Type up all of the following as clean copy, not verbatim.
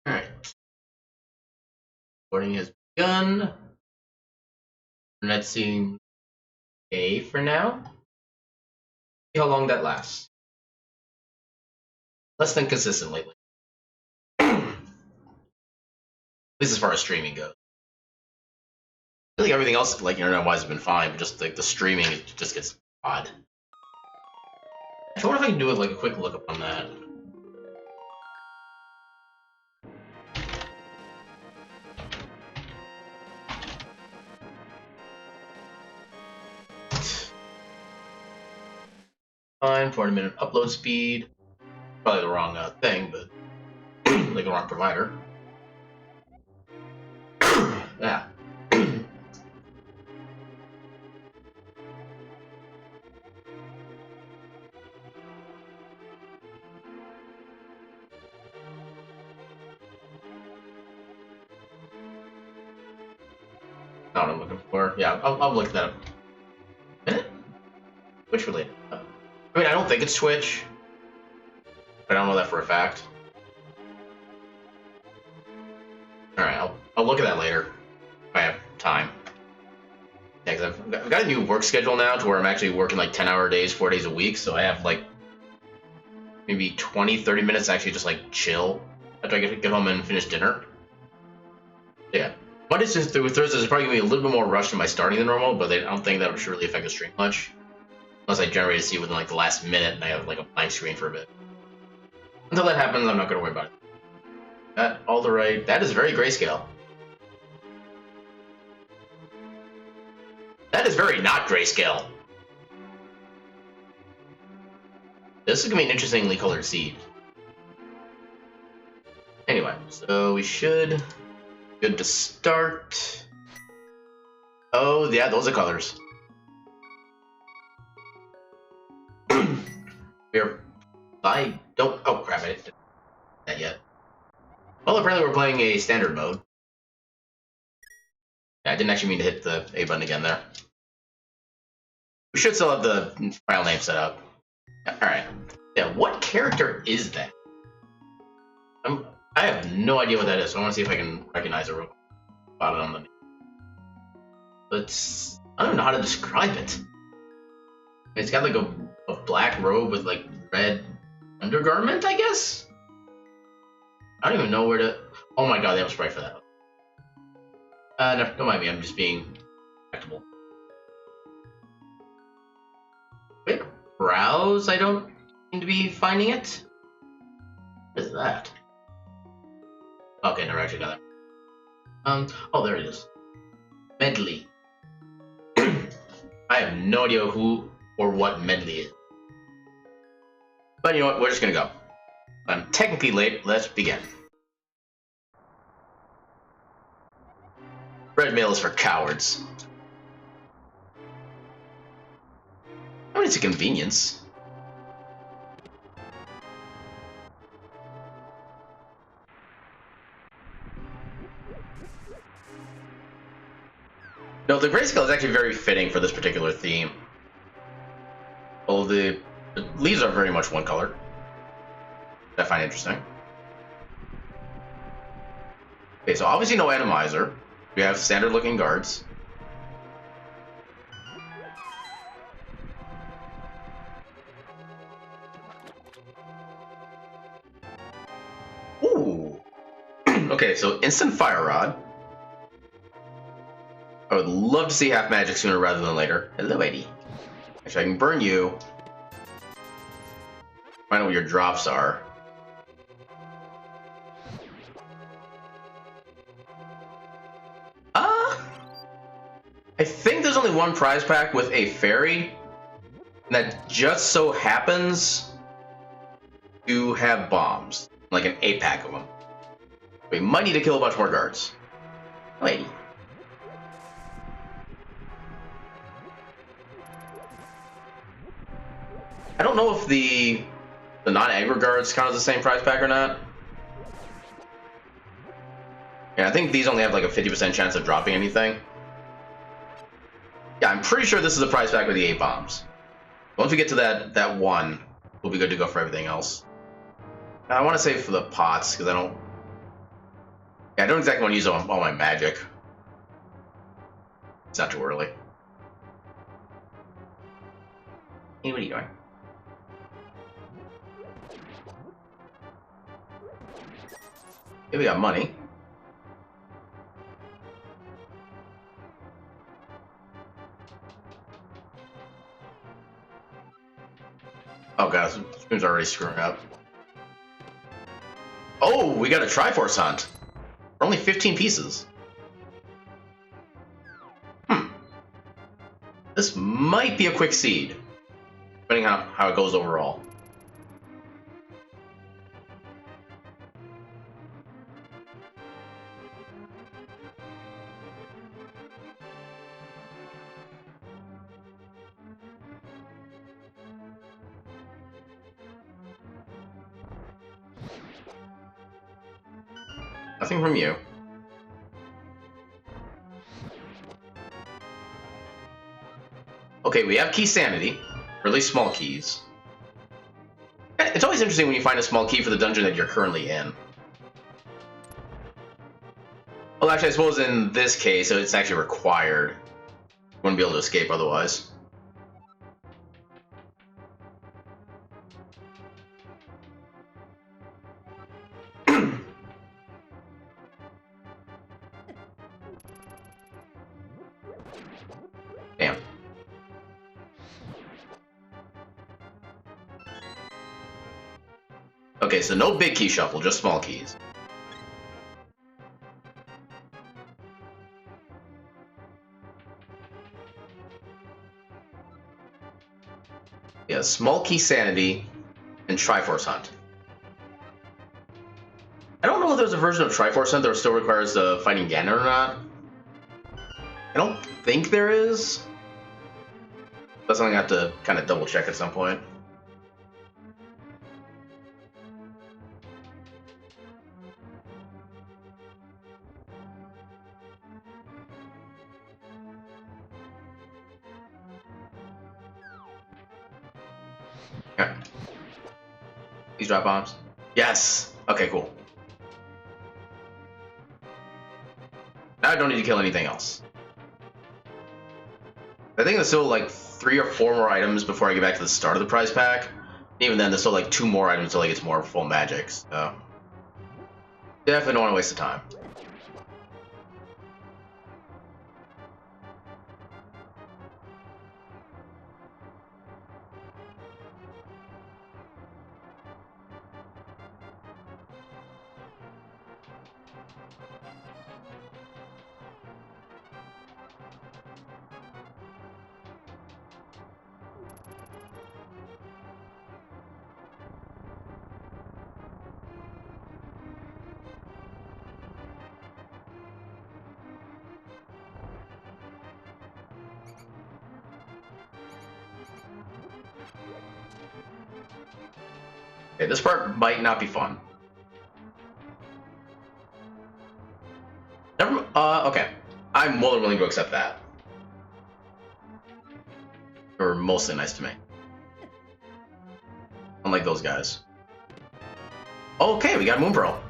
Alright. Recording has begun. Let's see A for now. See how long that lasts. Less than consistent lately. At least as far as streaming goes. I think everything else, like internet-wise, has been fine, but just like the streaming, it just gets odd. I wonder if I can do like a quick look up on that. Fine, 40-minute upload speed. Probably the wrong thing, but like the wrong provider. Yeah. Not what I'm looking for. Yeah, I'll look that up. Minute? Twitch related. I mean, I don't think it's Twitch. But I don't know that for a fact. Alright, I'll look at that later. If I have time. Yeah, because I've got a new work schedule now to where I'm actually working like 10-hour days, 4 days a week. So I have like maybe 20-30 minutes to actually just like chill after I get home and finish dinner. Yeah. Mondays through Thursdays is probably going to be a little bit more rushed in my starting than normal, but I don't think that would really affect the stream much. Unless I generate a seed within like the last minute and I have like a blank screen for a bit. Until that happens, I'm not going to worry about it. That, all the right. That is very grayscale. That is very not grayscale. This is going to be an interestingly colored seed. Anyway, so we should... Good to start. Oh, yeah, those are colors. I don't... Oh, crap, I didn't do that yet. Well, apparently we're playing a standard mode. Yeah, I didn't actually mean to hit the A button again there. We should still have the file name set up. Yeah, alright. Yeah, what character is that? I have no idea what that is, so I want to see if I can recognize it real quick. Spot it on the name. But I don't know how to describe it. It's got like a black robe with like red undergarment, I guess? I don't even know where to... Oh my god, they have a sprite for that. No, don't mind me, I'm just being respectable. Quick browse, I don't seem to be finding it. What is that? Okay, never actually got that. Oh, there it is. Medley. I have no idea who or what Medley is. But you know what, we're just gonna go. I'm technically late, let's begin. Red mail is for cowards. I mean, it's a convenience. No, the grayscale is actually very fitting for this particular theme. Well, the leaves are very much one color. I find interesting. Okay, so obviously no atomizer. We have standard looking guards. Ooh. Okay, so instant fire rod. I would love to see half magic sooner rather than later. Hello, Eddie. Actually, I can burn you. Find out what your drops are. I think there's only one prize pack with a fairy that just so happens to have bombs. Like an 8-pack of them. We might need to kill a bunch more guards. Lady. I don't know if the non-aggro guards count as the same prize pack or not. Yeah, I think these only have like a 50% chance of dropping anything. Yeah, I'm pretty sure this is a prize pack with the 8 bombs. Once we get to that one, we'll be good to go for everything else. I want to save for the pots, because I don't Yeah, I don't exactly want to use all my magic. It's not too early. Hey, what are you doing? Here we got money. Oh god, this game's already screwing up. Oh, we got a Triforce hunt. For only 15 pieces. This might be a quick seed, depending on how it goes overall. Nothing from you. Okay, we have key sanity, or at least small keys. It's always interesting when you find a small key for the dungeon that you're currently in. Well, actually, I suppose in this case, it's actually required. You wouldn't be able to escape otherwise. Damn. Okay, so no big key shuffle, just small keys. Yeah, small key sanity and Triforce Hunt. I don't know if there's a version of Triforce Hunt that still requires the fighting Ganon or not. I don't think there is. That's something I have to kind of double check at some point. Okay. These drop bombs. Yes! Okay, cool. Now I don't need to kill anything else. I think there's still like 3 or 4 more items before I get back to the start of the prize pack. Even then, there's still like 2 more items until I get more full magic, so... Definitely don't want to waste the time. Okay, this part might not be fun. Okay. I'm more than willing to accept that. You're mostly nice to me. Unlike those guys. Okay, we got Moon Pearl.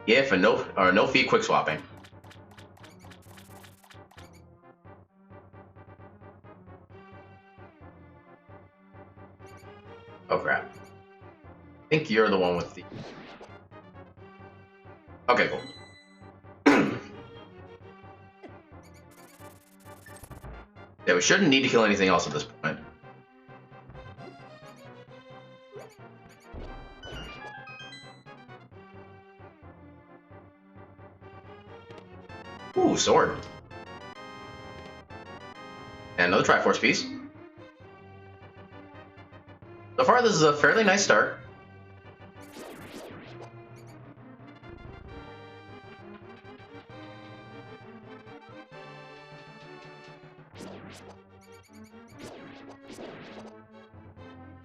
Yeah, for no fee quick swapping. Oh crap. I think you're the one with the... Okay, cool. Yeah, we shouldn't need to kill anything else at this point. Ooh, sword. And another Triforce piece. So far, this is a fairly nice start.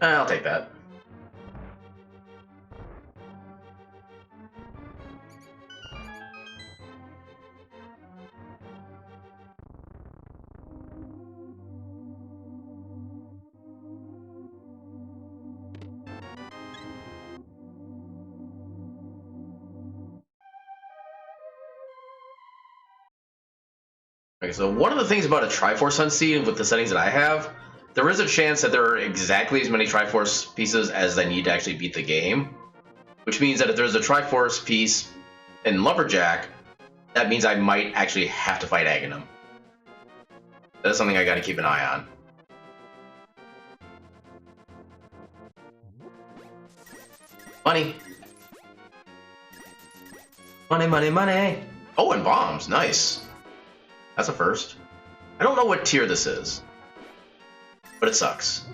I'll take that. Okay, so one of the things about a Triforce Sunseed with the settings that I have, there is a chance that there are exactly as many Triforce pieces as I need to actually beat the game. Which means that if there's a Triforce piece in Lumberjack, that means I might actually have to fight Aghanim. That's something I gotta keep an eye on. Money. Money, money, money. Oh, and bombs. Nice. That's a first. I don't know what tier this is, but it sucks.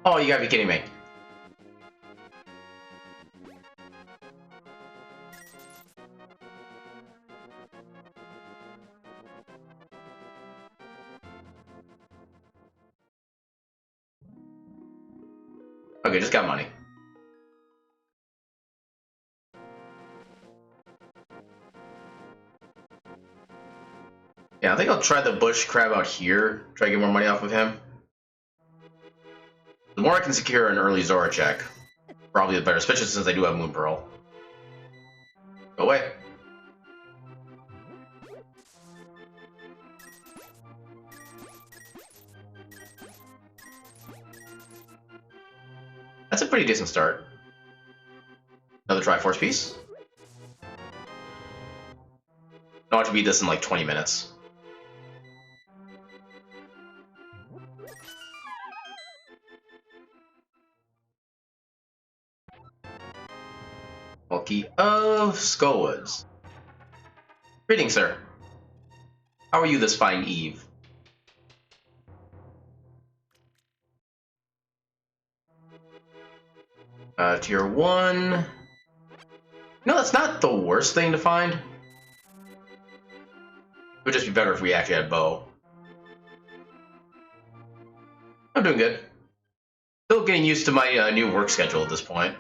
Oh, you gotta be kidding me. Okay, just got money. Yeah, I think I'll try the bush crab out here. Try to get more money off of him. The more I can secure an early Zora check, probably the better, especially since I do have Moon Pearl. Go away. That's a pretty decent start. Another Triforce piece. I want to beat this in like 20 minutes. Bulky of Skullwoods. Greetings, sir. How are you this fine eve? Tier 1. No, that's not the worst thing to find. It would just be better if we actually had bow. I'm doing good. Still getting used to my new work schedule at this point.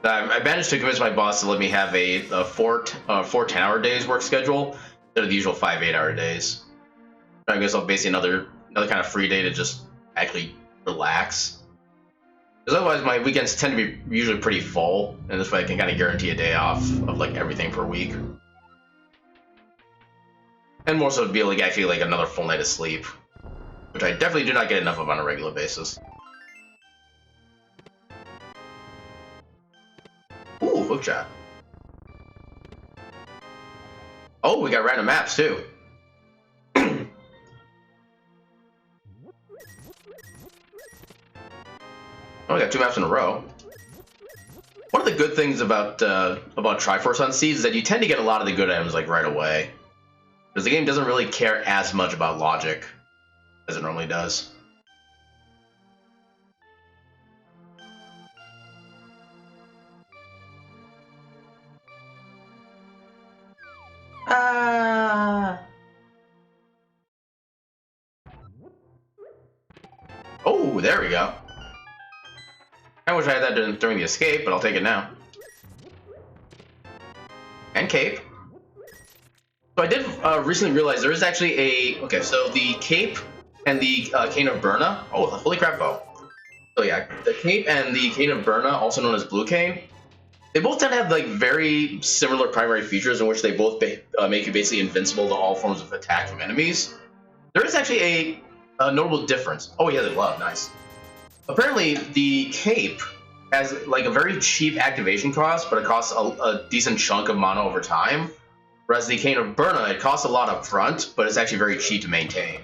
I managed to convince my boss to let me have a four 10-hour days work schedule instead of the usual 5 8-hour days. I guess I'll basically another kind of free day to just actually relax. Because otherwise my weekends tend to be usually pretty full, and this way I can kind of guarantee a day off of like everything per week. And more so to be like actually like another full night of sleep, which I definitely do not get enough of on a regular basis. Ooh, hook shot. Oh, we got random maps too. Oh, we got 2 maps in a row. One of the good things about Triforce on Seeds is that you tend to get a lot of the good items like right away, because the game doesn't really care as much about logic as it normally does. Oh, there we go. I wish I had that during the escape, but I'll take it now. And cape. So I did recently realize there is actually a... Okay, so the cape and the Cane of Burna... Oh, holy crap, bow. So yeah, the cape and the Cane of Burna, also known as Blue Cane, they both tend to have like very similar primary features in which they both make you basically invincible to all forms of attack from enemies. There is actually a notable difference. Oh, he has a glove, nice. Apparently, the cape has like a very cheap activation cost, but it costs a decent chunk of mana over time. Whereas the Cane of Burna, it costs a lot up front, but it's actually very cheap to maintain.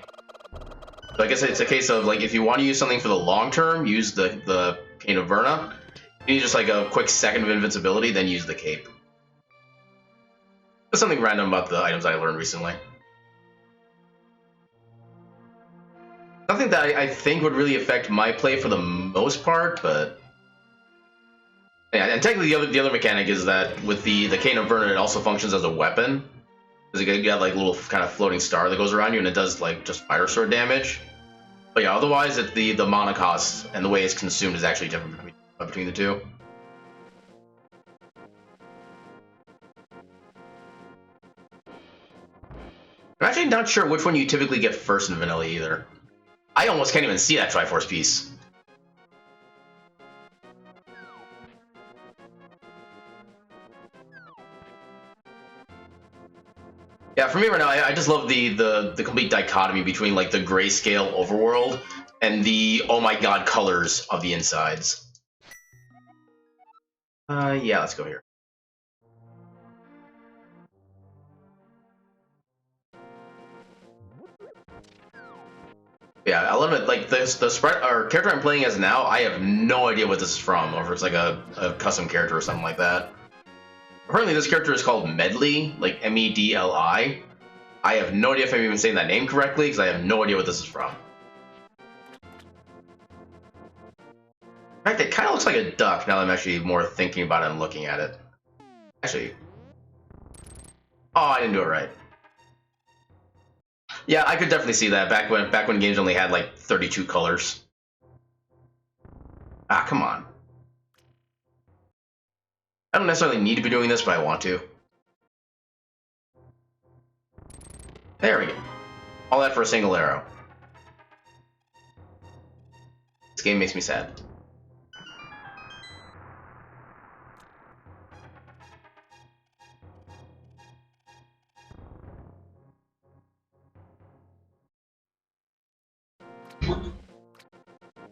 So I guess it's a case of like if you want to use something for the long term, use the Cane of Burna. If you need just like a quick second of invincibility, then use the cape. That's something random about the items I learned recently. Nothing that I think would really affect my play for the most part, but yeah. And technically, the other mechanic is that with the Cane of Burna, it also functions as a weapon, because you got like a little kind of floating star that goes around you, and it does like just fire sword damage. But yeah, otherwise, the mana cost and the way it's consumed is actually different between the two. I'm actually not sure which one you typically get first in vanilla either. I almost can't even see that Triforce piece. Yeah, for me right now, I just love the complete dichotomy between like the grayscale overworld and the oh my god colors of the insides. Yeah, let's go here. Yeah, I love it. Like the sprite or character I'm playing as now, I have no idea what this is from, or if it's like a custom character or something like that. Apparently, this character is called Medli, like Medli. I have no idea if I'm even saying that name correctly, because I have no idea what this is from. In fact, it kind of looks like a duck now that I'm actually more thinking about it and looking at it. Actually, oh, I didn't do it right. Yeah, I could definitely see that back when games only had like 32 colors. Ah, come on. I don't necessarily need to be doing this, but I want to. There we go. All that for a single arrow. This game makes me sad.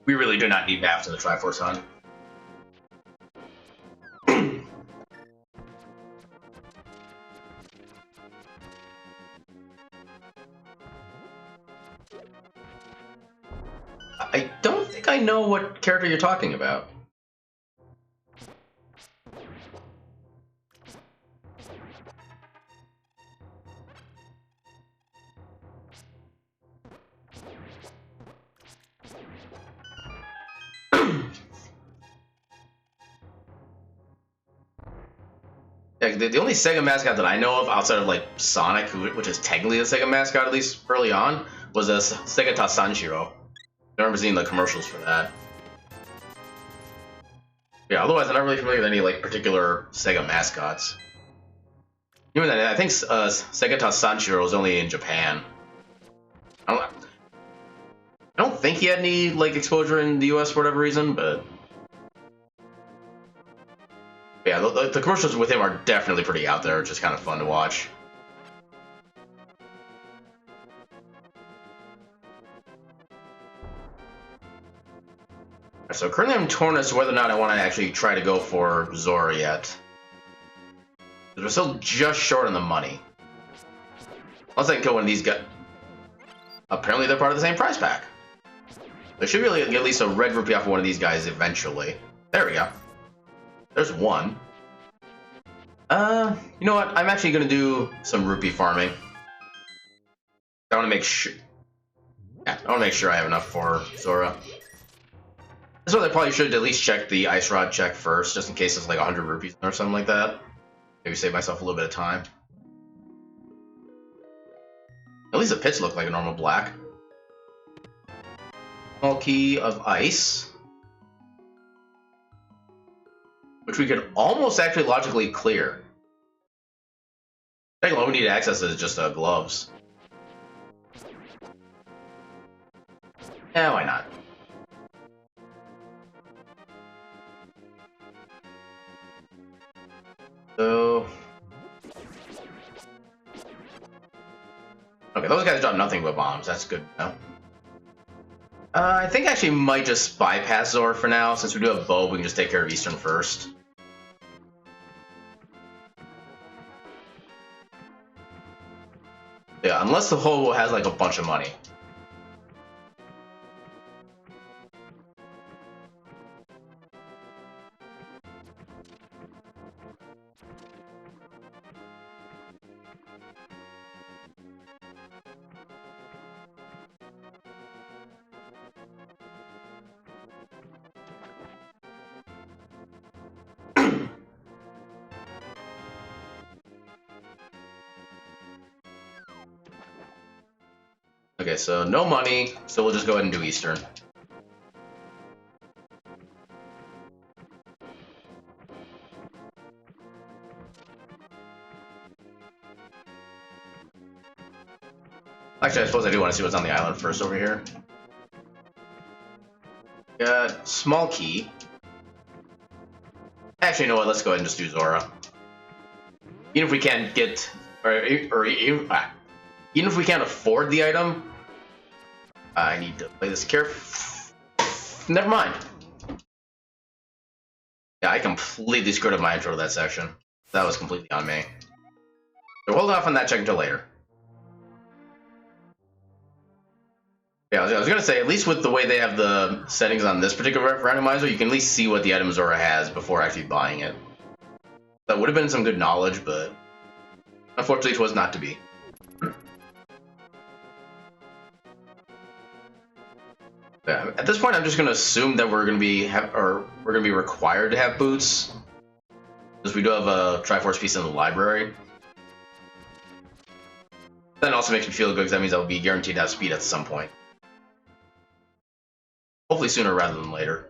We really do not need maps in the Triforce Hunt. I don't think I know what character you're talking about. The only Sega mascot that I know of outside of like Sonic, which is technically the Sega mascot at least early on, was a Sega Sanshiro. I remember seeing the commercials for that. Yeah, otherwise I'm not really familiar with any like particular Sega mascots. Even then, I think Sega Sanshiro is only in Japan. I don't think he had any like exposure in the US for whatever reason, but yeah, the commercials with him are definitely pretty out there. It's just kind of fun to watch. So currently I'm torn as to whether or not I want to actually try to go for Zora yet. We're still just short on the money. Unless I can kill one of these guys. Apparently they're part of the same prize pack. There should be able to get at least a red rupee off of one of these guys eventually. There we go. There's one. You know what? I'm actually going to do some rupee farming. I want to make sure... Yeah, I want to make sure I have enough for Zora. This one I probably should at least check the Ice Rod check first, just in case it's like 100 rupees or something like that. Maybe save myself a little bit of time. At least the pits look like a normal black. Small key of ice. Which we could almost actually logically clear. I think all we need to access is just gloves. Yeah, why not? So... Okay, those guys drop nothing but bombs. That's good to know. I think I actually might just bypass Zora for now. Since we do have Bow, we can just take care of Eastern first. Yeah, unless the Hobo has like a bunch of money. Okay, so no money, so we'll just go ahead and do Eastern. Actually, I suppose I do want to see what's on the island first over here. Got small key. Actually, you know what? Let's go ahead and just do Zora. Even if we can't get or even if we can't afford the item, I need to play this careful. Never mind. Yeah, I completely screwed up my intro to that section. That was completely on me. So hold off on that check until later. Yeah, I was gonna say, at least with the way they have the settings on this particular randomizer, you can at least see what the item Zora has before actually buying it. That would have been some good knowledge, but unfortunately it was not to be. Yeah, at this point, I'm just gonna assume that we're gonna be required to have boots, because we do have a Triforce piece in the library. That also makes me feel good because that means I'll be guaranteed to have speed at some point. Hopefully sooner rather than later.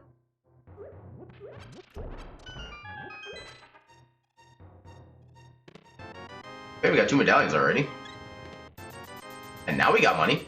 Okay, we got 2 medallions already. And now we got money.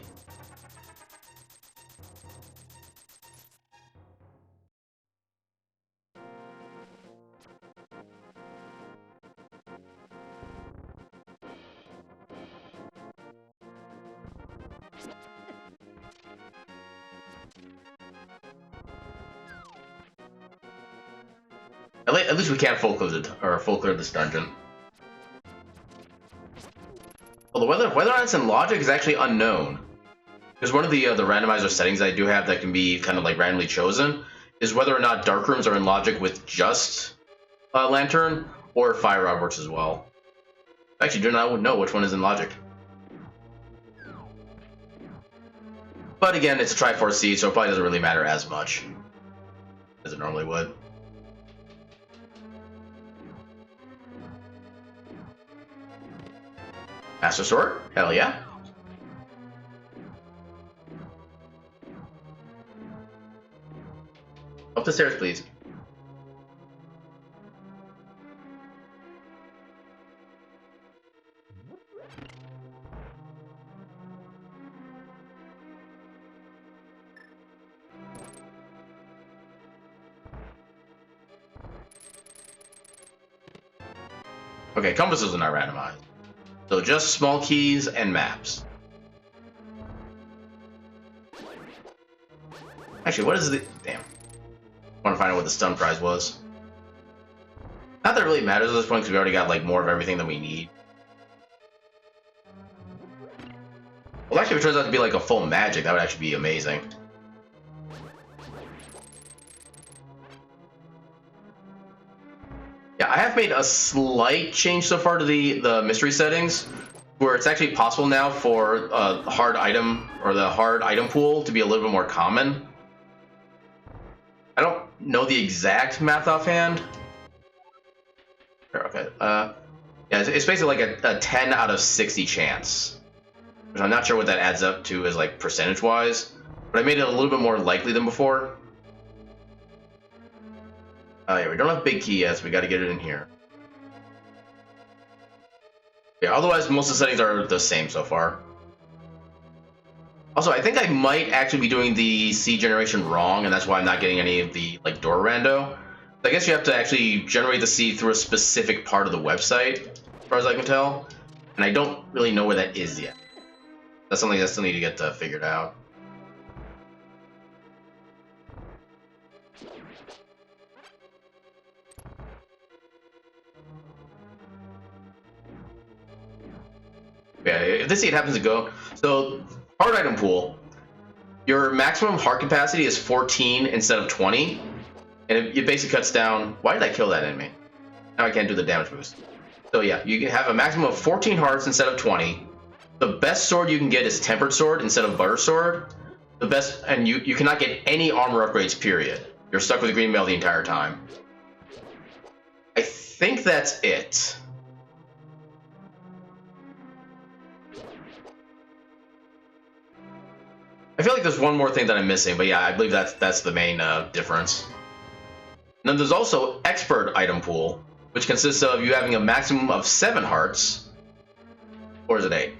At least we can't full clear this dungeon. Well, whether or not it's in logic is actually unknown. Because one of the randomizer settings I do have that can be kind of like randomly chosen is whether or not dark rooms are in logic with just lantern or fire rod works as well. I actually do not know which one is in logic. But again, it's a Triforce seed, so it probably doesn't really matter as much as it normally would. Master Sword? Hell yeah. Up the stairs, please. Okay, compasses are not randomized. So just small keys and maps. Actually, what is the... Damn. I want to find out what the stun prize was. Not that it really matters at this point, because we already got like more of everything that we need. Well, actually, if it turns out to be like a full magic, that would actually be amazing. Yeah, I have made a slight change so far to the mystery settings, where it's actually possible now for a hard item or the hard item pool to be a little bit more common. I don't know the exact math offhand. Okay. Yeah, it's basically like a 10 out of 60 chance, which I'm not sure what that adds up to as like percentage-wise, but I made it a little bit more likely than before. Yeah, we don't have big key yet, so we got to get it in here. Yeah, otherwise most of the settings are the same so far. Also, I think I might actually be doing the seed generation wrong, and that's why I'm not getting any of the like door rando. I guess you have to actually generate the seed through a specific part of the website, as far as I can tell, and I don't really know where that is yet. That's something I still need to get figured out. Yeah, if this seed happens to go, so hard item pool, your maximum heart capacity is 14 instead of 20, and it basically cuts down. Why did I kill that enemy? Now I can't do the damage boost. So yeah, you can have a maximum of 14 hearts instead of 20. The best sword you can get is tempered sword instead of butter sword. The best, and you cannot get any armor upgrades. Period. You're stuck with green mail the entire time. I think that's it. I feel like there's one more thing that I'm missing, but yeah, I believe that's the main difference. And then there's also expert item pool, which consists of you having a maximum of 7 hearts, or is it 8?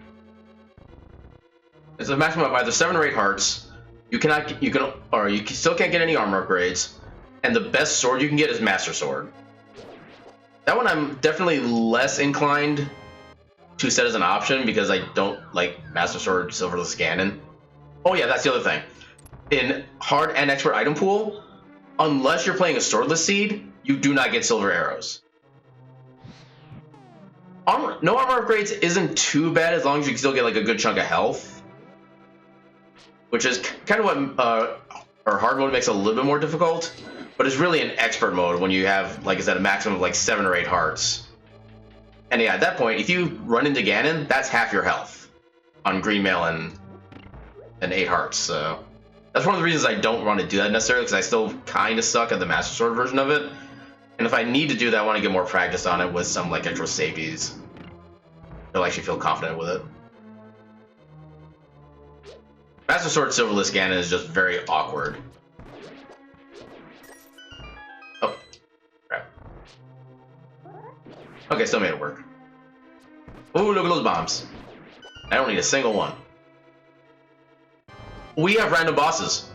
It's a maximum of either 7 or 8 hearts. You still can't get any armor upgrades, and the best sword you can get is Master Sword. That one I'm definitely less inclined two-set as an option because I don't like Master Sword Silverless Ganon. Oh yeah, that's the other thing. In hard and expert item pool, unless you're playing a Swordless Seed, you do not get silver arrows. No armor upgrades isn't too bad as long as you can still get like a good chunk of health, which is kind of what our hard mode makes it a little bit more difficult. But it's really an expert mode when you have, like I said, a maximum of like 7 or 8 hearts. And yeah, at that point, if you run into Ganon, that's half your health on green mail and 8 hearts. So that's one of the reasons I don't want to do that necessarily, because I still kind of suck at the Master Sword version of it. And if I need to do that, I want to get more practice on it with some like extra safeties. I'll actually feel confident with it. Master Sword Silverless Ganon is just very awkward. Oh, crap. Okay, still made it work. Ooh, look at those bombs. I don't need a single one. We have random bosses.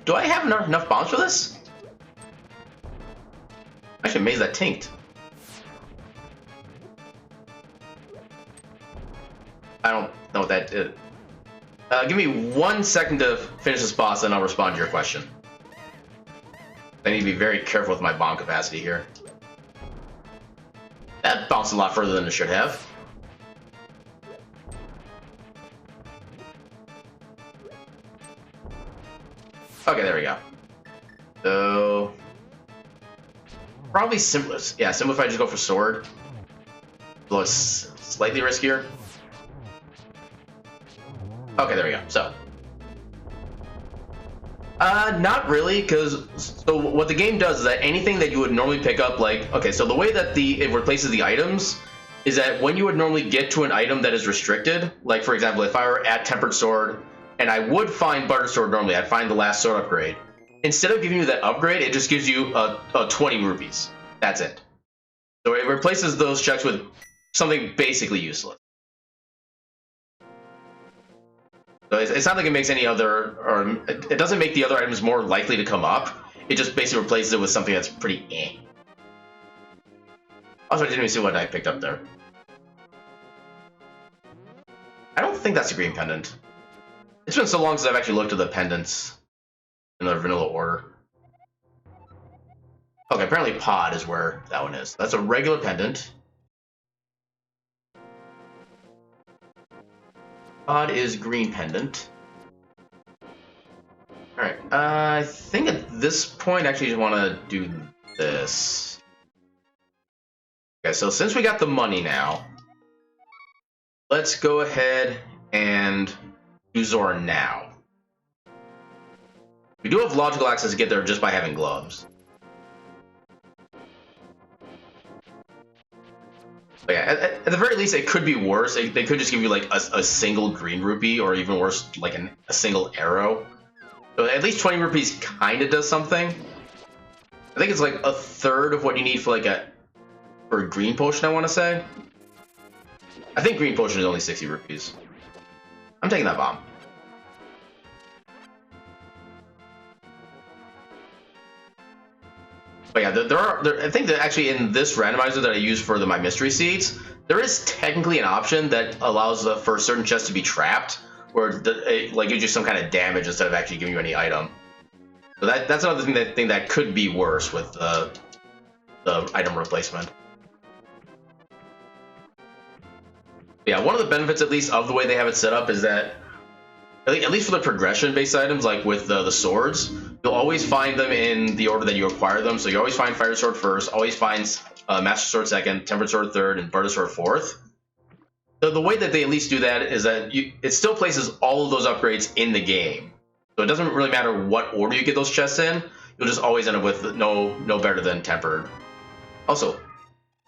Do I have enough bombs for this? I'm actually amazed that tanked. I don't know what that did. Give me 1 second to finish this boss, and I'll respond to your question. I need to be very careful with my bomb capacity here. That bounced a lot further than it should have. Okay, there we go. So probably simplest. Yeah, simplify. Just go for sword. Although it's slightly riskier. Okay, there we go. So, not really, because so what the game does is that anything that you would normally pick up, like, okay, so the way that it replaces the items is that when you would normally get to an item that is restricted, like for example, if I were at Tempered Sword and I would find Butter Sword normally, I'd find the last sword upgrade. Instead of giving you that upgrade, it just gives you 20 rupees. That's it. So it replaces those checks with something basically useless. So it's not like it makes any other, or it doesn't make the other items more likely to come up. It just basically replaces it with something that's pretty eh. Also, I didn't even see what I picked up there. I don't think that's a green pendant. It's been so long since I've actually looked at the pendants in the vanilla order. Okay, apparently pod is where that one is. That's a regular pendant. Pod is green pendant. Alright, I think at this point I actually just want to do this. Okay, so since we got the money now, let's go ahead and do Zora now. We do have logical access to get there just by having gloves. But yeah, at the very least, it could be worse. They could just give you like a single green rupee, or even worse, like a single arrow. So at least 20 rupees kind of does something. I think it's like a third of what you need for like for a green potion, I want to say. I think green potion is only 60 rupees. I'm taking that bomb. But yeah, I think that actually in this randomizer that I use for my mystery seeds, there is technically an option that allows for certain chests to be trapped, where it like gives you some kind of damage instead of actually giving you any item. So that's another thing that could be worse with the item replacement. Yeah, one of the benefits, at least, of the way they have it set up is that, at least for the progression-based items, like with the swords, you'll always find them in the order that you acquire them. So you always find Fire Sword first, always find Master Sword second, Tempered Sword third, and Butter Sword fourth. So the way that they at least do that is that it still places all of those upgrades in the game. So it doesn't really matter what order you get those chests in, you'll just always end up with no better than Tempered. Also,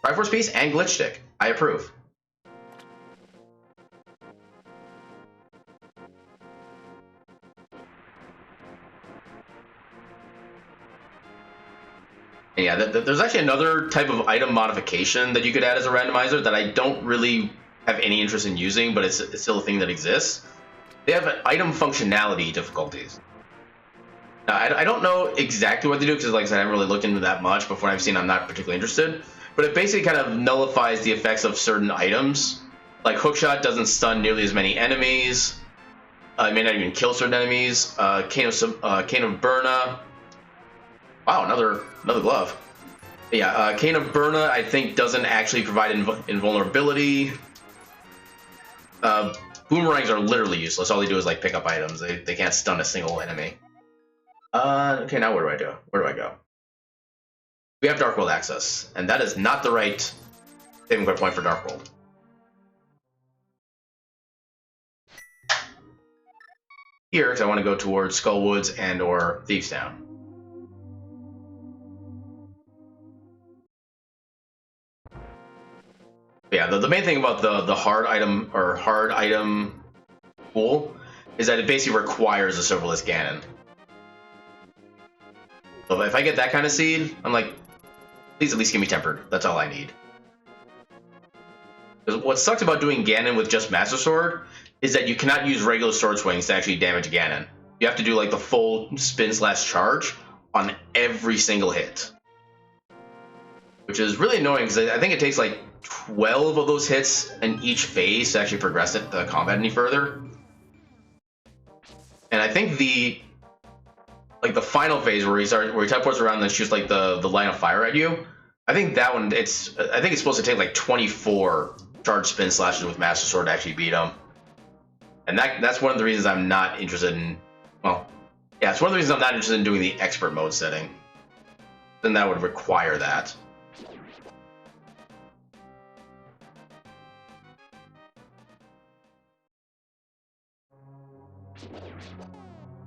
Triforce Piece and Glitch Stick. I approve. Yeah, there's actually another type of item modification that you could add as a randomizer that I don't really have any interest in using, but it's still a thing that exists. They have item functionality difficulties. Now, I don't know exactly what they do, because like I said, I haven't really looked into that much, but from what I've seen, I'm not particularly interested. but it basically kind of nullifies the effects of certain items. Like hookshot doesn't stun nearly as many enemies. It may not even kill certain enemies. Cane of Burna. Wow, another glove. Yeah, Cane of Burna I think doesn't actually provide invulnerability. Boomerangs are literally useless. All they do is like pick up items. They can't stun a single enemy. Okay, now where do I do? Where do I go? We have Dark World access, and that is not the right saving point for Dark World. Here, because I want to go towards Skullwoods and or Thieves Town. But yeah, the main thing about the hard item pool is that it basically requires a Silverless Ganon. So if I get that kind of seed, I'm like, please at least give me Tempered. That's all I need. What sucks about doing Ganon with just Master Sword is that you cannot use regular sword swings to actually damage Ganon. You have to do like the full spin/charge on every single hit. Which is really annoying because I think it takes like 12 of those hits in each phase to actually progress the combat any further. And I think the final phase where he teleports around and shoots like the line of fire at you, I think that one I think it's supposed to take like 24 charge spin slashes with Master Sword to actually beat him. And that's one of the reasons I'm not interested in, well, yeah, it's one of the reasons I'm not interested in doing the expert mode setting. Then that would require that.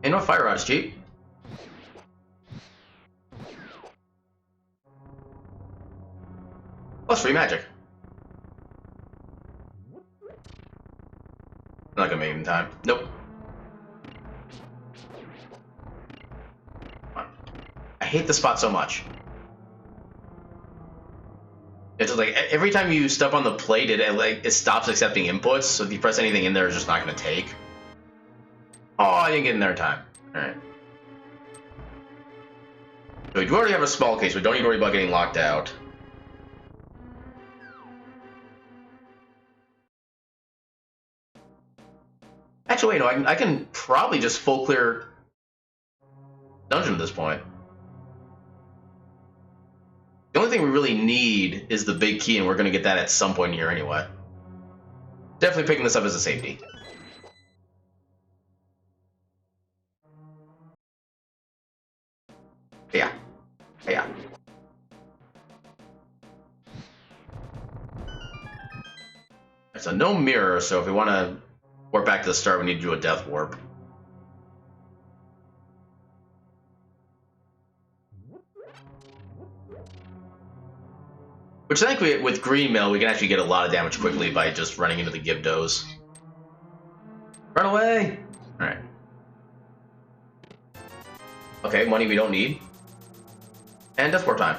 You know, Fire Rod's cheap. Plus free magic. Not gonna make it in time. Nope. I hate the spot so much. It's just like every time you step on the plate, it stops accepting inputs. So if you press anything in there, it's just not gonna take. Oh, I didn't get in there in time. All right. So we do already have a small case. We don't need to worry about getting locked out. Actually, wait, no, I can probably just full clear dungeon at this point. The only thing we really need is the big key, and we're going to get that at some point here anyway. Definitely picking this up as a safety. Yeah. Yeah. So no mirror, so if we want to warp back to the start, we need to do a death warp. Which I think with Green Mill, we can actually get a lot of damage quickly by just running into the Gibdos. Run away! Alright. Okay, money we don't need. And death warp time.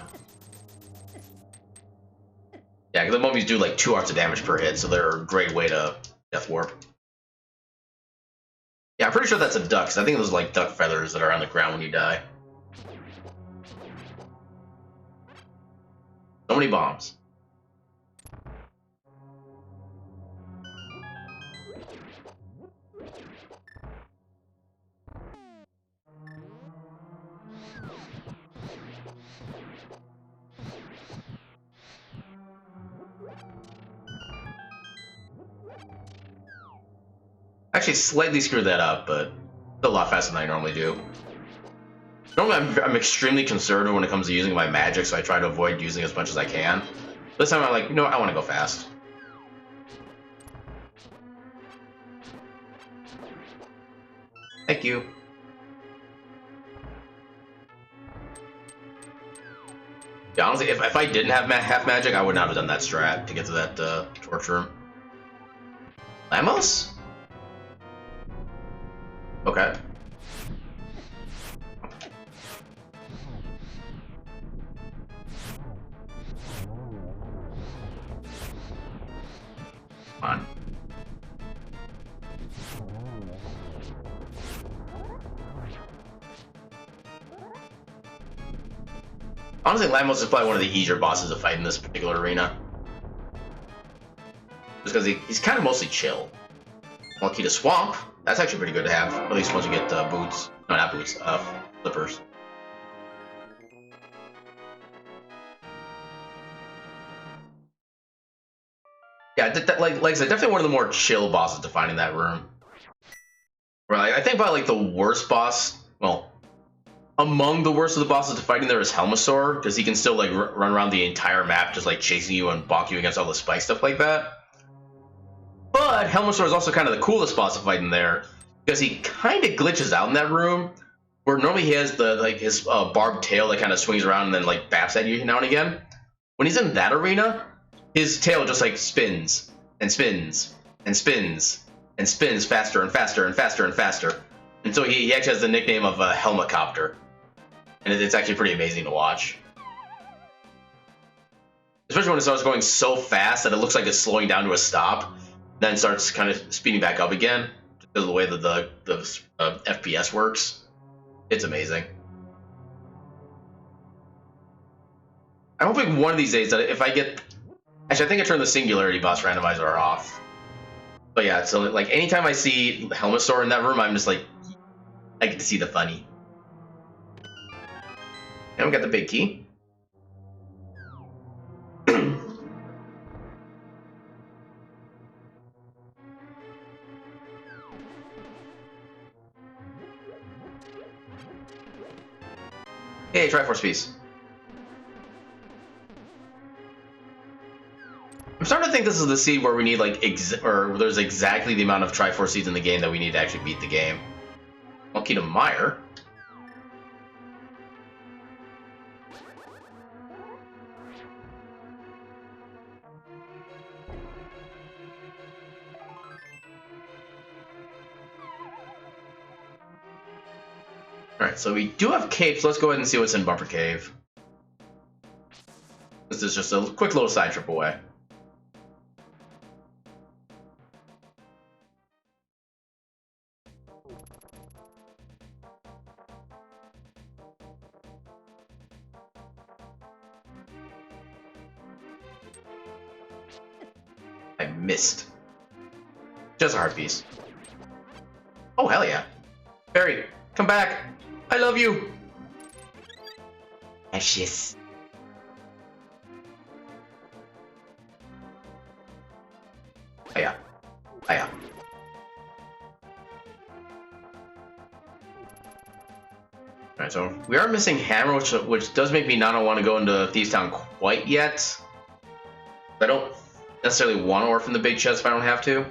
Yeah, because the mummies do like 2 hearts of damage per hit, so they're a great way to death warp. Yeah, I'm pretty sure that's a duck, because I think those are like duck feathers that are on the ground when you die. So many bombs. Actually, slightly screwed that up, but still a lot faster than I normally do. Normally, I'm extremely conservative when it comes to using my magic, so I try to avoid using as much as I can. This time, I'm like, you know what? I want to go fast. Thank you. Yeah, honestly, if I didn't have half magic, I would not have done that strat to get to that torch room. Lamos? Okay. Come on. Honestly, Lamos is probably one of the easier bosses to fight in this particular arena. Just because he's kind of mostly chill. Monkey to Swamp. That's actually pretty good to have. At least once you get boots. No, not boots. Flippers. Yeah, like I said, definitely one of the more chill bosses to find in that room. Right, I think probably like the worst boss. Well, among the worst of the bosses to fight in there is Helmasaur, because he can still like run around the entire map, just like chasing you and bonk you against all the spike stuff like that. But Helmasaur is also kind of the coolest boss to fight in there, because he kind of glitches out in that room, where normally he has the his barbed tail that kind of swings around and then like baps at you now and again. When he's in that arena, his tail just like spins and spins and spins and spins faster and faster and faster and faster. And so he actually has the nickname of Helmacopter. And it's actually pretty amazing to watch. Especially when it starts going so fast that it looks like it's slowing down to a stop, then starts kind of speeding back up again, because of the way that the FPS works. It's amazing. I'm hoping one of these days that if I get... Actually, I think I turned the Singularity Boss Randomizer off. But yeah, so like anytime I see Helmasaur in that room, I'm just like, I get to see the funny. And we got the big key. Hey, Triforce piece. I'm starting to think this is the seed where we need like or there's exactly the amount of Triforce seeds in the game that we need to actually beat the game. Monkey to Mire. Alright, so we do have caves. Let's go ahead and see what's in Bumper Cave. This is just a quick little side trip away. I missed. Just a heart piece. Oh, hell yeah. Barry, come back. I love you. Precious. Oh, yeah. Oh, yeah. Alright, so we are missing Hammer, which does make me not want to go into Thieves Town quite yet. I don't necessarily want to orphan the big chest if I don't have to.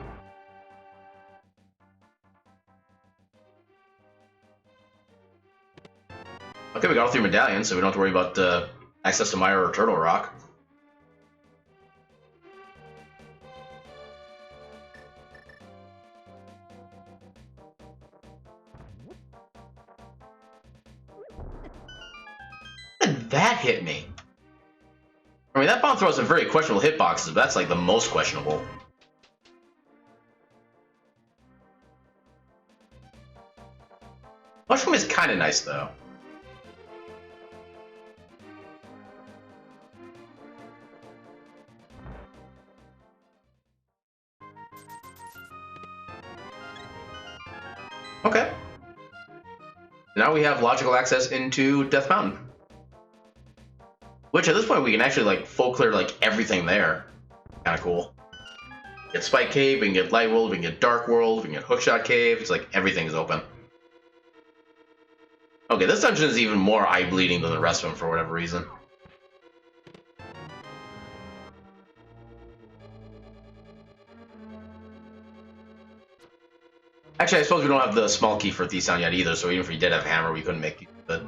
Okay, we got all 3 medallions, so we don't have to worry about access to Mire or Turtle Rock. How did that hit me? I mean, that bomb throws some very questionable hitboxes, but that's like the most questionable. Mushroom is kind of nice, though. Okay. Now we have logical access into Death Mountain. Which, at this point, we can actually, like, full clear, like, everything there. Kinda cool. Get Spike Cave, we can get Light World, we can get Dark World, we can get Hookshot Cave. It's like, everything's open. Okay, this dungeon is even more eye-bleeding than the rest of them for whatever reason. Actually, I suppose we don't have the small key for Thieves Town yet either, so even if we did have Hammer, we couldn't make it. But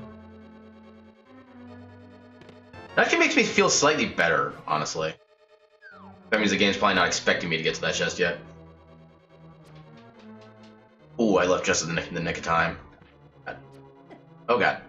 it actually makes me feel slightly better, honestly. That means the game's probably not expecting me to get to that chest yet. Ooh, I left just in the nick of time. Oh god.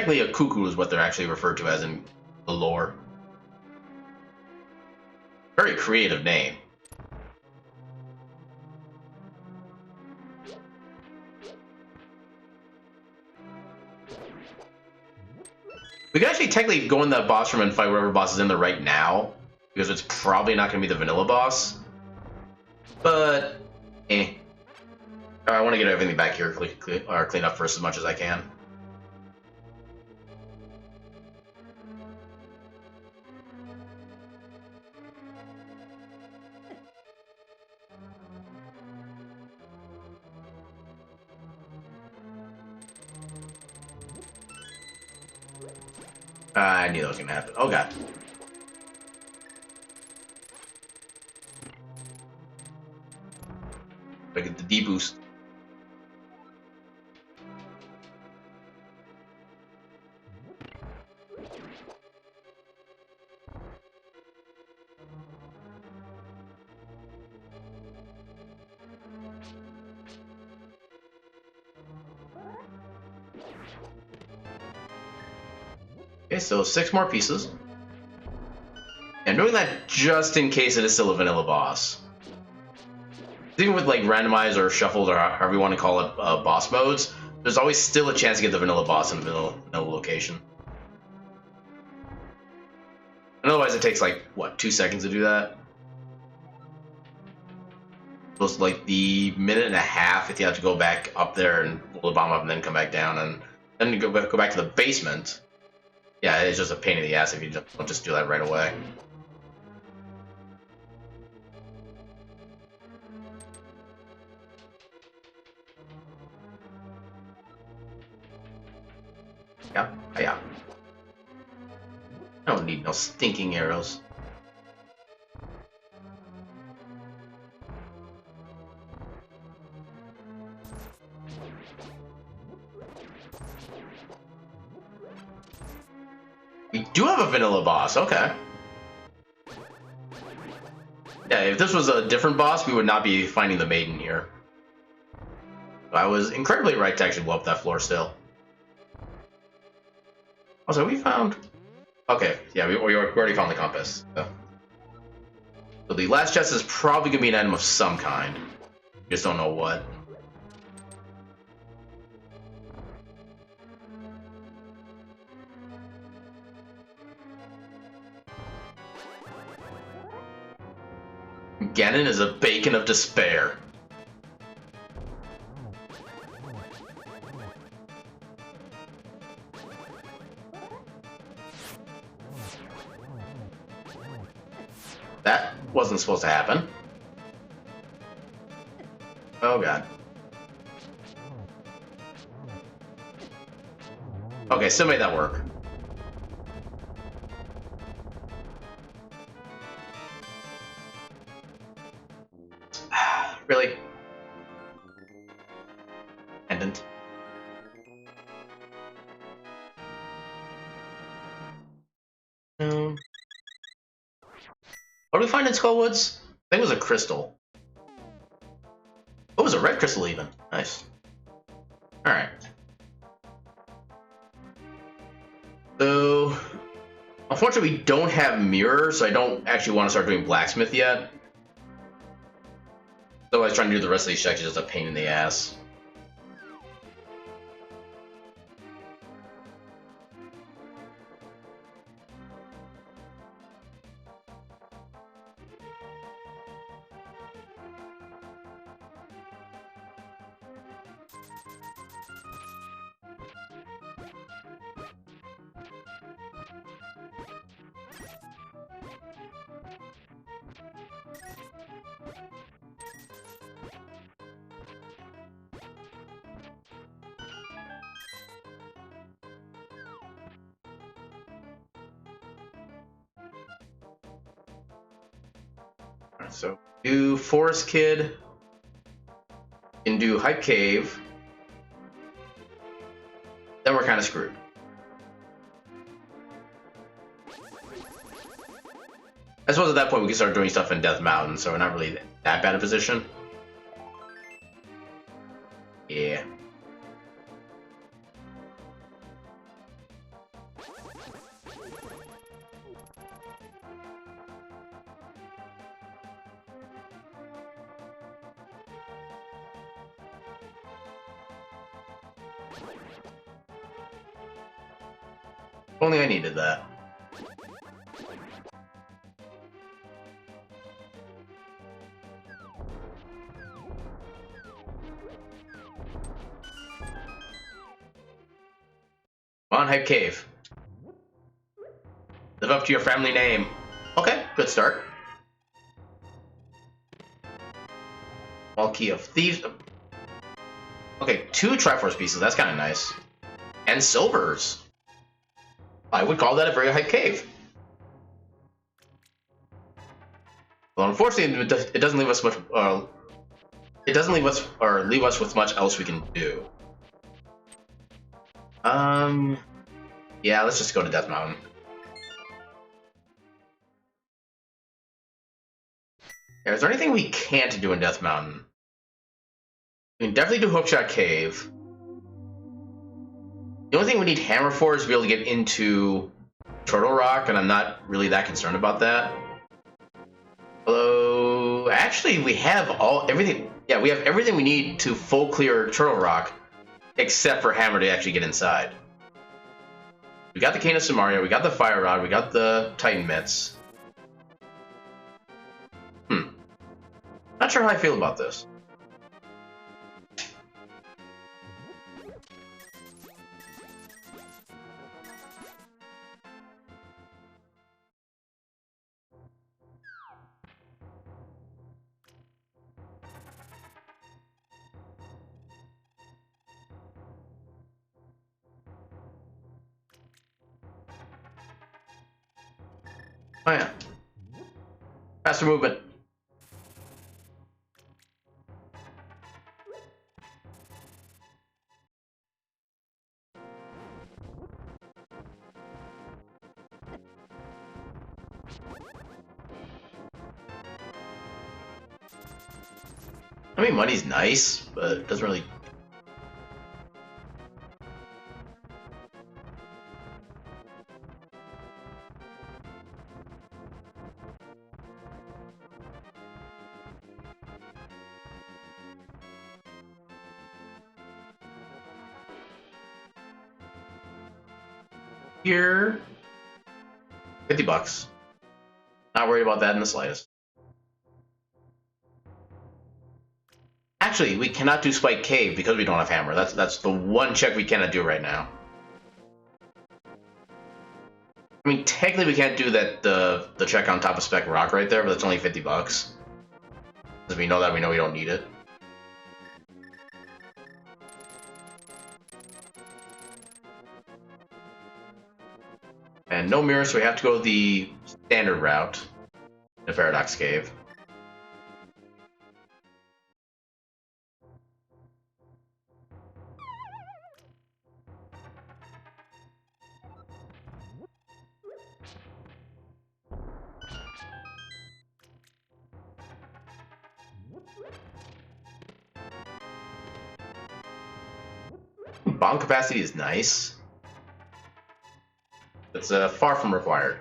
technically a cuckoo is what they're actually referred to as in the lore. Very creative name. We could actually technically go in that boss room and fight whatever boss is in there right now, because it's probably not going to be the vanilla boss. But, I want to get everything back here, clean up first as much as I can. I knew that was gonna happen. Oh god. I get the D boost. Okay, so 6 more pieces. I'm doing that just in case it is still a vanilla boss. Even with like randomized or shuffled or however you want to call it boss modes, there's always still a chance to get the vanilla boss in the vanilla location. And otherwise it takes like, what, 2 seconds to do that? Supposed to like the minute and a half if you have to go back up there and pull the bomb up and then come back down and then you go back to the basement. Yeah, it's just a pain in the ass if you don't just do that right away. Yeah. I don't need no stinking arrows. We do have a vanilla boss, okay. Yeah, if this was a different boss, we would not be finding the maiden here. I was incredibly right to actually blow up that floor still. Also, we found... Okay, yeah, we already found the compass. So the last chest is probably going to be an item of some kind. Just don't know what. Ganon is a bacon of despair. That wasn't supposed to happen. Oh god. Okay, still made that work. Really? Pendant. What do we find in Skullwoods? I think it was a crystal. Oh, it was a red crystal even. Nice. Alright. So, unfortunately we don't have mirrors, so I don't actually want to start doing blacksmith yet. Otherwise trying to do the rest of these checks is just a pain in the ass. So do Forest Kid, and do Hype Cave, then we're kind of screwed. I suppose at that point we can start doing stuff in Death Mountain, so we're not really that bad a position. Yeah. If only I needed that. Come on, Hype Cave. Live up to your family name. Okay, good start. All Key of Thieves. Okay, 2 Triforce pieces. That's kind of nice. And silvers. I would call that a very hype cave. Well, unfortunately, it doesn't leave us much. It doesn't leave us with much else we can do. Yeah, let's just go to Death Mountain. Yeah, is there anything we can't do in Death Mountain? We can definitely do Hookshot Cave. The only thing we need Hammer for is to be able to get into Turtle Rock, and I'm not really that concerned about that. Although, actually, we have everything. Yeah, we have everything we need to full clear Turtle Rock, except for Hammer to actually get inside. We got the Cane of Samaria, we got the Fire Rod, we got the Titan Mitts. Not sure how I feel about this. Oh yeah. Faster movement. I mean, money's nice, but it doesn't really... Here... $50. Not worried about that in the slightest. Actually, we cannot do Spike Cave because we don't have Hammer. That's the one check we cannot do right now. I mean, technically we can't do that the check on top of Spec Rock right there, but it's only $50. Because we know we don't need it. And no mirror, so we have to go the standard route. The Paradox Cave. Bomb capacity is nice. It's far from required.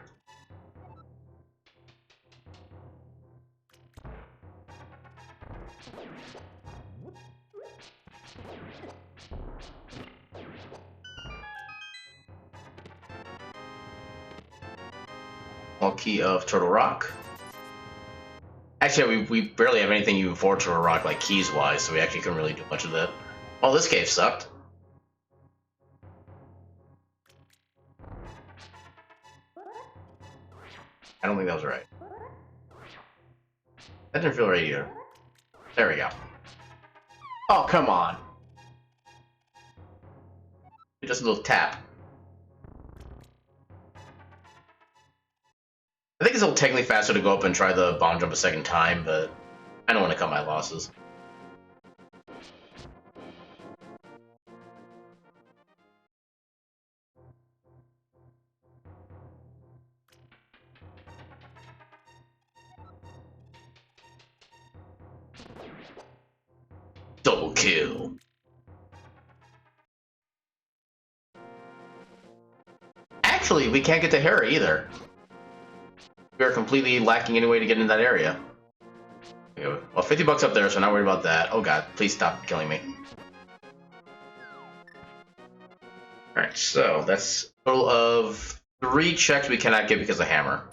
All Key of Turtle Rock. Actually, we barely have anything even for Turtle Rock, like keys-wise, so we actually couldn't really do much of that. Oh, this cave sucked. I don't think that was right. That didn't feel right either. There we go. Oh, come on. Just a little tap. I think it's a little technically faster to go up and try the bomb jump a second time, but I don't want to cut my losses. Double kill. Actually, we can't get to Harry either. We are completely lacking any way to get in that area. Well, $50 up there, so I'm not worried about that. Oh god, please stop killing me. Alright, so that's a total of 3 checks we cannot get because of hammer.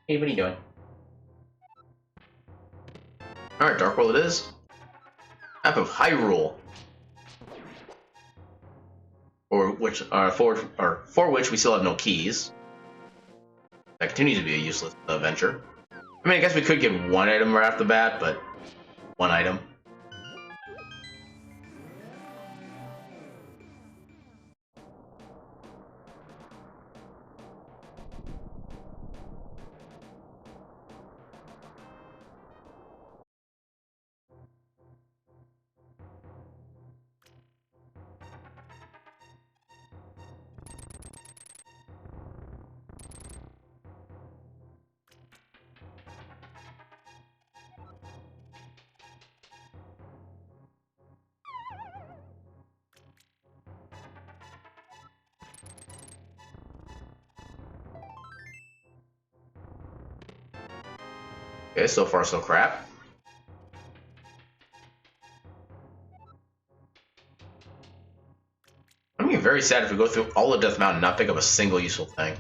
Hey, what are you doing? Alright, Dark World it is. Map of Hyrule. For which we still have no keys. That continues to be a useless venture. I mean, I guess we could get one item right off the bat, but one item. Okay, so far so crap. I'm gonna be very sad if we go through all of Death Mountain and not pick up a single useful thing.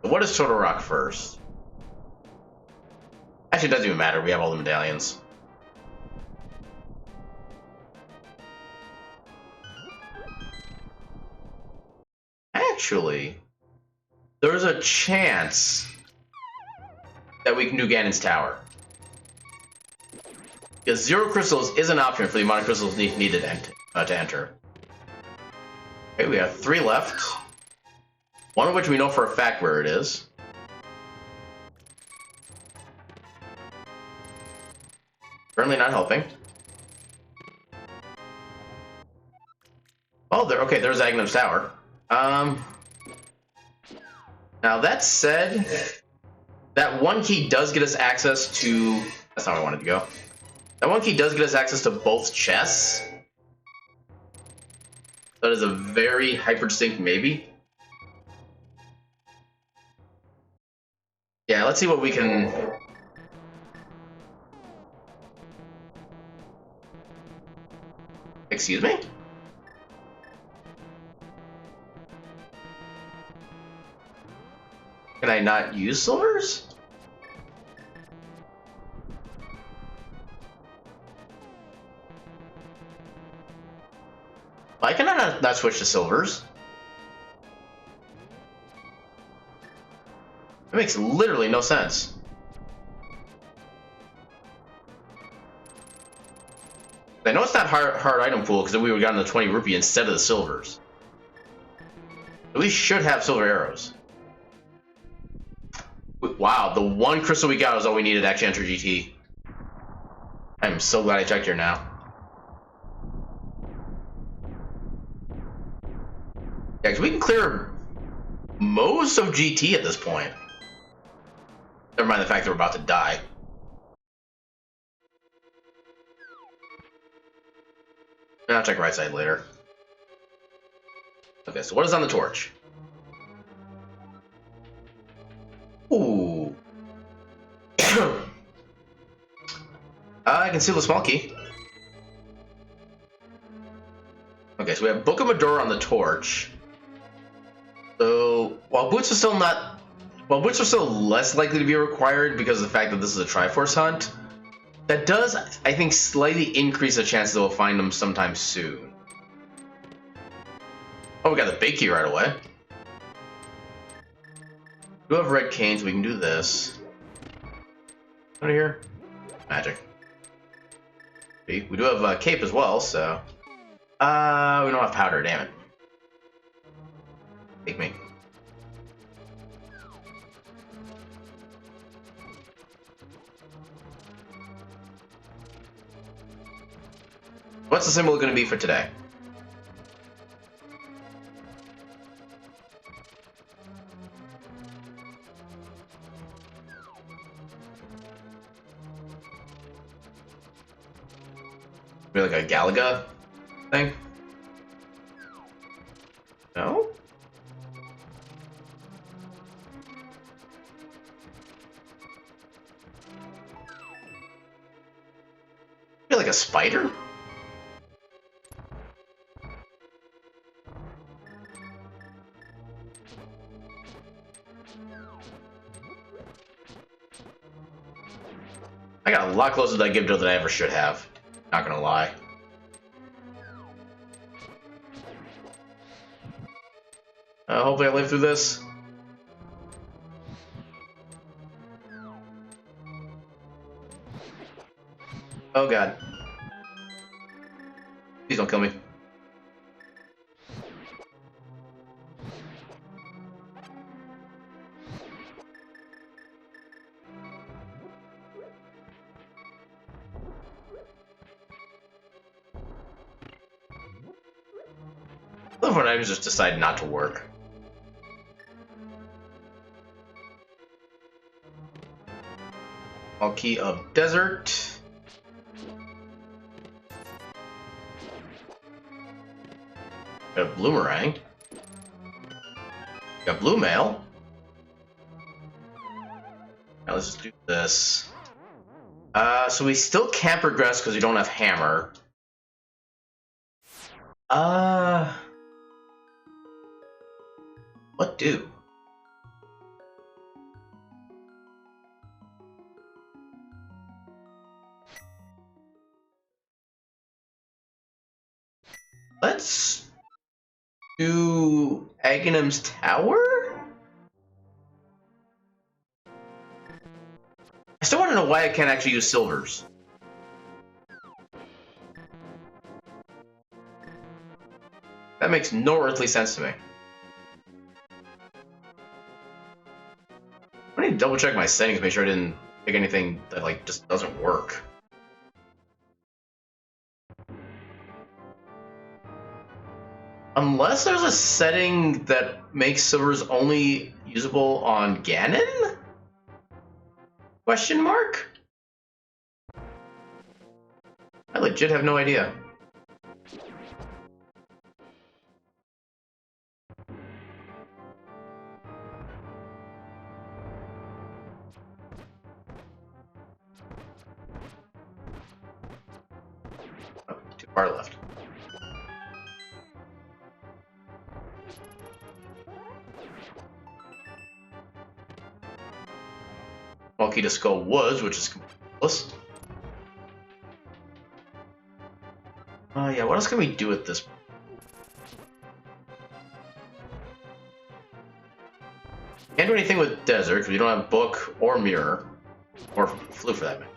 But what is Turtle Rock first? Actually, it doesn't even matter. We have all the medallions. Actually, there's a chance that we can do Ganon's Tower. Because 0 crystals is an option for the amount of crystals needed to enter. Okay, we have 3 left. One of which we know for a fact where it is. Currently not helping. Oh, okay, there's Aghanim's Tower. Now that said, that one key does get us access to... That's not where I wanted to go. That one key does get us access to both chests. That is a very hyper-distinct maybe. Yeah, let's see what we can... Excuse me? Can I not use silvers? Why can I not switch to silvers? It makes literally no sense. I know it's not hard item pool because we would have gotten the 20 rupee instead of the silvers. But we should have silver arrows. Wow, the one crystal we got was all we needed to actually enter GT. I'm so glad I checked here now. Yeah, because we can clear most of GT at this point. Never mind the fact that we're about to die. And I'll check right side later. Okay, so what is on the torch? Ooh. I can seal the small key. Okay, so we have Book of Medora on the torch. So while boots are still less likely to be required because of the fact that this is a Triforce hunt, that does, I think, slightly increase the chance that we'll find them sometime soon. Oh, we got the big key right away. We do have red canes, we can do this. Out of here. Magic. We do have a cape as well, so... we don't have powder, damn it. Take me. What's the symbol going to be for today? Maybe like a Galaga thing? No? Maybe like a spider? I got a lot closer to that Gibdo than I ever should have. Not gonna lie. Hopefully I live through this. Oh god. Please don't kill me. I love when items just decide not to work. All key of desert. Got a bloomerang. Got blue mail. Now let's just do this. So we still can't progress because we don't have hammer. What do? Let's do Aghanim's Tower? I still want to know why I can't actually use silvers. That makes no earthly sense to me. I need to double check my settings, make sure I didn't pick anything that like just doesn't work. Unless there's a setting that makes silvers only usable on Ganon? Question mark? I legit have no idea. Oh, too far left. Monkey to Skull Woods, which is useless. Yeah, what else can we do at this point? Can't do anything with desert because we don't have book or mirror. Or flute for that matter.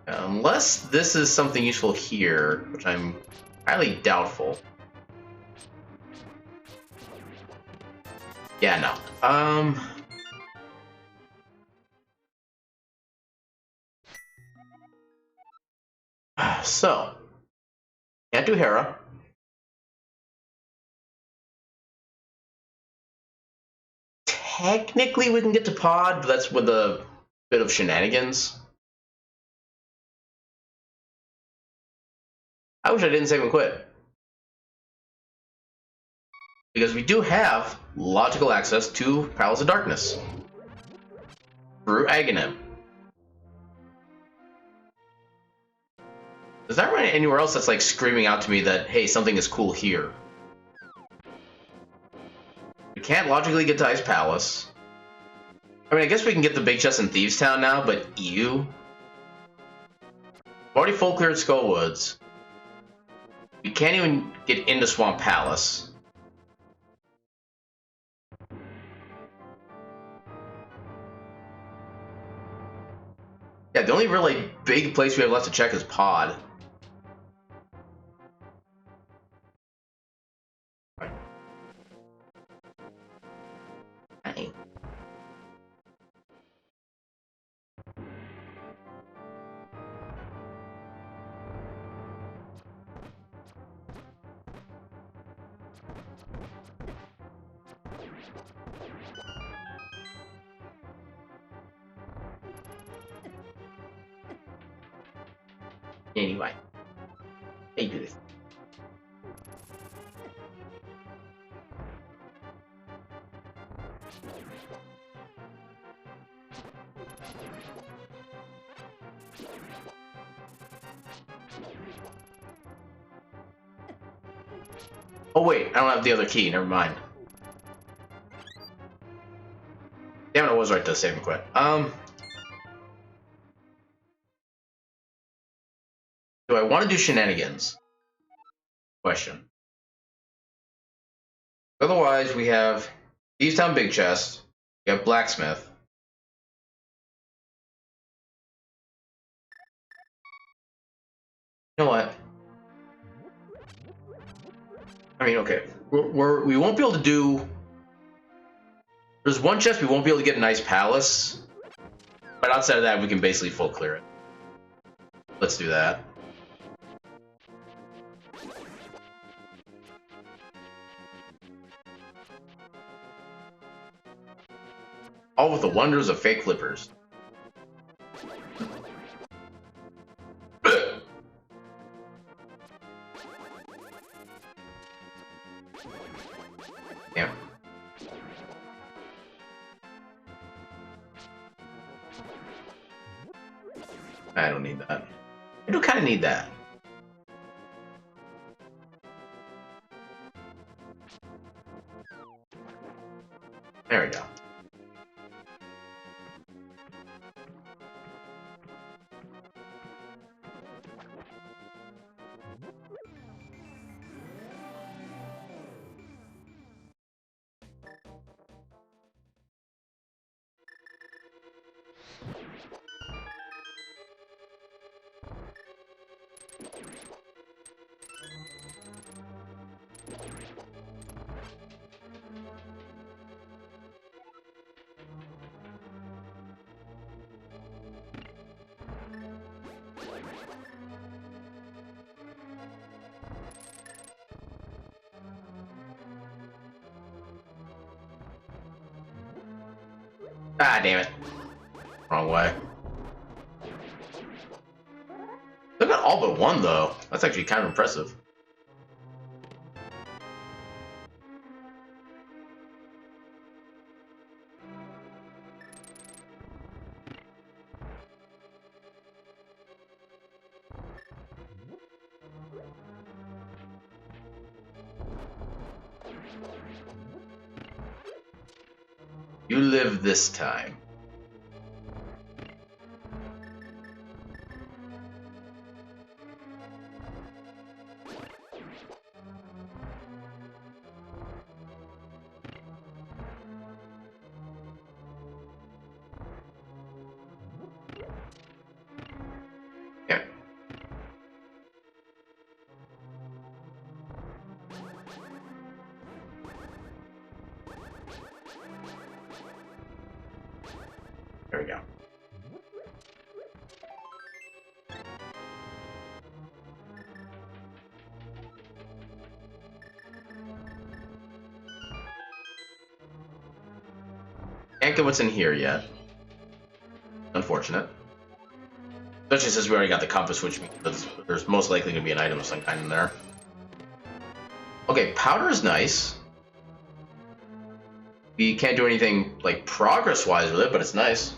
Unless this is something useful here, which I'm highly doubtful. Yeah, no. So, can't do Hera. Technically, we can get to Pod, but that's with a bit of shenanigans. I wish I didn't save and quit. Because we do have logical access to Palace of Darkness. Through Aghanim. Does that run anywhere else that's like screaming out to me that, hey, something is cool here? We can't logically get to Ice Palace. I mean, I guess we can get the big chest in Thieves Town now, but ew. We've already full cleared Skull Woods. We can't even get into Swamp Palace. Yeah, the only really big place we have left to check is Pod. Dang. Anyway, I do this. Oh wait, I don't have the other key. Never mind. Damn it, I was right to save and quit. Do I want to do shenanigans? Question. Otherwise, we have Thieves Town Big Chest. We have Blacksmith. You know what? I mean, okay. We won't be able to do... There's one chest we won't be able to get a nice palace. But outside of that, we can basically full clear it. Let's do that. All with the wonders of fake flippers. Damn. I don't need that. I do kind of need that. There we go. Ah, damn it. Wrong way. They got all but one, though. That's actually kind of impressive. You live this time. Yeah. There we go. Can't get what's in here yet. Unfortunate. Especially since we already got the compass, which means there's most likely going to be an item of some kind in there. Okay, powder is nice. We can't do anything, like, progress-wise with it, but it's nice.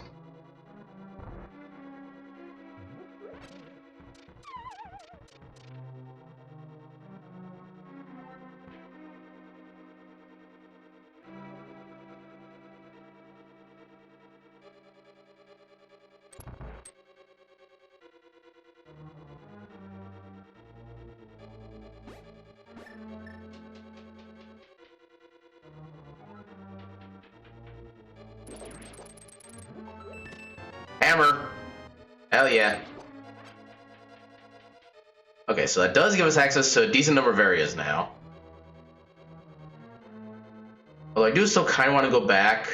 Hammer! Hell yeah. Okay, so that does give us access to a decent number of areas now. Although I do still kind of want to go back.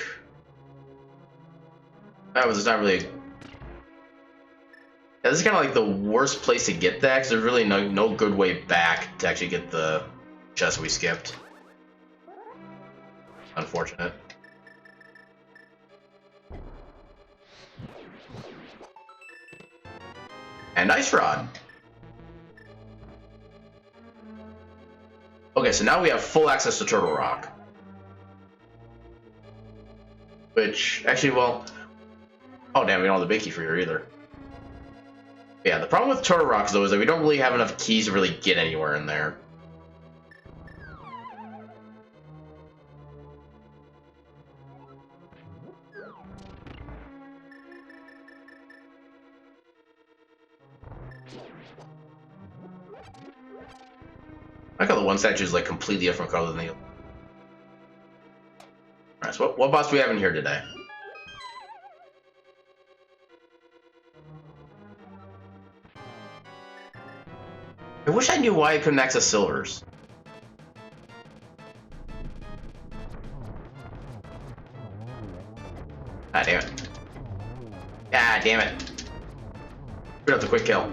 That was not really... Yeah, this is kind of like the worst place to get that, because there's really no good way back to actually get the chest we skipped. Unfortunate. And Ice Rod. Okay, so now we have full access to Turtle Rock. Which, actually, well... Oh, damn, we don't have the big key for here either. Yeah, the problem with Turtle Rocks, though, is that we don't really have enough keys to really get anywhere in there. I like how the one statue is like completely different color than the other. Alright, so what boss do we have in here today? I wish I knew why I couldn't access silvers. Ah, damn it. Ah, damn it. Screwed up the quick kill.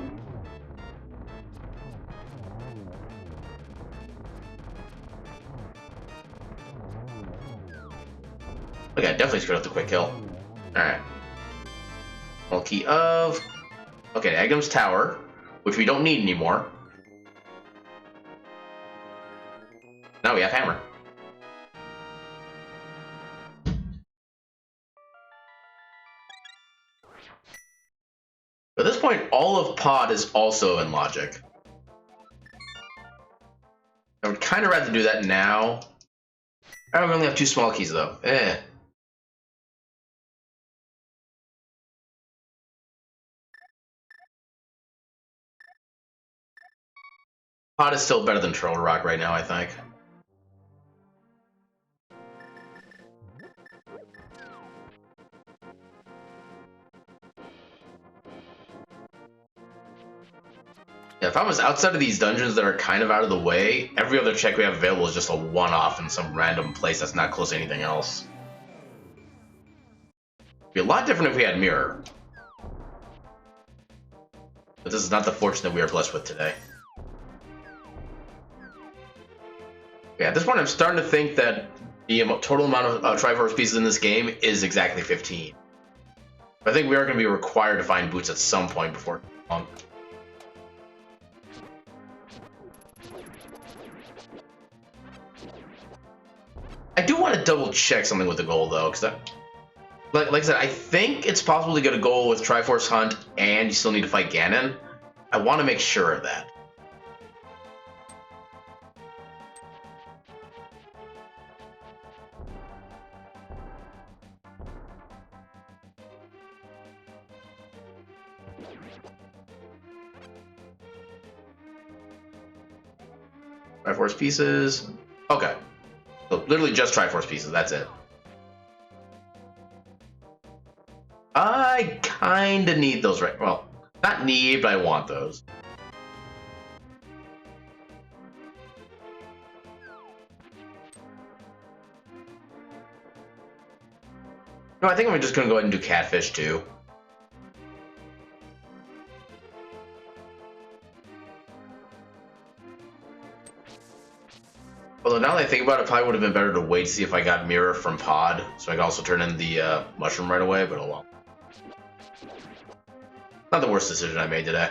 Okay, definitely screwed up the quick kill. Alright. Well, key of... Okay, Agum's Tower, which we don't need anymore. Now we have Hammer. At this point, all of Pod is also in Logic. I would kind of rather do that now. I only have 2 small keys, though. Pod is still better than Turtle Rock right now, I think. Yeah, if I was outside of these dungeons that are kind of out of the way, every other check we have available is just a one-off in some random place that's not close to anything else. It'd be a lot different if we had Mirror. But this is not the fortune that we are blessed with today. Yeah, at this point I'm starting to think that the total amount of Triforce pieces in this game is exactly 15. But I think we are going to be required to find boots at some point before long. I do want to double check something with the goal though, because like I said, I think it's possible to get a goal with Triforce Hunt and you still need to fight Ganon. I want to make sure of that. Triforce pieces. Okay. So literally just Triforce pieces, that's it. I kinda need those right. Well, not need, but I want those. No, I think I'm just gonna go ahead and do Catfish too. Although now that I think about it, it probably would have been better to wait to see if I got Mirror from Pod, so I could also turn in the Mushroom right away, but oh well. Not the worst decision I made today.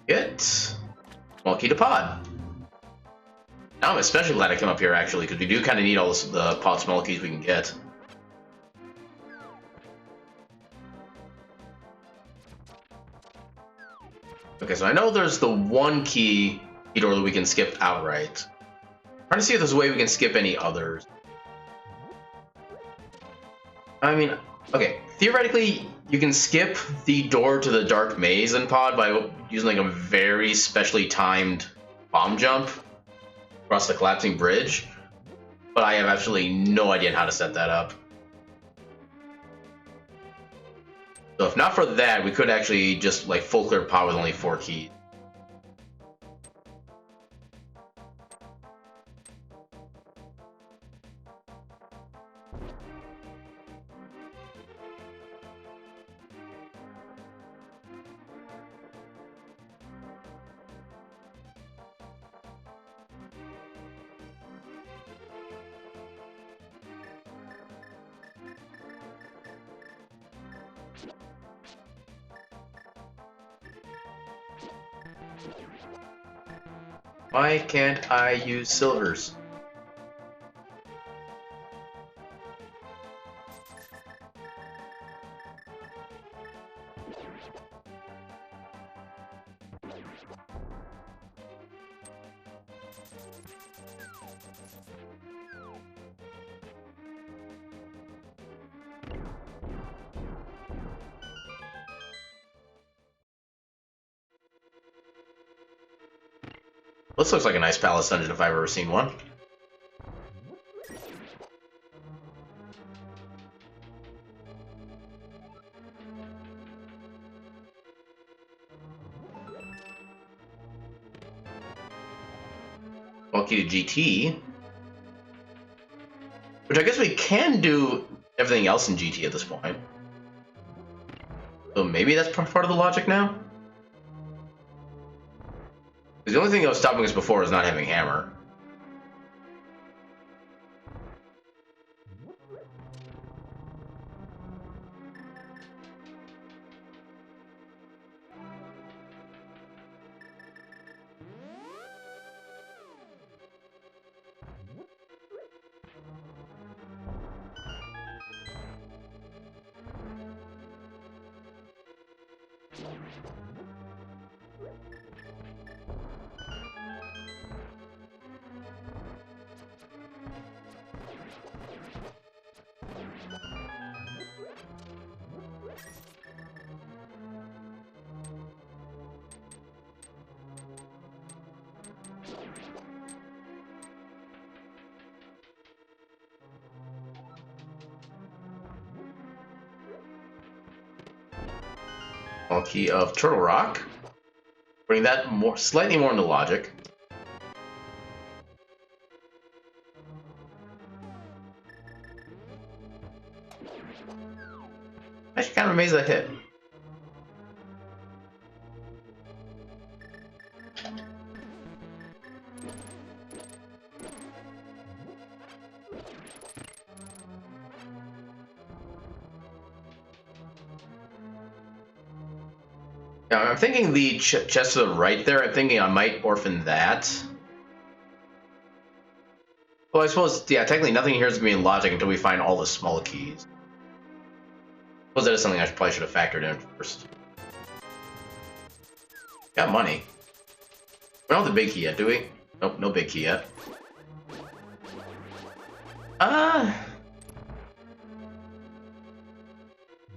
Get small key to Pod. Now I'm especially glad I came up here actually, because we do kind of need all the Pod small keys we can get. Okay, so I know there's the one key door that we can skip outright. I'm trying to see if there's a way we can skip any others. I mean, okay, theoretically, you can skip the door to the Dark Maze in Pod by using like a very specially timed bomb jump across the collapsing bridge, but I have absolutely no idea how to set that up. So if not for that, we could actually just like full clear pot with only 4 keys. Why can't I use silvers? This looks like a nice palace dungeon if I've ever seen one. Key to GT. Which I guess we can do everything else in GT at this point. So maybe that's part of the logic now? Because the only thing that was stopping us before is not having hammer. Key of Turtle Rock. Bring that slightly more into logic. Actually, kind of amazed that hit. Now, I'm thinking the chest to the right there, I'm thinking I might orphan that. Well, I suppose, yeah, technically nothing here is going to be in logic until we find all the small keys. I suppose that is something I probably should have factored in first. Got money. We don't have the big key yet, do we? Nope, no big key yet.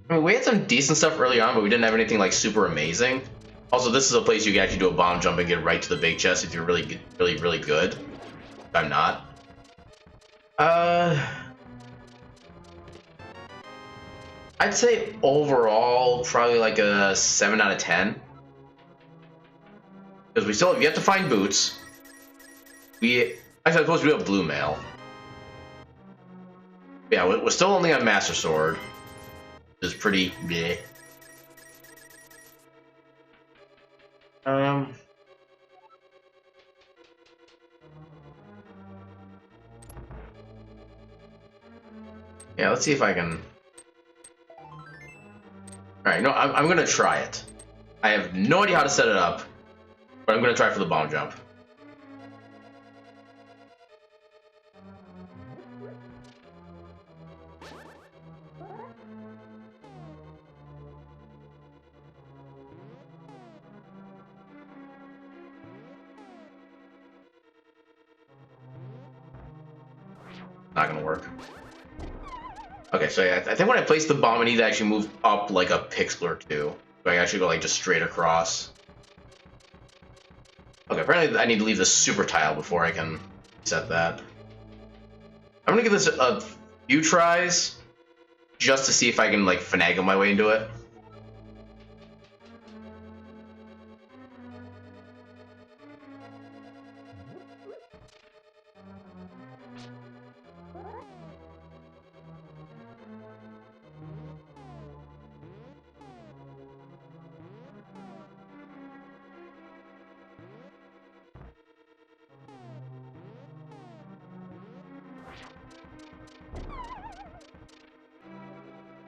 I mean, we had some decent stuff early on, but we didn't have anything like super amazing. Also, this is a place you can actually do a bomb jump and get right to the big chest if you're really good. I'm not. I'd say overall probably like a 7 out of 10. Because we still have yet to find boots. Actually, I suppose we have blue mail. Yeah, we're still only on Master Sword. Which is pretty bleh. Yeah, let's see if I can... Alright, no, I'm gonna try it. I have no idea how to set it up, but I'm gonna try for the bomb jump. Not gonna work. Okay, so yeah, I think when I place the bomb, I need to actually move up like a pixel or two. So I actually go like just straight across. Okay, apparently I need to leave this super tile before I can set that. I'm gonna give this a few tries just to see if I can like finagle my way into it.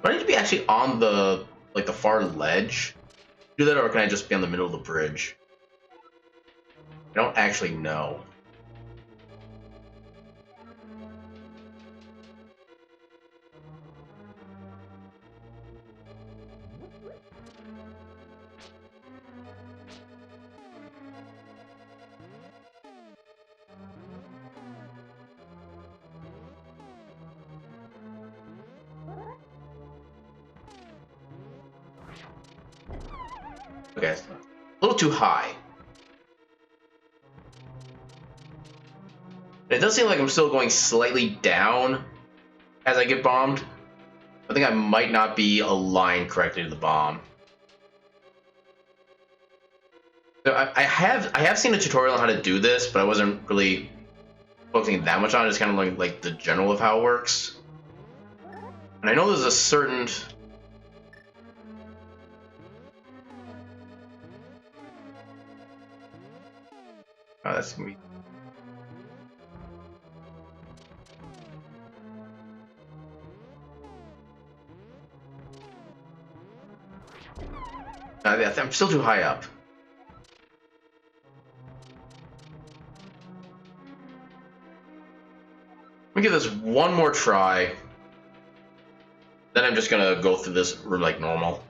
Do I need to be actually on the like the far ledge? Do that, or can I just be on the middle of the bridge? I don't actually know. Okay, a little too high. It does seem like I'm still going slightly down as I get bombed. I think I might not be aligned correctly to the bomb. So I have seen a tutorial on how to do this, but I wasn't really focusing that much on it. Just kind of like the general of how it works. And I know there's a certain... Oh, that's gonna be... I'm still too high up. Let me give this one more try. Then I'm just gonna go through this like normal.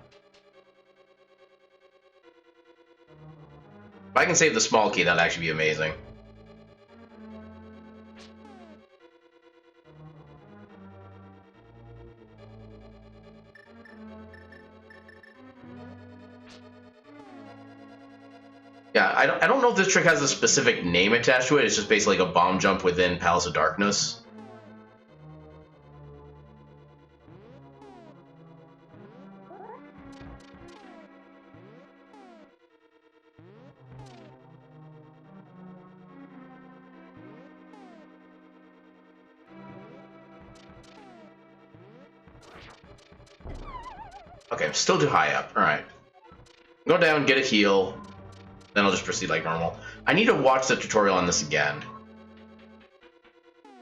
If I can save the small key, that'd actually be amazing. Yeah, I don't know if this trick has a specific name attached to it. It's just basically like a bomb jump within Palace of Darkness. Okay, I'm still too high up. Alright. Go down, get a heal. Then I'll just proceed like normal. I need to watch the tutorial on this again.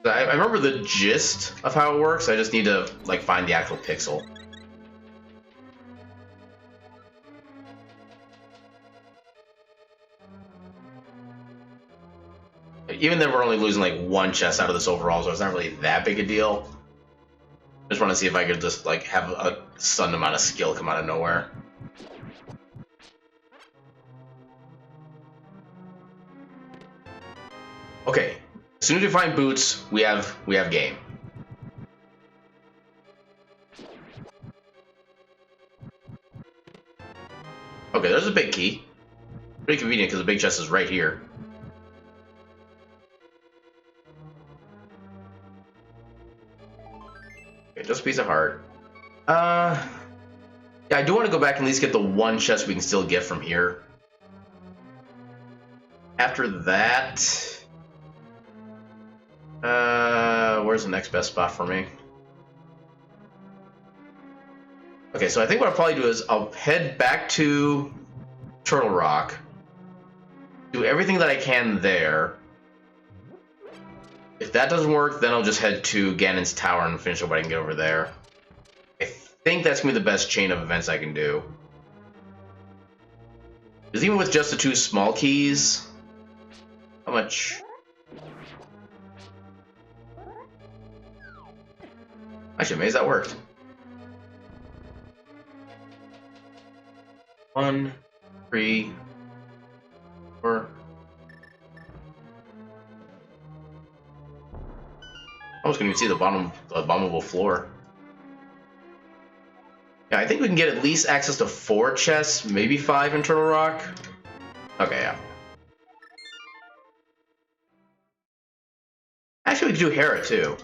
I remember the gist of how it works. I just need to like find the actual pixel. Even then, we're only losing like one chest out of this overall, so it's not really that big a deal. Just want to see if I could just like have a sudden amount of skill come out of nowhere. Okay, as soon as we find boots, we have game. Okay, there's a big key. Pretty convenient because the big chest is right here. Okay, just a piece of heart. Yeah, I do want to go back and at least get the one chest we can still get from here. After that... where's the next best spot for me? Okay, so I think what I'll probably do is I'll head back to Turtle Rock, do everything that I can there. If that doesn't work, then I'll just head to Ganon's Tower and finish up what I can get over there. I think that's going to be the best chain of events I can do. Because even with just the two small keys, how much... Actually, amazed that worked. 1, 3, 4. I was going to see the bombable floor. Yeah, I think we can get at least access to 4 chests, maybe 5 in Turtle Rock. Okay, yeah. Actually, we could do Hera too.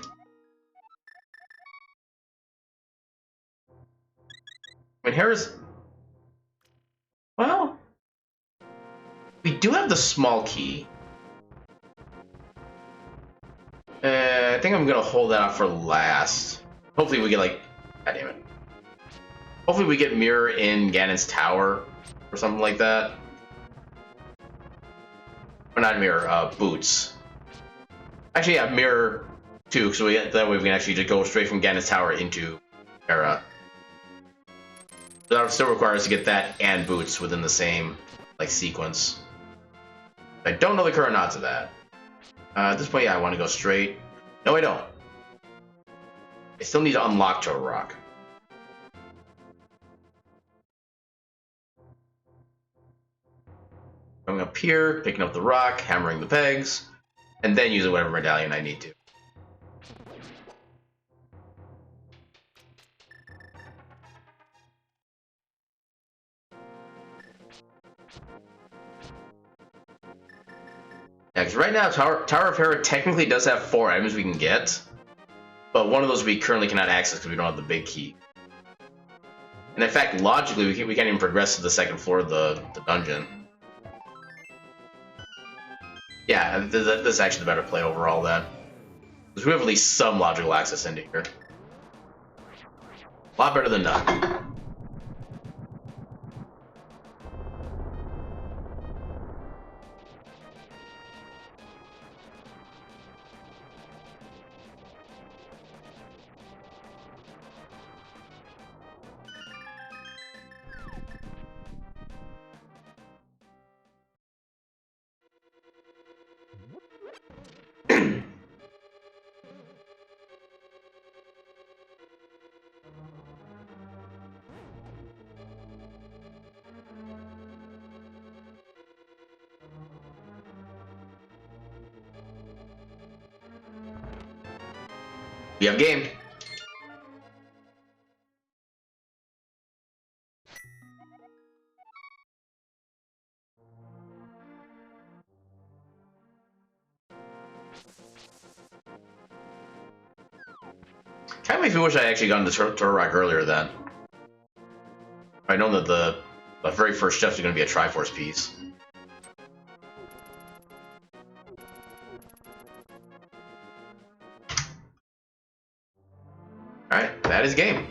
I mean, Hera's... Well... We do have the small key. I think I'm gonna hold that out for last. Hopefully we get like... God damn it. Hopefully we get Mirror in Ganon's Tower or something like that. Or not Mirror, Boots. Actually, yeah, Mirror too, so that way we can actually just go straight from Ganon's Tower into Hera. That still requires to get that and boots within the same like sequence. I don't know the current odds of that. At this point, yeah, I want to go straight. No, I don't. I still need to unlock Turtle Rock. Going up here, picking up the rock, hammering the pegs, and then using whatever medallion I need to. Yeah, because right now, Tower of Hera technically does have 4 items we can get, but one of those we currently cannot access because we don't have the big key. And in fact, logically, we can't even progress to the second floor of the dungeon. Yeah, this is actually the better play overall then. Because we have at least some logical access into here. A lot better than none. We have game. Kind of makes me wish I actually got into Turtle Rock earlier then. I know that the very first chest is going to be a Triforce piece. Alright, that is game.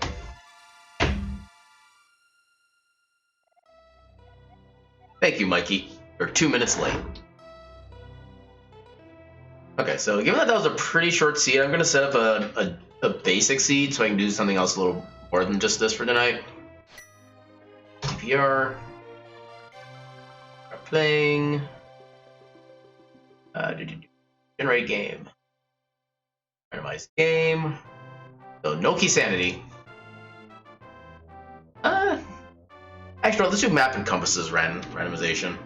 Thank you, Mikey. You're 2 minutes late. Okay, so given that was a pretty short seed, I'm going to set up a basic seed so I can do something else a little more than just this for tonight. DPR. Playing. Generate game. Randomize game. So no key sanity. Actually, let's do map encompasses randomization.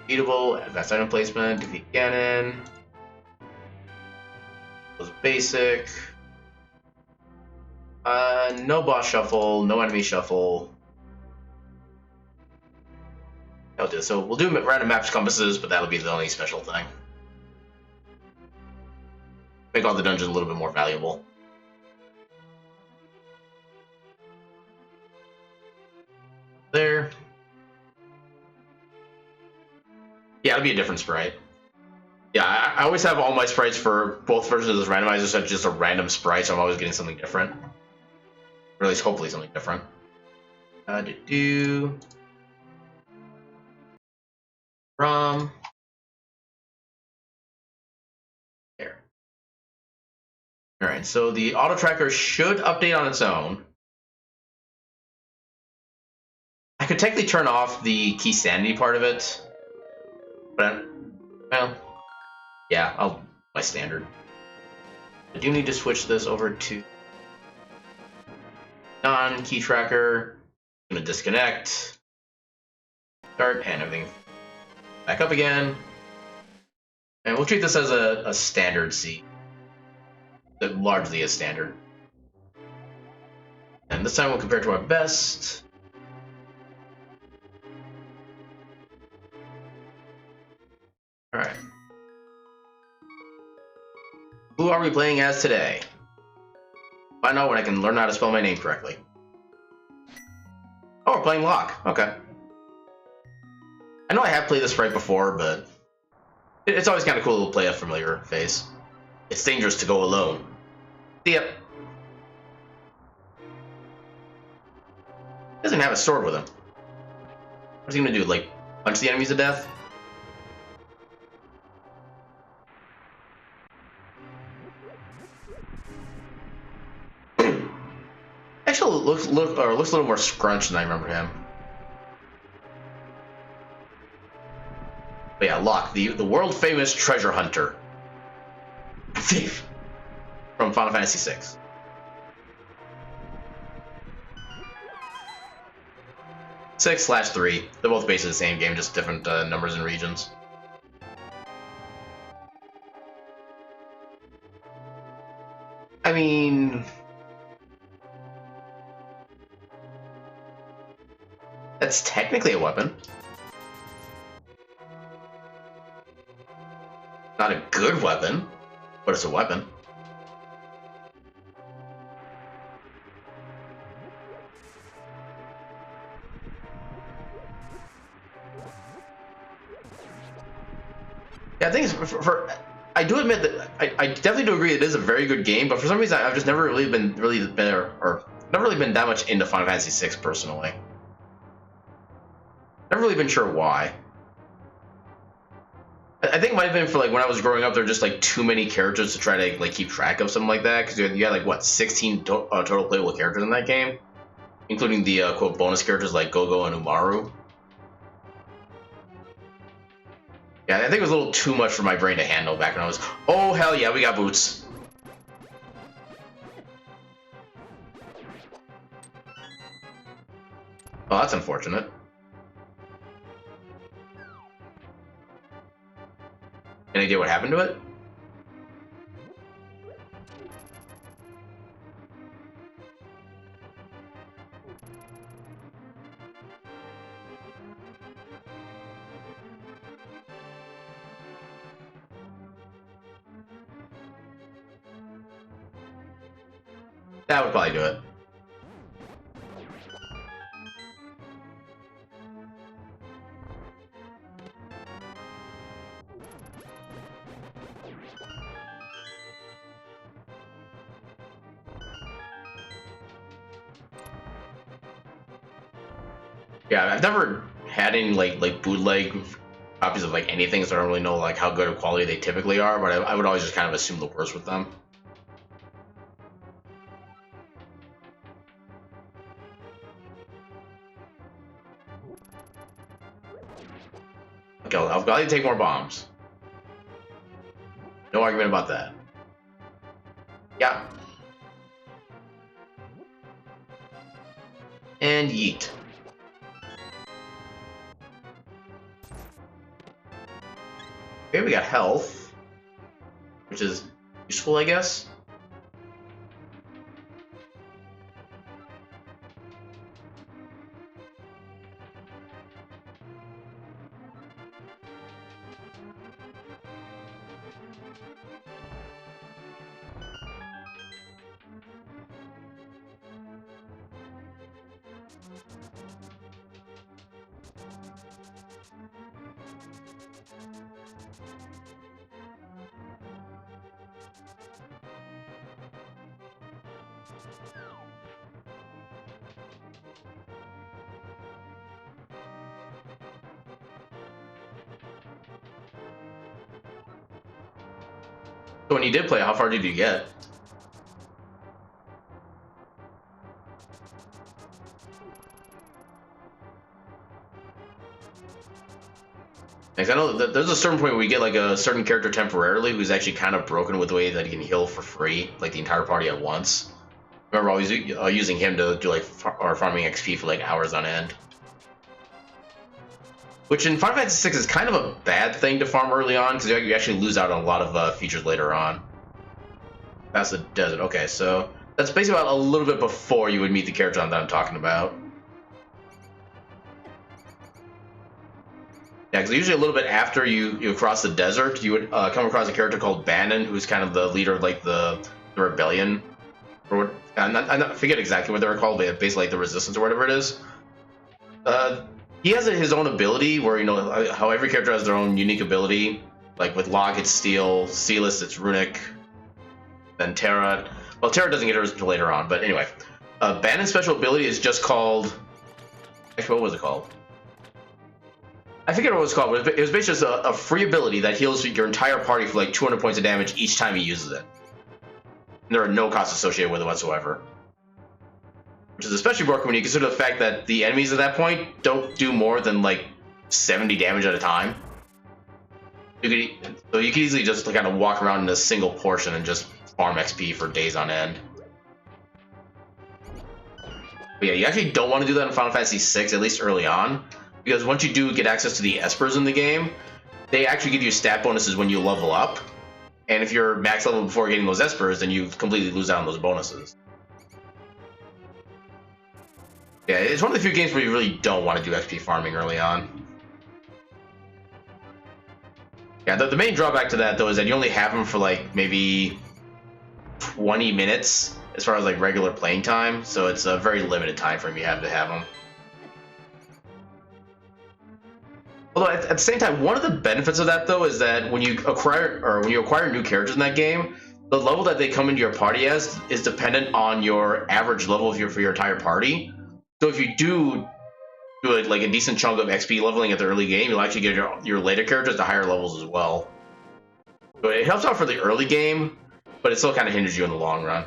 Beatable, advanced item placement, defeat Ganon. Was basic. No boss shuffle, no enemy shuffle. I'll do it. So we'll do random maps compasses, but that'll be the only special thing. Make all the dungeons a little bit more valuable. There. Yeah, it'll be a different sprite. Yeah, I always have all my sprites for both versions of the randomizer set just a random sprite, so I'm always getting something different. Or at least hopefully something different. From there. Alright, so the auto tracker should update on its own. I could technically turn off the key sanity part of it. But, well, yeah, I'll my standard. I do need to switch this over to non-key tracker. I'm gonna disconnect, start, and everything back up again. And we'll treat this as a standard seed. That largely is standard. And this time we'll compare to our best. Alright. Who are we playing as today? Find out when I can learn how to spell my name correctly. Oh, we're playing Locke. Okay. I know I have played this sprite before, but it's always kind of cool to play a familiar face. It's dangerous to go alone. See ya. Doesn't have a sword with him. What's he gonna do? Like, punch the enemies to death? Actually, looks a little more scrunched than I remember him. But yeah, Locke, the world famous treasure hunter, thief from Final Fantasy VI. 6/3. They're both basically the same game, just different numbers and regions. I mean, that's technically a weapon. Not a good weapon, but it's a weapon. Yeah, I think it's I do admit that I definitely do agree it is a very good game, but for some reason I've just never really been that much into Final Fantasy VI personally. Never really been sure why. I think it might have been for like when I was growing up, there were just like too many characters to try to like keep track of, something like that. Because you had like what 16 total playable characters in that game, including the quote bonus characters like Gogo and Umaru. Yeah, I think it was a little too much for my brain to handle back when I was. Oh hell yeah, we got boots. Oh, that's unfortunate. Any idea what happened to it? That would probably do it. Yeah, I've never had any like bootleg copies of like anything, so I don't really know like how good of quality they typically are. But I would always just kind of assume the worst with them. Okay, I'll gladly take more bombs. No argument about that. Yeah. And yeet. Okay, we got health, which is useful, I guess. So when you did play, how far did you get? Because I know that there's a certain point where we get like a certain character temporarily who's actually kind of broken with the way that he can heal for free, like the entire party at once. I remember always using him to do like farming XP for like hours on end. Which in Final Fantasy VI is kind of a bad thing to farm early on, because you actually lose out on a lot of features later on. That's the desert. Okay, so that's basically about a little bit before you would meet the character that I'm talking about. Yeah, because usually a little bit after you cross the desert, you would come across a character called Bannon, who's kind of the leader of like the rebellion, or I forget exactly what they're called, but basically like the resistance or whatever it is. He has his own ability where, you know, how every character has their own unique ability. Like with Locke, it's Steel, Celis, it's Runic, then Terra. Well, Terra doesn't get hers until later on, but anyway. Bannon's special ability is just called... Actually, what was it called? I forget what it was called, but it was basically just a free ability that heals your entire party for like 200 points of damage each time he uses it. And there are no costs associated with it whatsoever. which is especially broken when you consider the fact that the enemies at that point don't do more than like 70 damage at a time. So you could easily just kind of walk around in a single portion and just farm XP for days on end. But yeah, you actually don't want to do that in Final Fantasy VI, at least early on, because once you do get access to the Espers in the game, they actually give you stat bonuses when you level up. And if you're max level before getting those Espers, then you completely lose out on those bonuses. Yeah, it's one of the few games where you really don't want to do XP farming early on. Yeah, the main drawback to that, though, is that you only have them for, like, maybe 20 minutes as far as, like, regular playing time. So it's a very limited time frame you have to have them. Although, at the same time, one of the benefits of that, though, is that when you acquire new characters in that game, the level that they come into your party as is dependent on your average level for your entire party. So if you do like a decent chunk of XP leveling at the early game, you'll actually get your later characters to higher levels as well. So it helps out for the early game, but it still kind of hinders you in the long run.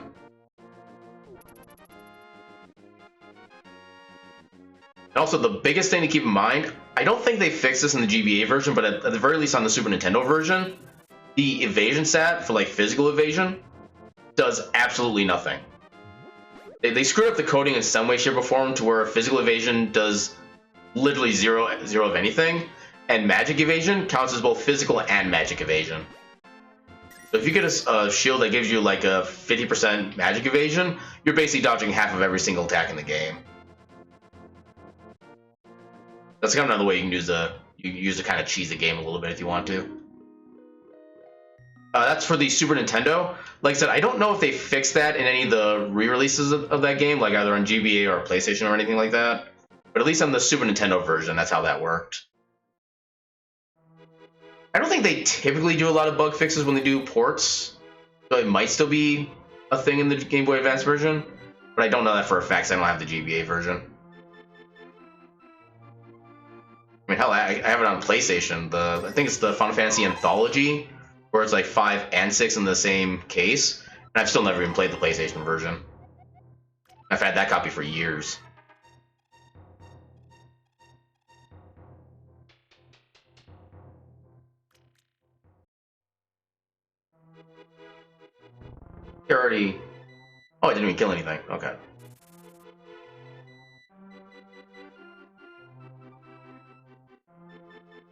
And also, the biggest thing to keep in mind, I don't think they fixed this in the GBA version, but at the very least on the Super Nintendo version, the evasion stat for like physical evasion does absolutely nothing. They screwed up the coding in some way, shape, or form to where physical evasion does literally zero of anything, and magic evasion counts as both physical and magic evasion. So if you get a shield that gives you like a 50% magic evasion, you're basically dodging half of every single attack in the game. That's kind of another way you can use to kind of cheese the game a little bit if you want to. That's for the Super Nintendo. Like I said, I don't know if they fixed that in any of the re-releases of that game, like either on GBA or PlayStation or anything like that. But at least on the Super Nintendo version, that's how that worked. I don't think they typically do a lot of bug fixes when they do ports, so it might still be a thing in the Game Boy Advance version, but I don't know that for a fact, so I don't have the GBA version. I mean, hell, I have it on PlayStation. I think it's the Final Fantasy Anthology, where it's like 5 and 6 in the same case, and I've still never even played the PlayStation version. I've had that copy for years. You're already... Oh, I didn't even kill anything. Okay.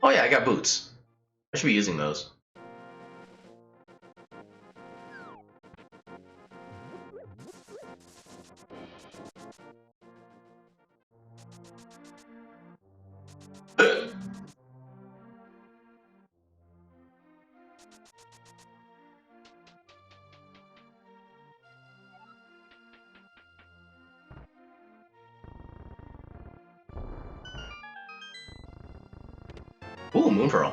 Oh yeah, I got boots. I should be using those. Ooh, Moon Pearl.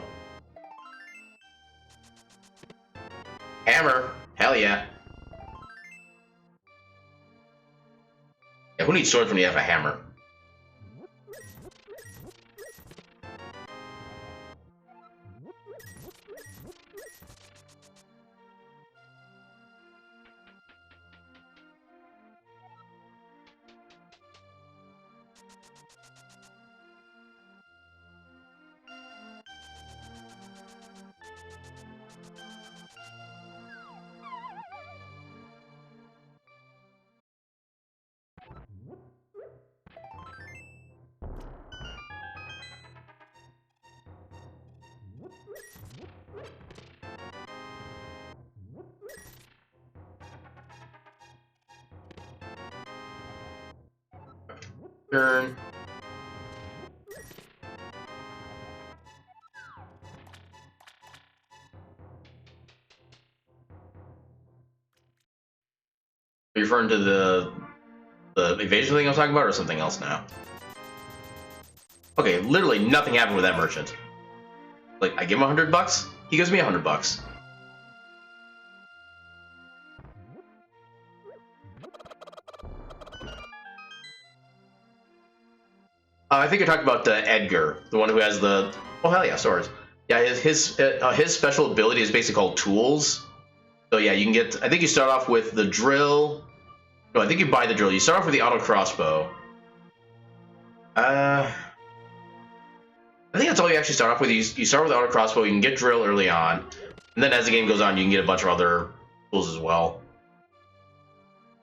Hammer. Hell yeah. Yeah, who needs swords when you have a hammer? Turn. Are you referring to the evasion thing I was talking about, or something else now? Okay, literally nothing happened with that merchant. Like, I give him $100, he gives me $100. I think you're talking about Edgar, the one who has the... Oh, hell yeah, swords. Yeah, his special ability is basically called Tools. So yeah, you can get... I think you start off with the drill, No, I think you buy the drill. You start off with the auto crossbow. I think that's all you actually start off with. You start with the auto crossbow. You can get drill early on, and then as the game goes on, you can get a bunch of other tools as well.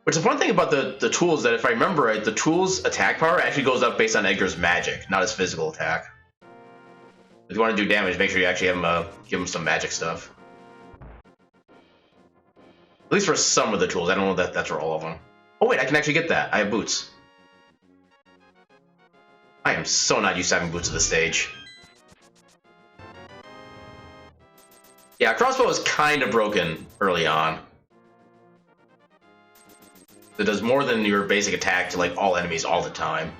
Which the fun thing about the tools that, if I remember right, the tools' attack power actually goes up based on Edgar's magic, not his physical attack. If you want to do damage, make sure you actually give him some magic stuff. At least for some of the tools. I don't know that that's for all of them. Oh wait, I can actually get that. I have boots. I am so not used to having boots at this stage. Yeah, crossbow is kind of broken early on. It does more than your basic attack to like all enemies all the time.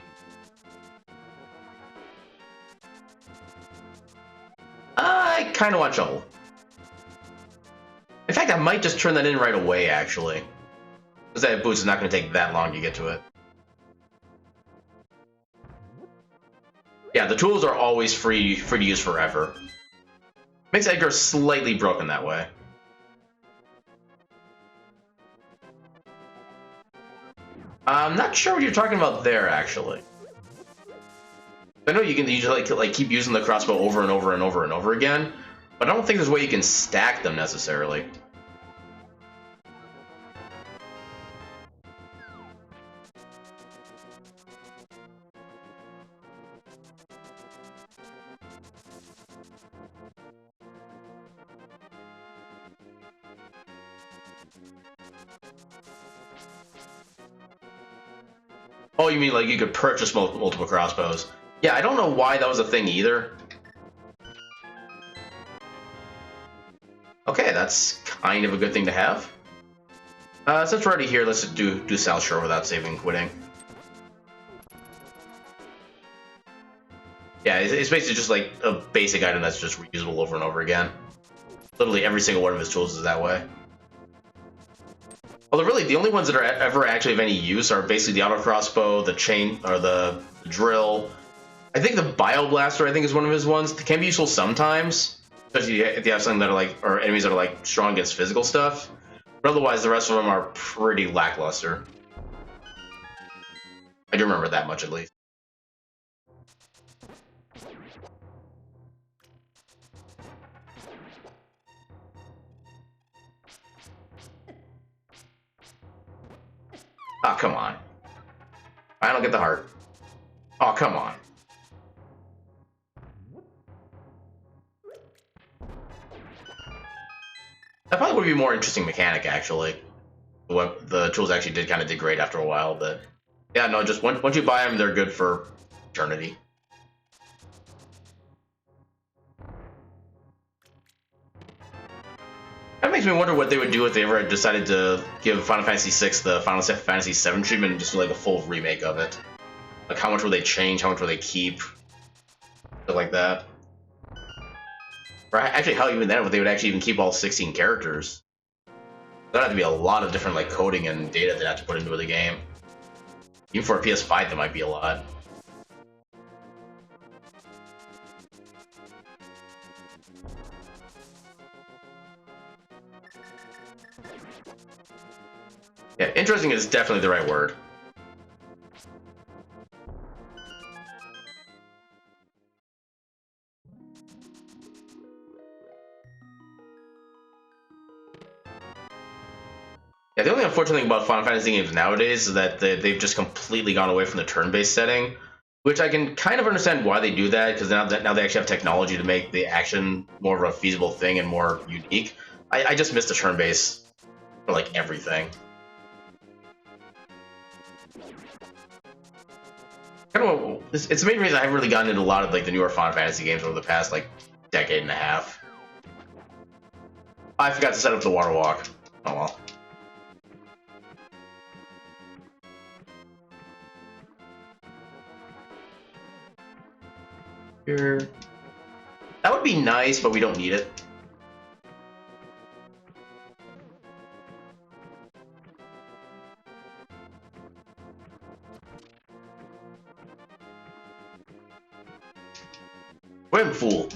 I kind of want shovel. In fact, I might just turn that in right away, actually. Because that boots is not going to take that long to get to it. Yeah, the tools are always free to use forever. Makes Edgar slightly broken that way. I'm not sure what you're talking about there, actually. I know you can usually like keep using the crossbow over and over and over and over again, but I don't think there's a way you can stack them necessarily. Oh, you mean like you could purchase multiple crossbows? Yeah, I don't know why that was a thing either. Okay, that's kind of a good thing to have. Since we're already here, let's just do South Shore without saving and quitting. Yeah, it's basically just like a basic item that's just reusable over and over again. Literally every single one of his tools is that way. Although really, the only ones that are ever actually of any use are basically the auto crossbow, the chain, or the drill. I think the Bio Blaster, I think, is one of his ones. It can be useful sometimes, especially if you have something that are like, or enemies that are like strong against physical stuff. But otherwise, the rest of them are pretty lackluster. I do remember that much at least. Oh, come on. I don't get the heart. Oh, come on. That probably would be a more interesting mechanic, actually. What the tools actually did kind of degrade after a while, but yeah, no, just once you buy them, they're good for eternity. That makes me wonder what they would do if they ever decided to give Final Fantasy VI the Final Fantasy VII treatment and just do like a full remake of it. Like, how much would they change? How much would they keep? Stuff like that. Or actually, how even then, would they would actually even keep all 16 characters? That'd have to be a lot of different like coding and data they'd have to put into the game. Even for a PS5, that might be a lot. Yeah, interesting is definitely the right word. Yeah, the only unfortunate thing about Final Fantasy games nowadays is that they've just completely gone away from the turn-based setting, which I can kind of understand why they do that, because now they actually have technology to make the action more of a feasible thing and more unique. I just miss the turn-based for like everything. It's the main reason I haven't really gotten into a lot of like the newer Final Fantasy games over the past like decade and a half. I forgot to set up the water walk. Oh well. Here. That would be nice, but we don't need it. Swim, fool.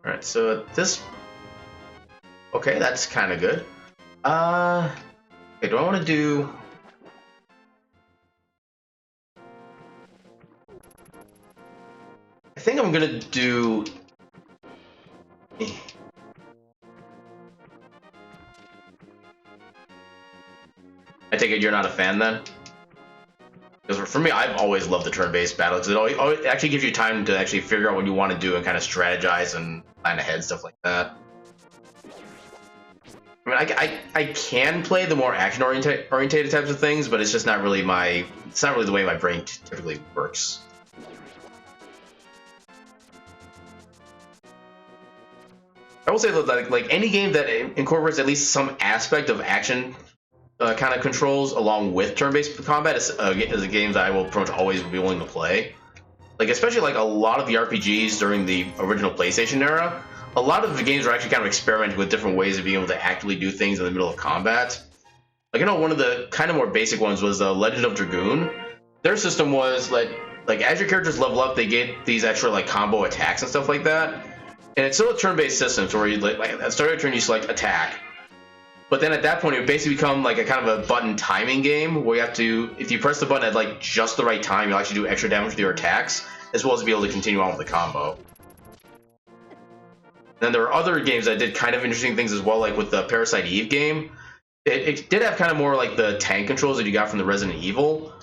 Alright, so at this... Okay, that's kind of good. Okay, do I want to do... I think I'm gonna do... I take it you're not a fan then? Because for me, I've always loved the turn-based battle, because it actually gives you time to actually figure out what you want to do and kind of strategize and plan ahead, stuff like that. I mean, I can play the more action-oriented types of things, but it's just not really it's not really the way my brain typically works. I will say that like any game that incorporates at least some aspect of action kind of controls along with turn-based combat is a game that I will pretty much always be willing to play. Like, especially like a lot of the RPGs during the original PlayStation era, a lot of the games were actually kind of experimenting with different ways of being able to actively do things in the middle of combat. Like, I know one of the kind of more basic ones was Legend of Dragoon. Their system was like as your characters level up, they get these extra like combo attacks and stuff like that. And it's still a turn-based system, so where you like at the start of your turn you select attack. But then at that point, it would basically become like a kind of a button timing game where you have to, if you press the button at like just the right time, you'll actually do extra damage with your attacks, as well as be able to continue on with the combo. Then there are other games that did kind of interesting things as well, like with the Parasite Eve game. It did have kind of more like the tank controls that you got from the Resident Evil,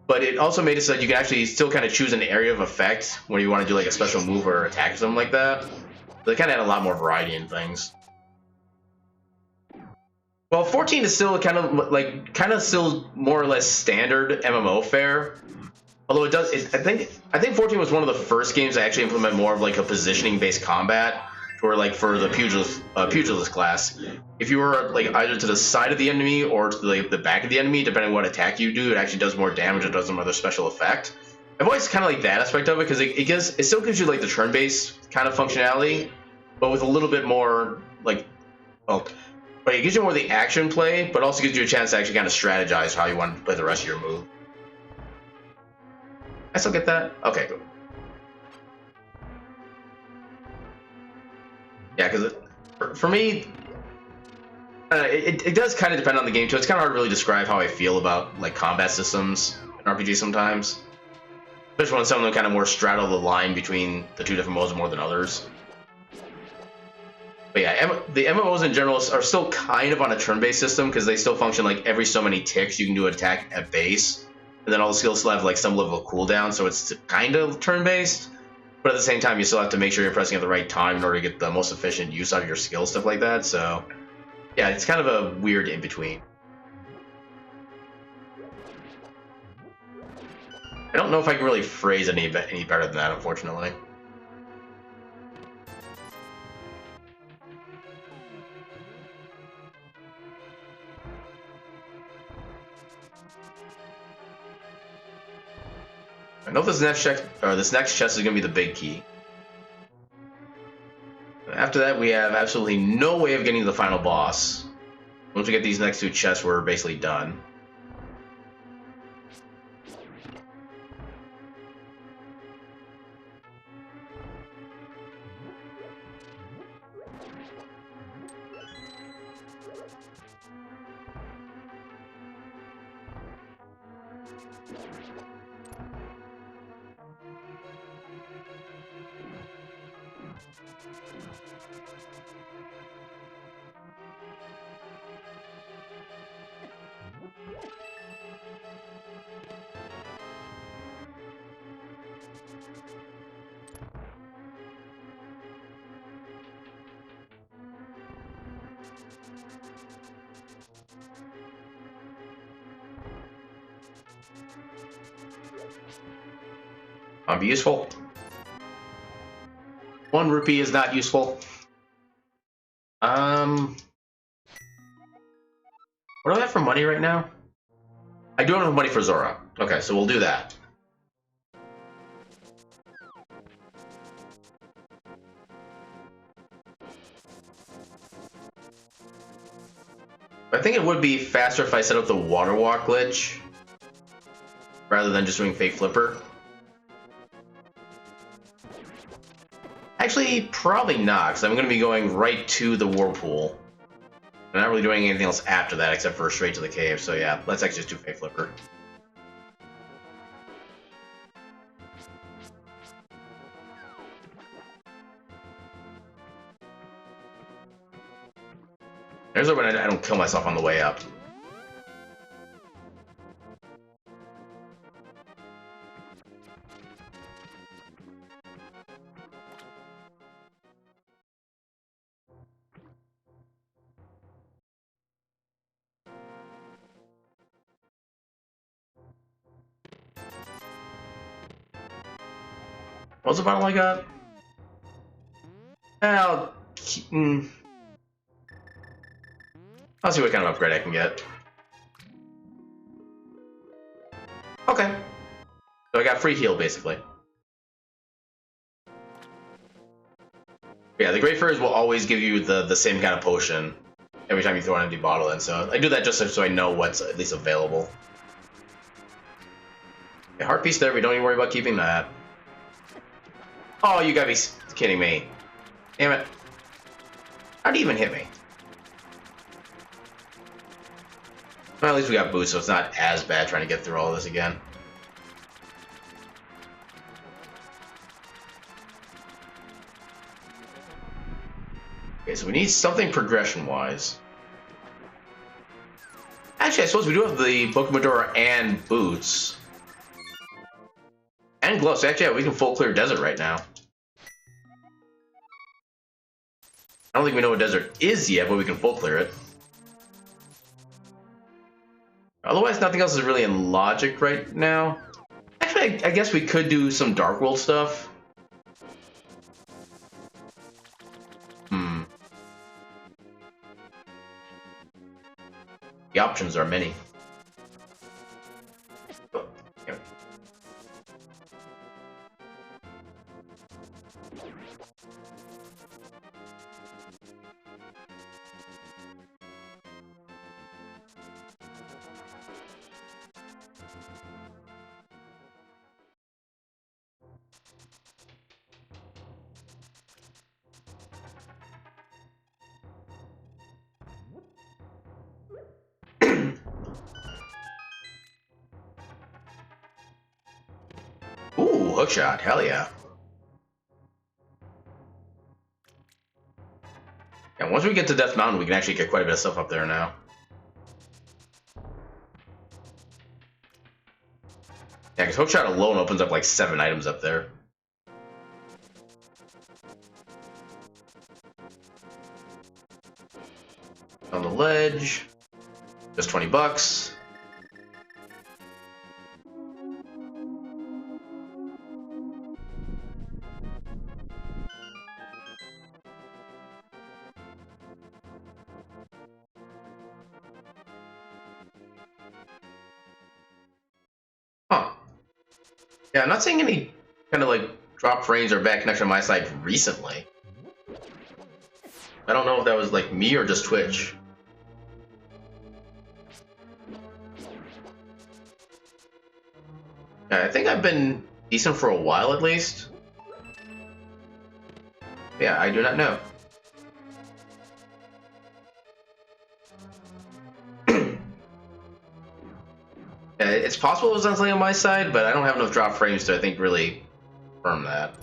but it also made it so that you could actually still kind of choose an area of effect when you want to do like a special move or attack or something like that. So it kind of had a lot more variety in things. Well, 14 is still kind of still more or less standard MMO fare. Although it does, I think 14 was one of the first games that actually implement more of like a positioning-based combat, where like for the pugilist class, if you were like either to the side of the enemy or to the back of the enemy, depending on what attack you do, it actually does more damage or does some other special effect. I've always kind of like that aspect of it because it still gives you like the turn-based kind of functionality, but with a little bit more like, well. But it gives you more of the action play, but also gives you a chance to actually kind of strategize how you want to play the rest of your move. I still get that? Okay, good. Yeah, because for me, it does kind of depend on the game too. It's kind of hard to really describe how I feel about like combat systems in RPGs sometimes. Especially when some of them kind of more straddle the line between the two different modes more than others. But yeah, the MMOs in general are still kind of on a turn-based system because they still function like every so many ticks you can do an attack at base, and then all the skills still have like some level of cooldown, so it's kind of turn-based. But at the same time, you still have to make sure you're pressing at the right time in order to get the most efficient use out of your skills, stuff like that. So yeah, it's kind of a weird in-between. I don't know if I can really phrase any better than that, unfortunately. I know this next chest is going to be the big key. After that, we have absolutely no way of getting to the final boss. Once we get these next two chests, we're basically done. Be useful. 1 rupee is not useful. What do I have for money right now? I do have money for Zora. Okay, so we'll do that. I think it would be faster if I set up the water walk glitch rather than just doing fake flipper. Actually, probably not, because I'm going to be going right to the whirlpool. I'm not really doing anything else after that except for straight to the cave, so yeah, let's actually just do Fake Flipper. There's when I don't kill myself on the way up. What's the bottle I got? I'll see what kind of upgrade I can get. Okay. So I got free heal, basically. Yeah, the Great Fairies will always give you the same kind of potion every time you throw an empty bottle in, so I do that just so I know what's at least available. Okay, heart piece there, we don't even worry about keeping that. Oh, you gotta be kidding me. Damn it. How'd he even hit me? Well, at least we got boots, so it's not as bad trying to get through all this again. Okay, so we need something progression-wise. Actually, I suppose we do have the Book of Medora and boots. And gloves. Actually, yeah, we can full clear desert right now. I don't think we know what desert is yet, but we can full clear it. Otherwise, nothing else is really in logic right now. Actually, I guess we could do some Dark World stuff. The options are many. Oh, yeah. Ooh, hookshot, hell yeah. Yeah, once we get to Death Mountain, we can actually get quite a bit of stuff up there now. Yeah, because hookshot alone opens up like 7 items up there. On the ledge, just 20 bucks. Huh. Yeah, I'm not seeing any kind of like drop frames or bad connection on my side recently. I don't know if that was like me or just Twitch. Yeah, I think I've been decent for a while at least. Yeah, I do not know. It's possible it was something on my side, but I don't have enough drop frames to, I think, really confirm that.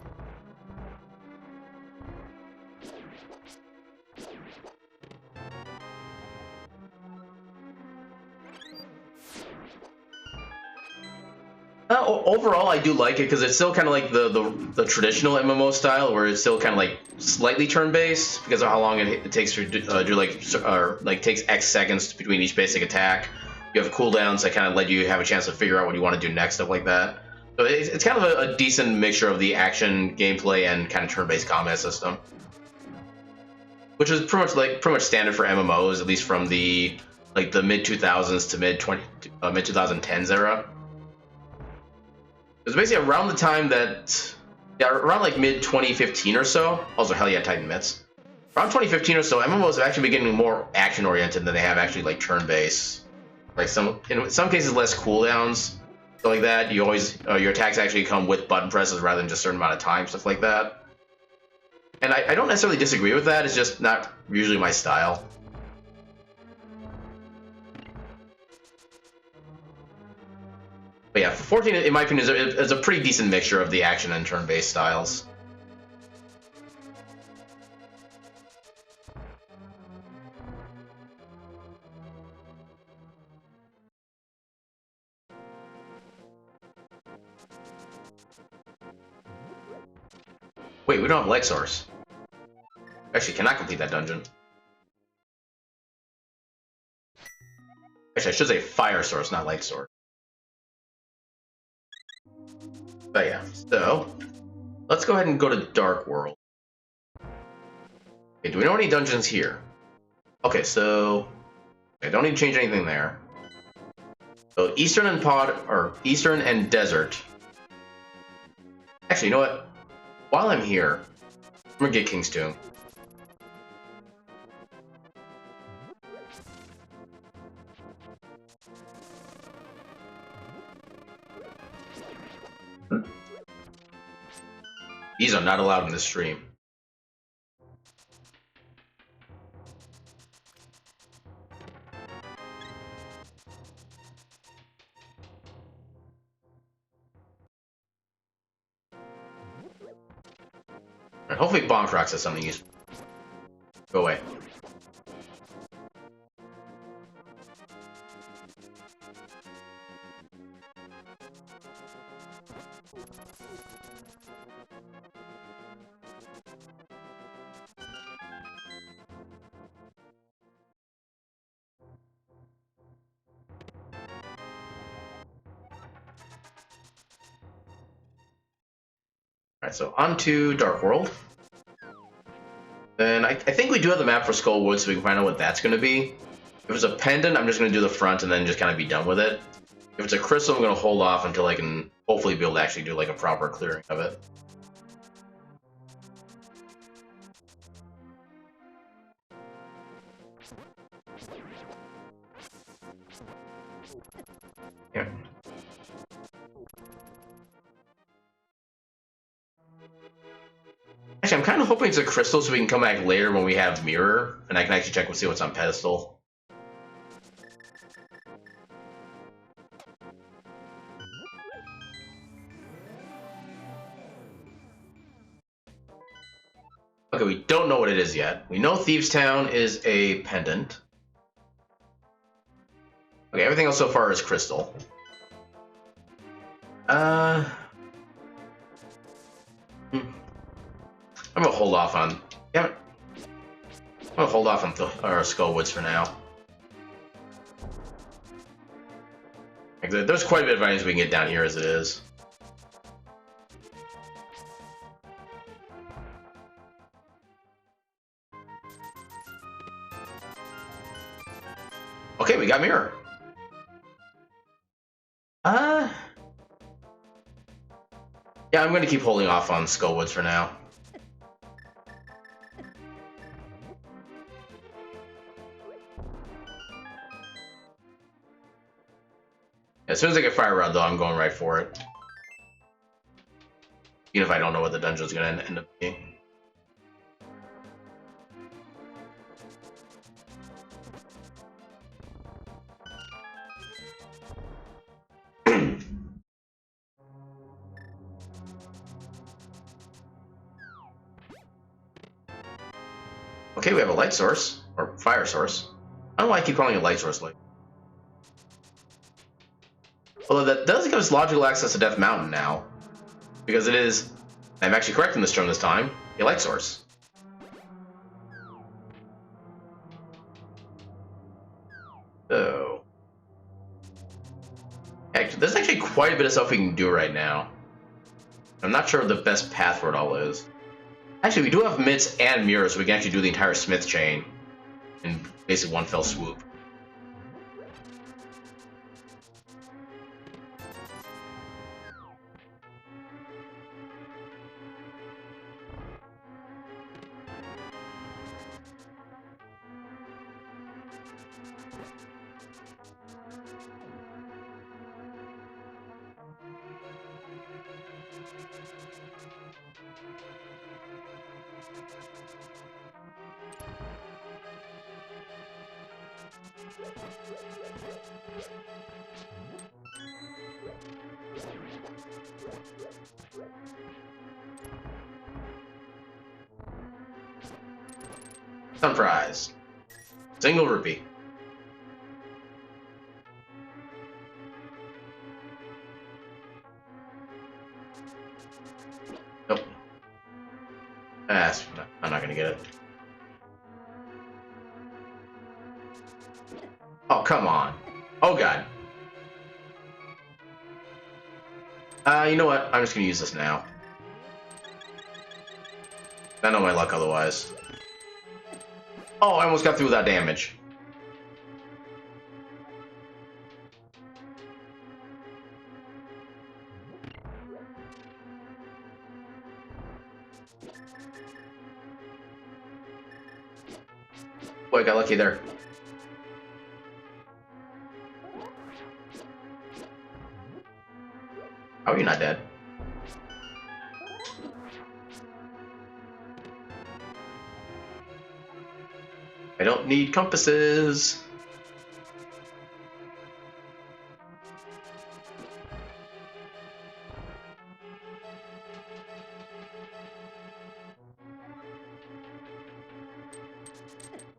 Overall, I do like it because it's still kind of like the traditional MMO style, where it's still kind of like slightly turn-based because of how long it takes to do takes X seconds between each basic attack. You have cooldowns that kind of let you have a chance to figure out what you want to do next, stuff like that. So it's kind of a decent mixture of the action gameplay and kind of turn-based combat system, which is pretty much standard for MMOs, at least from the mid 2000s to mid 2010s era. It was basically around the time that, yeah, around like mid 2015 or so. Also, hell yeah, Titan Mitts. Around 2015 or so, MMOs have actually been getting more action oriented than they have actually like turn-based. Like in some cases, less cooldowns, stuff like that. You always your attacks actually come with button presses rather than just a certain amount of time, stuff like that. And I don't necessarily disagree with that, it's just not usually my style. But yeah, 14, in my opinion, is a pretty decent mixture of the action and turn-based styles. Wait, we don't have Light Source. Actually, cannot complete that dungeon. Actually, I should say Fire Source, not Light Source. But yeah, so let's go ahead and go to Dark World. Okay, do we know any dungeons here? Okay, so I don't need to change anything there. So Eastern and Desert. Actually, you know what? While I'm here, I'm gonna get King's Tomb. These are not allowed in this stream. And hopefully Bomb Rocks has something useful. Go away. Alright, so on to Dark World. And I think we do have the map for Skullwood, so we can find out what that's going to be. If it's a pendant, I'm just going to do the front and then just kind of be done with it. If it's a crystal, I'm going to hold off until I can hopefully be able to actually do like a proper clearing of it. Yeah. Actually, I'm kind of hoping it's a crystal so we can come back later when we have Mirror, and I can actually check and see what's on Pedestal. Okay, we don't know what it is yet. We know Thieves Town is a pendant. Okay, everything else so far is crystal. I'm gonna hold off on. Yeah, I'm gonna hold off on Skullwoods for now. There's quite a bit of items we can get down here as it is. Okay, we got Mirror. Yeah, I'm gonna keep holding off on Skullwoods for now. As soon as I get Fire Rod, though, I'm going right for it. Even if I don't know what the dungeon's gonna end up being. Okay, we have a light source, or fire source. I don't know why I keep calling it light source. Although that does give us logical access to Death Mountain now. Because it is, I'm actually correct in this term this time, a light source. So... there's actually quite a bit of stuff we can do right now. I'm not sure what the best path for it all is. Actually, we do have Mitts and Mirrors, so we can actually do the entire Smith chain in basically one fell swoop. Sun fries. Single rupee. Nope. I'm not gonna get it. Oh, come on. Oh, God. You know what? I'm just gonna use this now. I know my luck otherwise. Oh, I almost got through without damage. Boy, I got lucky there. How are you not dead? I don't need compasses.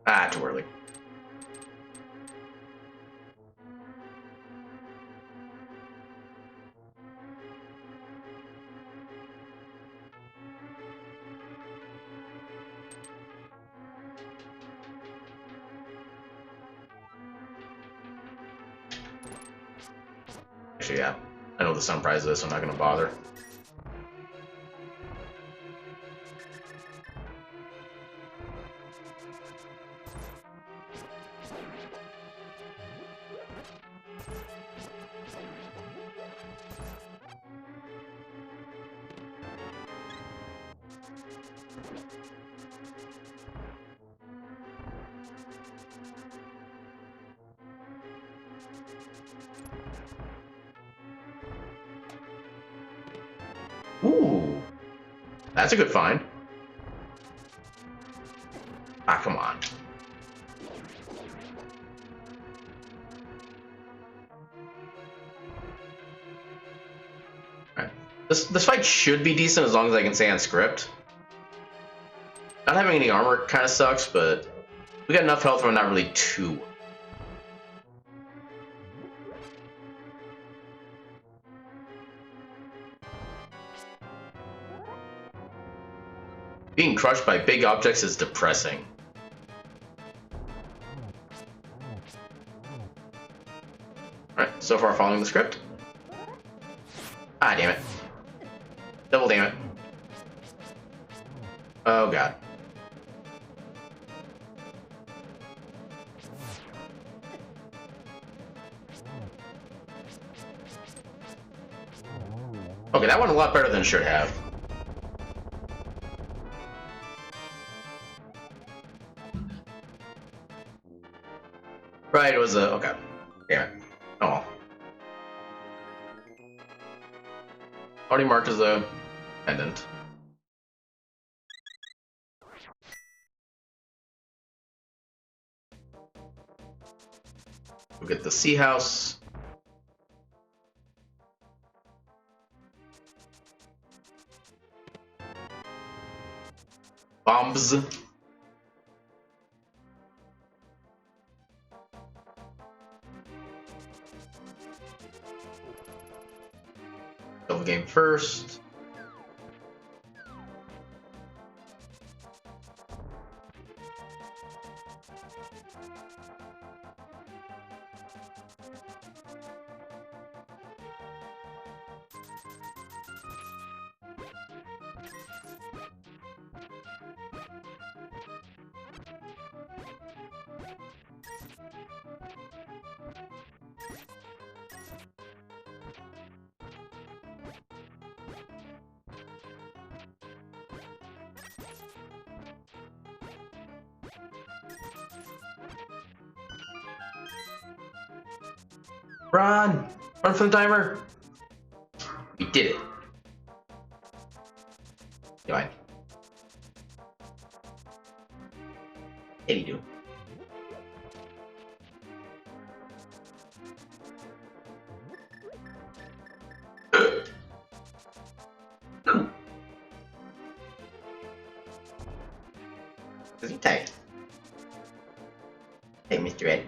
Ah, too early. Actually, yeah. I know the sun prize is, so I'm not gonna bother. Ooh, that's a good find. Ah, come on. Alright. This fight should be decent as long as I can stay on script. Not having any armor kind of sucks, but we got enough health where I'm not really too. Being crushed by big objects is depressing. Alright, so far following the script. Ah, damn it. Double damn it. Oh, God. Okay, that went a lot better than it should have. Right, it was a... okay. Damn it. Oh well. Already marked as a pendant. We'll get the sea house. Bombs. Double game first. Run! Run from the timer! We did it. Fine. Yeah, you do. Is he tight? Hey, Mr. Ed.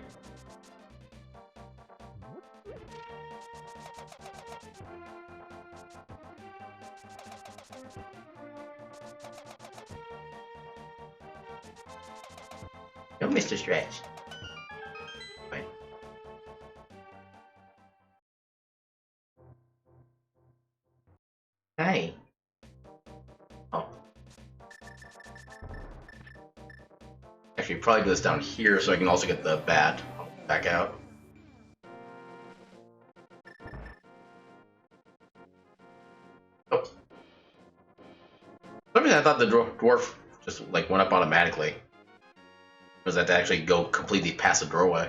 No, Mr. Stretch. Fine. Hi. Oh. Actually, probably do this down here so I can also get the bat back out. Oh. For some reason I thought the dwarf just like went up automatically. Or does that to actually go completely past the doorway?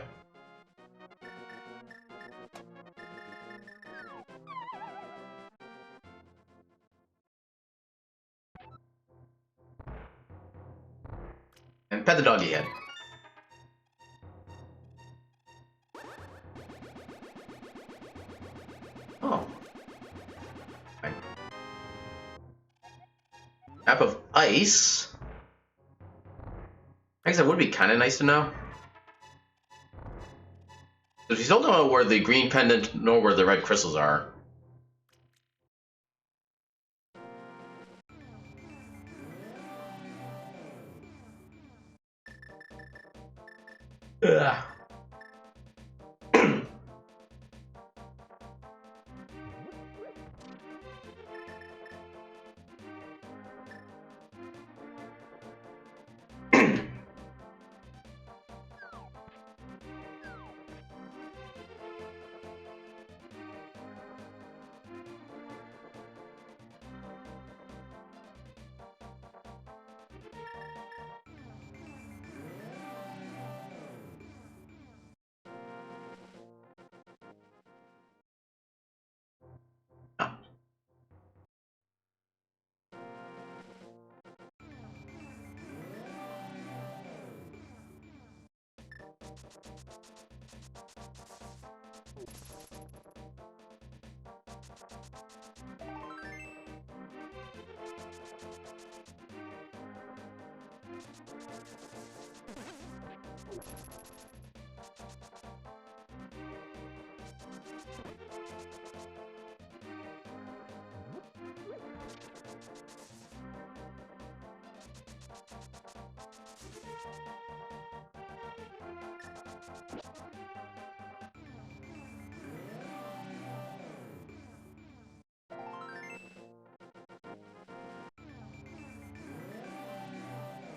And pet the doggy head. Oh. Fine. Map of ice. I guess that would be kind of nice to know. Because we still don't know where the green pendant nor where the red crystals are. Ugh.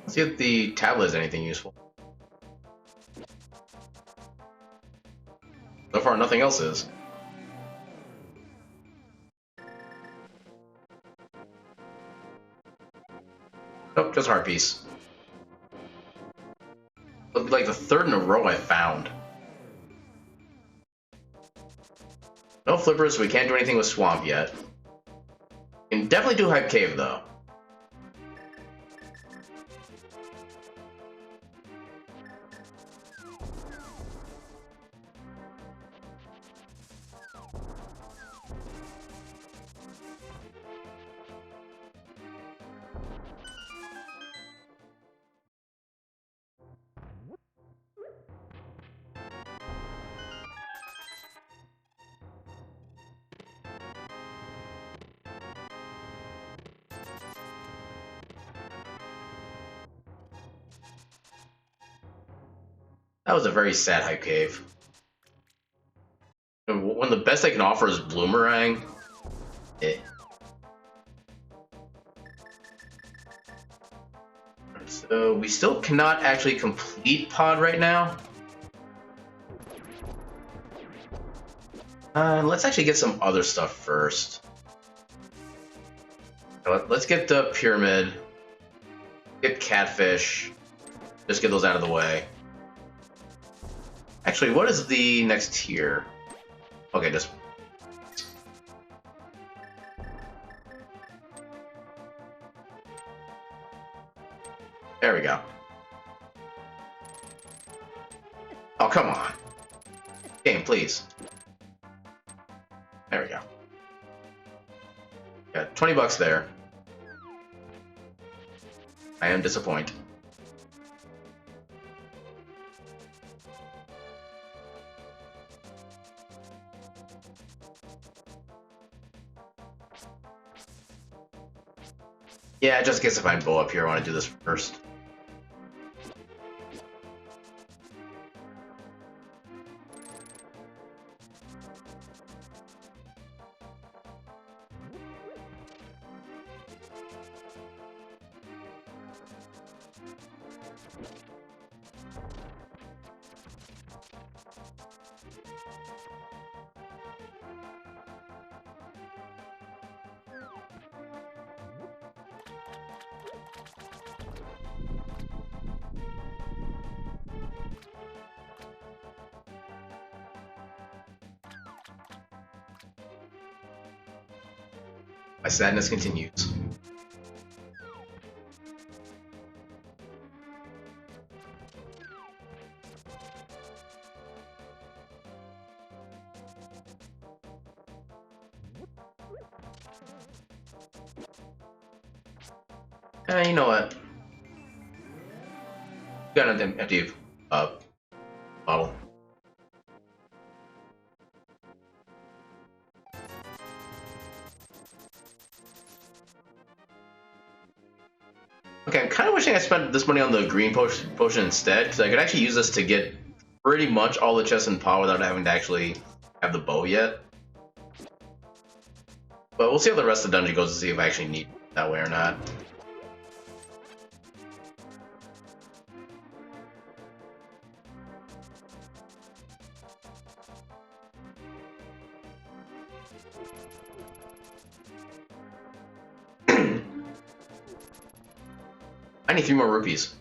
Let's see if the tablet is anything useful. So far, nothing else is. Nope, just heart piece. It'll be like the third in a row I found. No flippers, so we can't do anything with Swamp yet. Can definitely do Hype Cave, though. That was a very sad Hype Cave. When the best they can offer is Bloomerang, So we still cannot actually complete Pod right now. Let's actually get some other stuff first. Let's get the Pyramid. Get Catfish. Just get those out of the way. Actually, what is the next tier? Okay, just... There we go. come on. Game, please. There we go. Got 20 bucks there. I am disappointed. Yeah, just in case if I go up here, I want to do this first. My sadness continues. You know what? Got an empty bottle. Okay, I'm kind of wishing I spent this money on the green potion instead, because I could actually use this to get pretty much all the chests in paw without having to actually have the bow yet. But we'll see how the rest of the dungeon goes to see if I actually need it that way or not. I need 3 more rupees.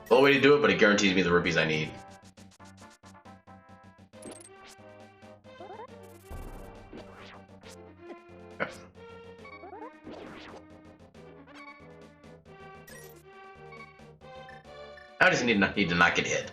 Slow way to do it, but it guarantees me the rupees I need. Okay. I just need to not get hit.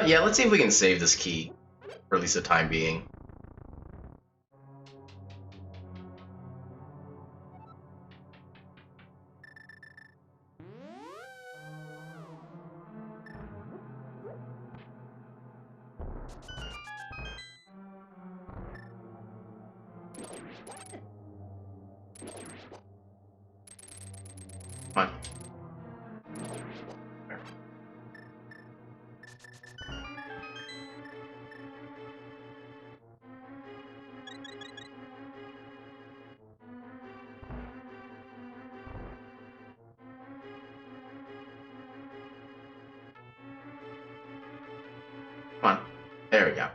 Yeah, let's see if we can save this key, for at least the time being. Come on. Come on. There we go.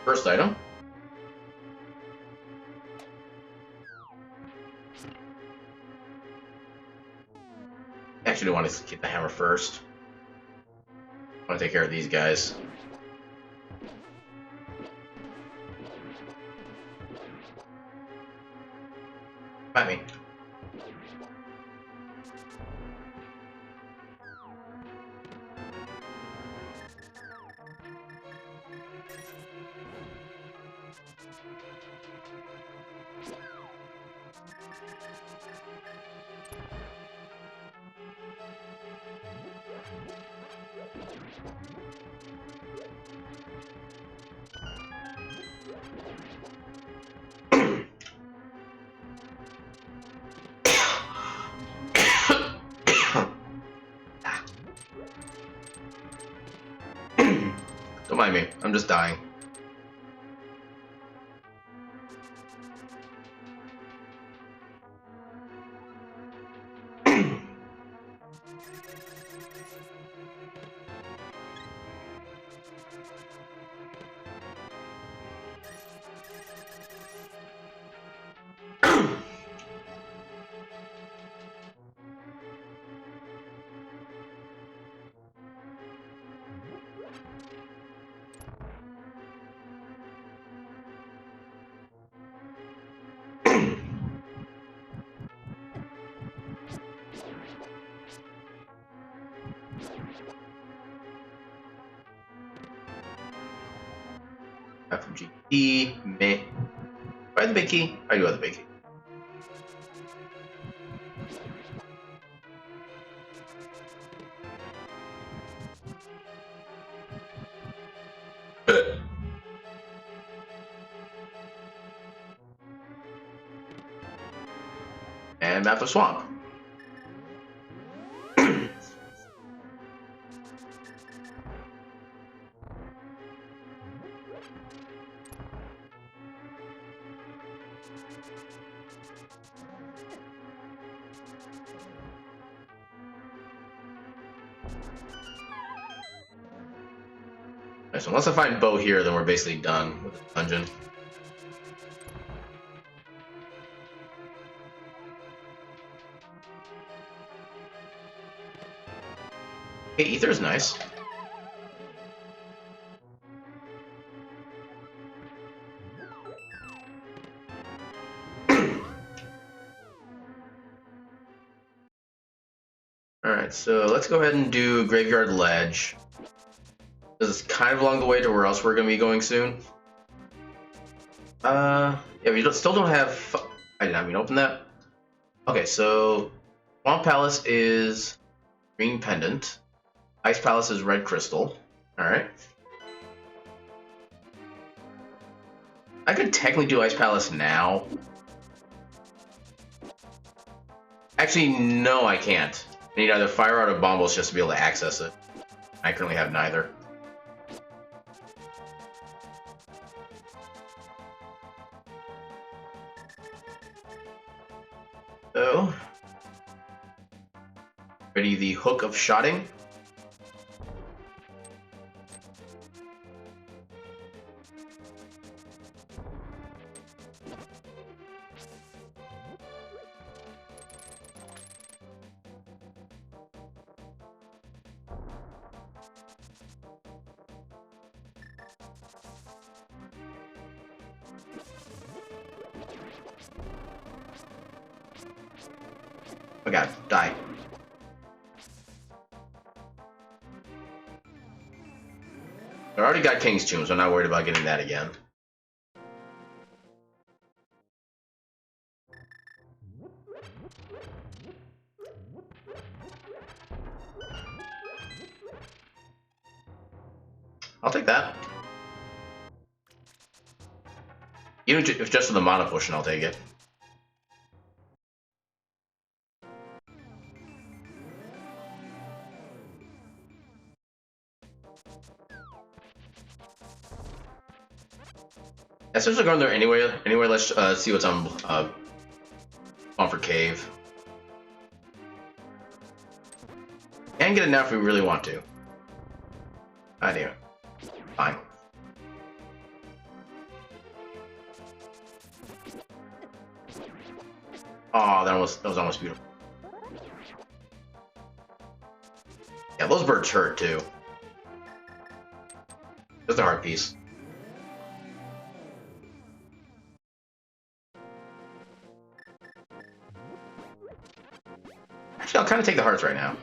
First item. actually want to keep the hammer first. I want to take care of these guys. I mean. Don't mind me, I'm just dying. FMG me. Do I have the big key? I do have the big key. And map of swamp. So unless I find Bo here, then we're basically done with the dungeon. Hey, Ether is nice. Alright, so let's go ahead and do Graveyard Ledge. This is kind of along the way to where else we're going to be going soon. Yeah, we still don't have... I did not mean to open that. Okay, so Swamp Palace is Green Pendant. Ice Palace is Red Crystal. Alright. I could technically do Ice Palace now. Actually, no, I can't. I need either Fire Art or Bombos just to be able to access it. I currently have neither. So, ready the Hook of Shotting. Oh god, die. I already got King's Tomb, so I'm not worried about getting that again. I'll take that. Even if just for the mana potion, I'll take it. Since we're going there anyway, let's see what's on Comfort Cave. And get it now if we really want to. Idea. Fine. Oh, that was almost beautiful. Those birds hurt too. Just a heart piece. Actually, I'll kind of take the hearts right now.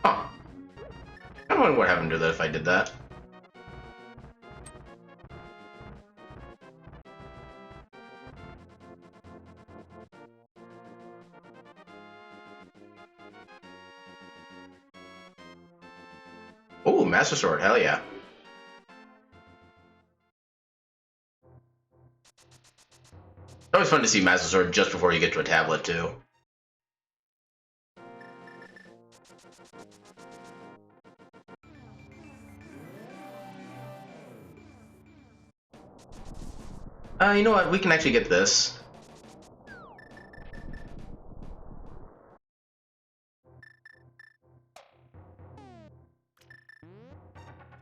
Huh. I wonder what happened to that if I did that. Ooh, Master Sword, hell yeah. It's always fun to see Master Sword just before you get to a tablet, too. You know what? We can actually get this.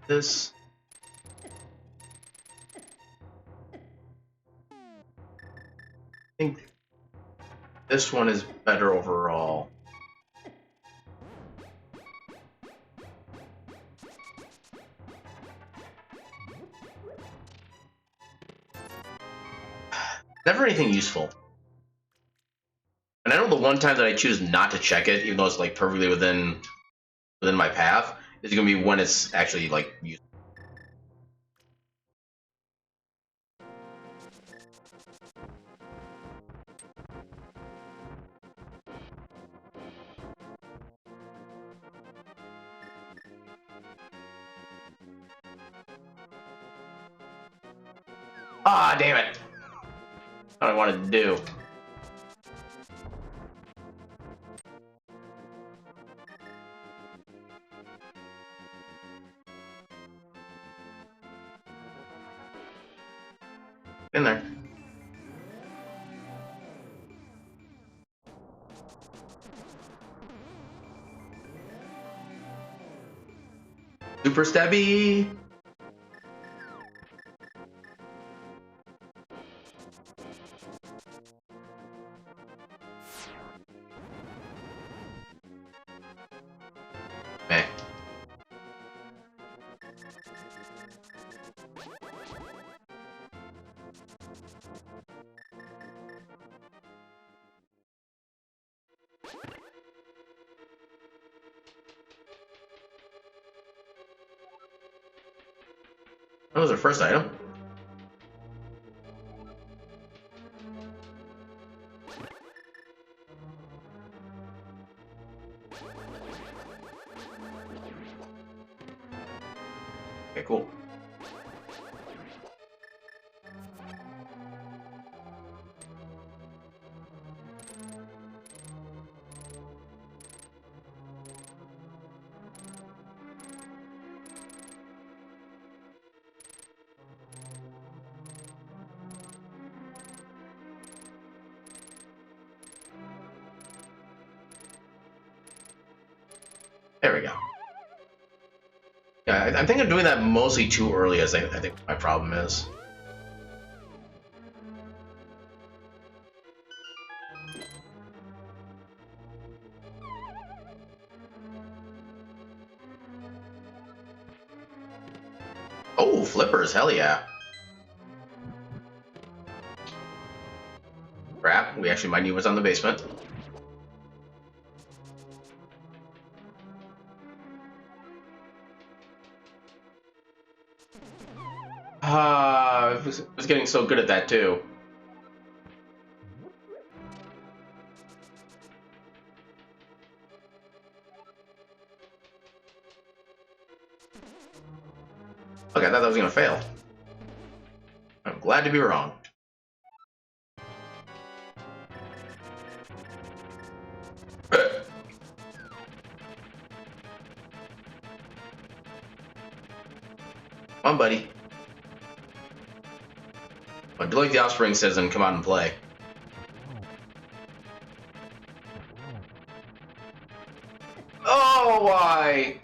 This. I think this one is better overall. Never anything useful. And I know the one time that I choose not to check it, even though it's like perfectly within my path, is gonna be when it's actually like useful. Ah, damn it! What I wanted to do. In there. Super stabby. Meh. That was our first item. Okay, cool. There we go. Yeah, I think I'm doing that mostly too early, as I think my problem is. Oh, flippers, hell yeah. Crap, we actually might need what's on the basement. I was getting so good at that too. Okay, I thought that was gonna fail. glad to be wrong. Come on, buddy. I do like the Offspring says and come out and play. Oh, why?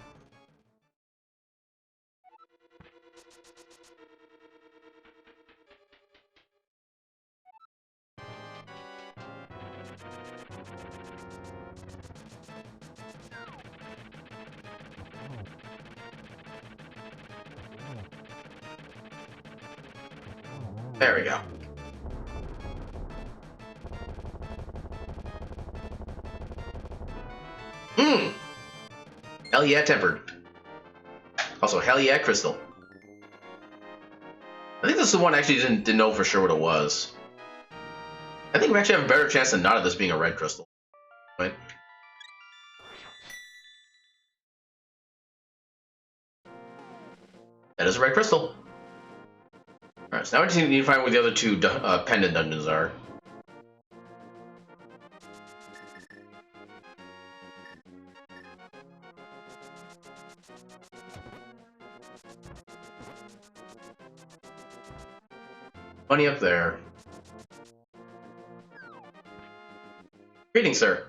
There we go. Hell yeah, tempered. Also, hell yeah, crystal. I think this is the one I actually didn't know for sure what it was. I think we actually have a better chance than not of this being a red crystal. Right? That is a red crystal. Alright, so now we just need to find where the other two pendant dungeons are. Money up there. Greetings, sir.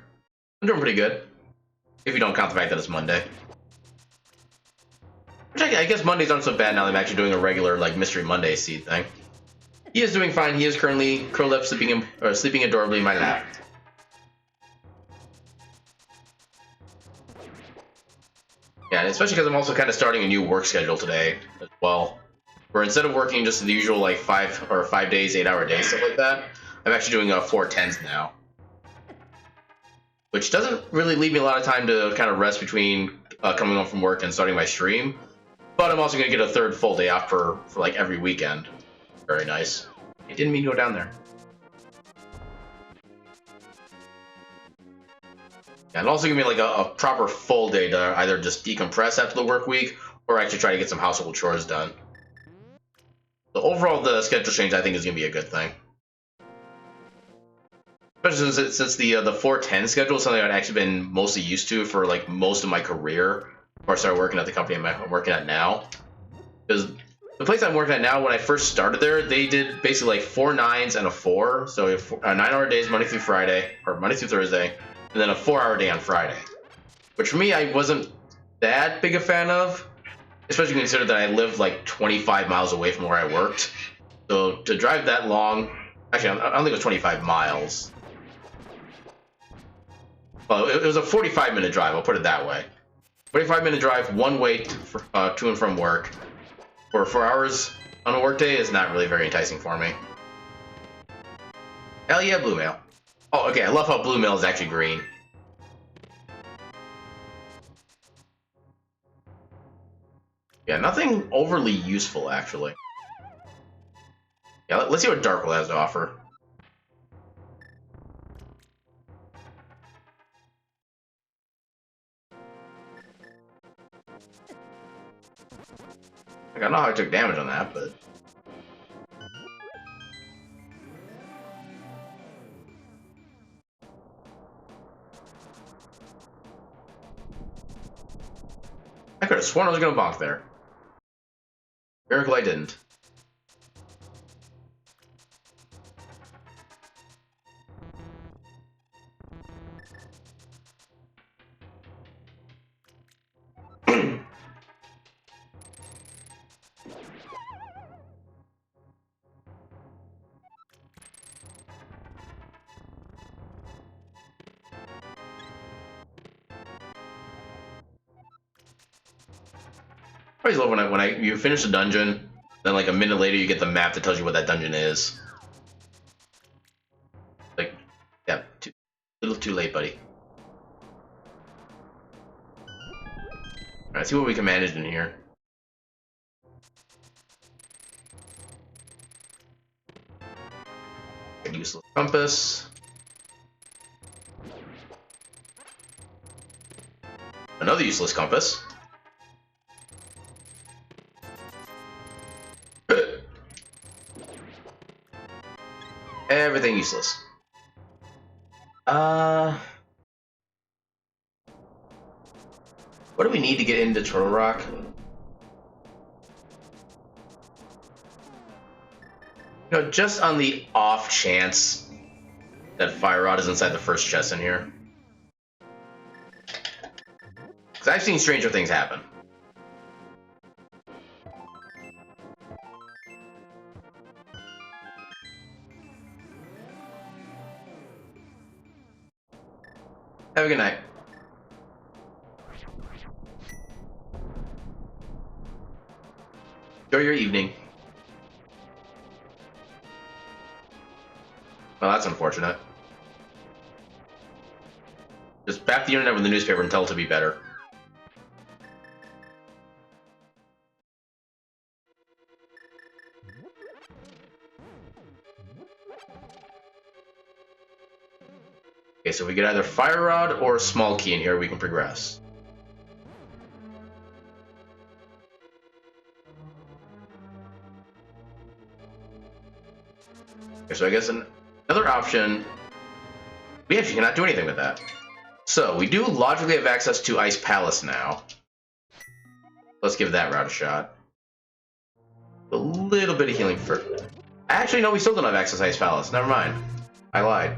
I'm doing pretty good. If you don't count the fact that it's Monday. Which I guess Mondays aren't so bad now that I'm actually doing a regular, like, Mystery Monday seed thing. He is doing fine. He is currently curled up, sleeping adorably in my lap. Yeah, and especially because I'm also kind of starting a new work schedule today as well. Where instead of working just the usual, like, 5 days, 8-hour days, stuff like that, I'm actually doing 4 10s now. Which doesn't really leave me a lot of time to kind of rest between coming home from work and starting my stream. But I'm also going to get a 3rd full day off for like every weekend. Very nice. I didn't mean to go down there. Yeah, and also give me like a proper full day to either just decompress after the work week or actually try to get some household chores done. So overall, the schedule change I think is going to be a good thing. Especially since the 4-10 schedule is something I've actually been mostly used to for like most of my career before I started working at the company I'm working at now. Because the place I'm working at now, when I first started there, they did basically like 4 9s and a 4. So we have 9-hour days Monday through Friday, or Monday through Thursday, and then a 4-hour day on Friday. Which for me, I wasn't that big a fan of, especially considering that I lived like 25 miles away from where I worked. So to drive that long, actually I don't think it was 25 miles. Well, it was a 45-minute drive, I'll put it that way. 45-minute drive, one way to and from work. For 4 hours on a workday is not really very enticing for me. Hell yeah, blue mail. Oh, okay, I love how blue mail is actually green. Yeah, nothing overly useful, actually. Yeah, let's see what Darkwood has to offer. I don't know how I took damage on that, but... I could have sworn I was going to bonk there. Miracle I didn't. I always love when you finish a dungeon, then like a minute later you get the map that tells you what that dungeon is. Like, yeah, a little too late, buddy. Alright, see what we can manage in here. A useless compass. Another useless compass. everything useless. What do we need to get into Turtle Rock? You know, just on the off chance that Fire Rod is inside the first chest in here. Because I've seen stranger things happen. Have a good night. Enjoy your evening. Well, that's unfortunate. Just bat the internet with the newspaper and tell it to be better. Okay, so we get either Fire Rod or a small key in here, we can progress. Okay, so I guess another option, we actually cannot do anything with that. So, we do logically have access to Ice Palace now. Let's give that route a shot. A little bit of healing for... Actually, no, we still don't have access to Ice Palace. Never mind. I lied.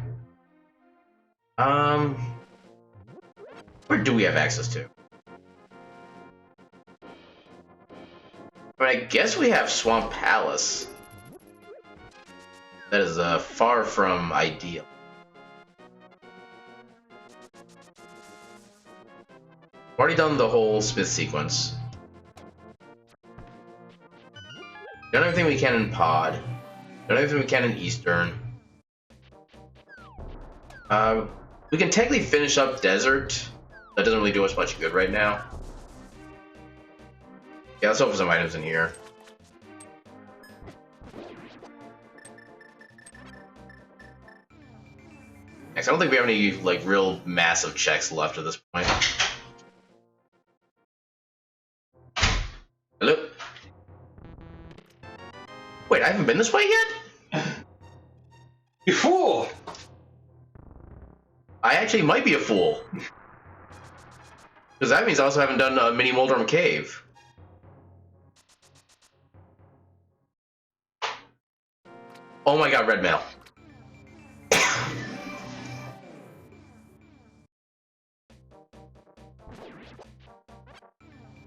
Where do we have access to? I mean, I guess we have Swamp Palace. That is far from ideal. I've already done the whole Smith sequence. Done everything we can in Pod. Done everything we can in Eastern. We can technically finish up Desert. That doesn't really do us much good right now. Yeah, let's hope for some items in here. Next, I don't think we have any, like, real massive checks left at this point. Hello? Wait, I haven't been this way yet? You fool! I actually might be a fool. Because that means I also haven't done Mini Moldrum Cave. Oh my god, red mail. I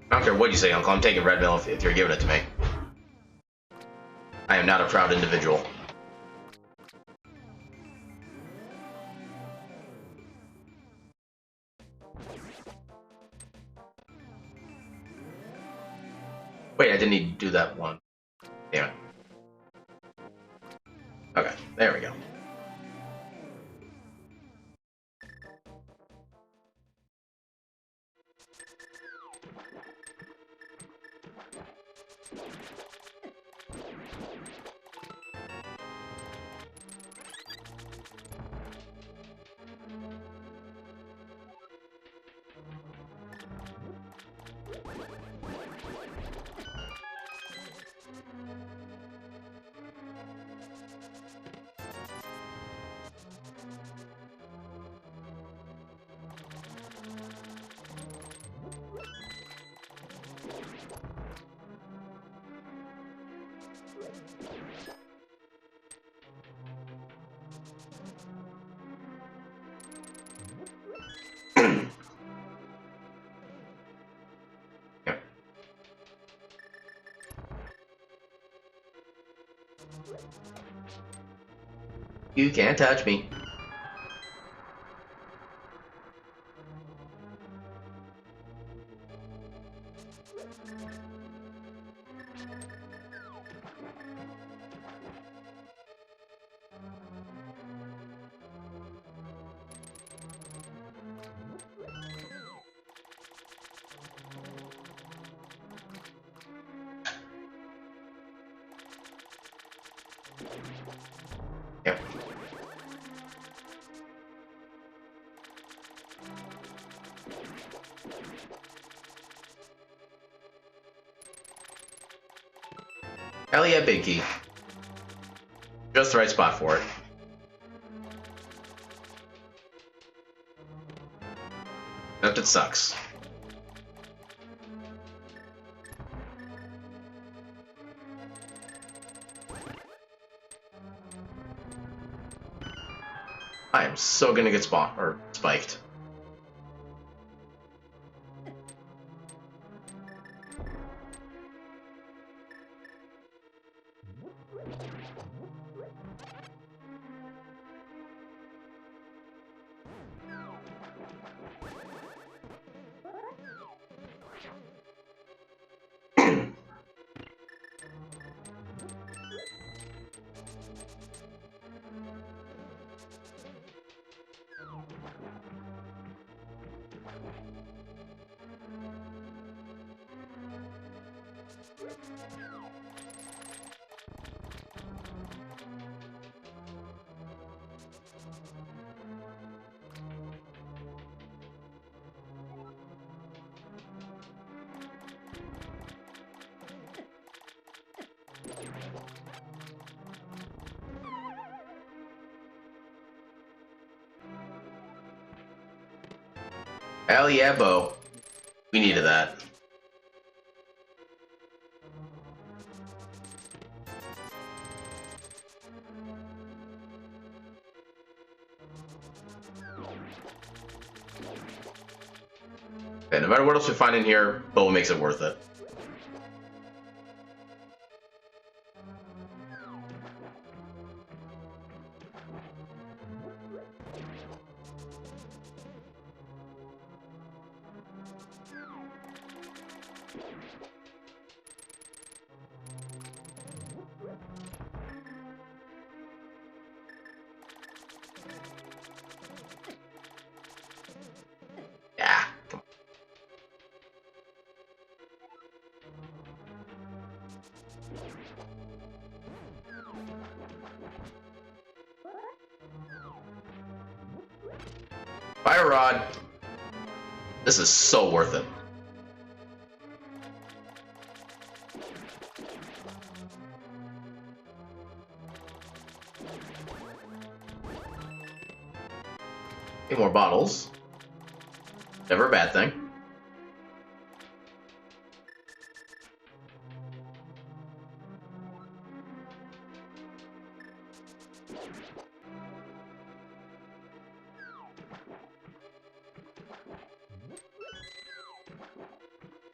don't care what you say, Uncle. I'm taking red mail if you're giving it to me. I am not a proud individual. Wait, I didn't need to do that one. Damn it. Okay, there we go. You can't touch me. Yep. Hell yeah, big key. Just the right spot for it. Except it sucks. I am so gonna get spawned or spiked. Hell yeah, Bo. We needed that. Okay, no matter what else we find in here, Bo makes it worth it. Yeah. Come on. Fire rod. This is so worth it. Get more bottles. Never a bad thing.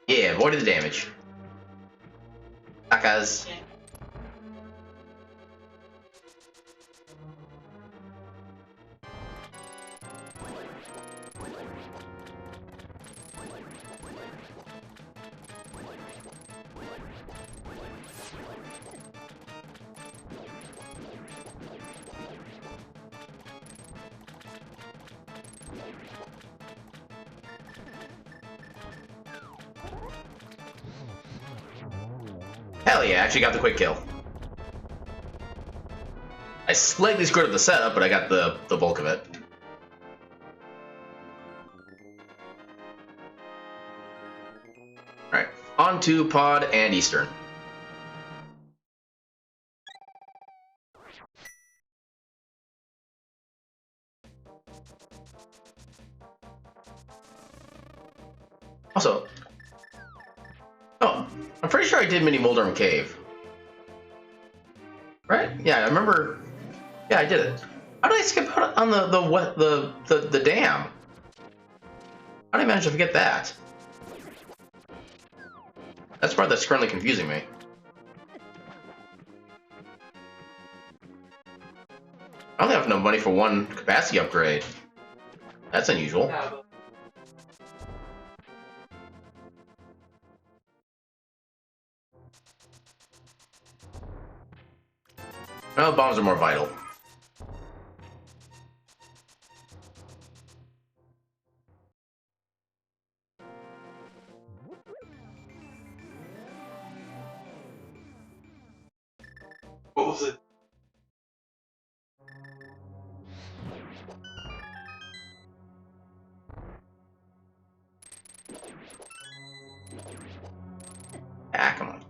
Yeah, avoided the damage. Suckers. Hell yeah, actually got the quick kill. I slightly screwed up the setup, but I got the bulk of it. Alright, on to Pod and Eastern. Also, oh, I'm pretty sure I did Mini Moldorm Cave. Right? Yeah, I remember. Yeah, I did it. How did I skip out on the dam? How did I manage to forget that? That's the part that's currently confusing me. I only have enough money for one capacity upgrade. That's unusual. Well, bombs are more vital. What was it? Ah, come on.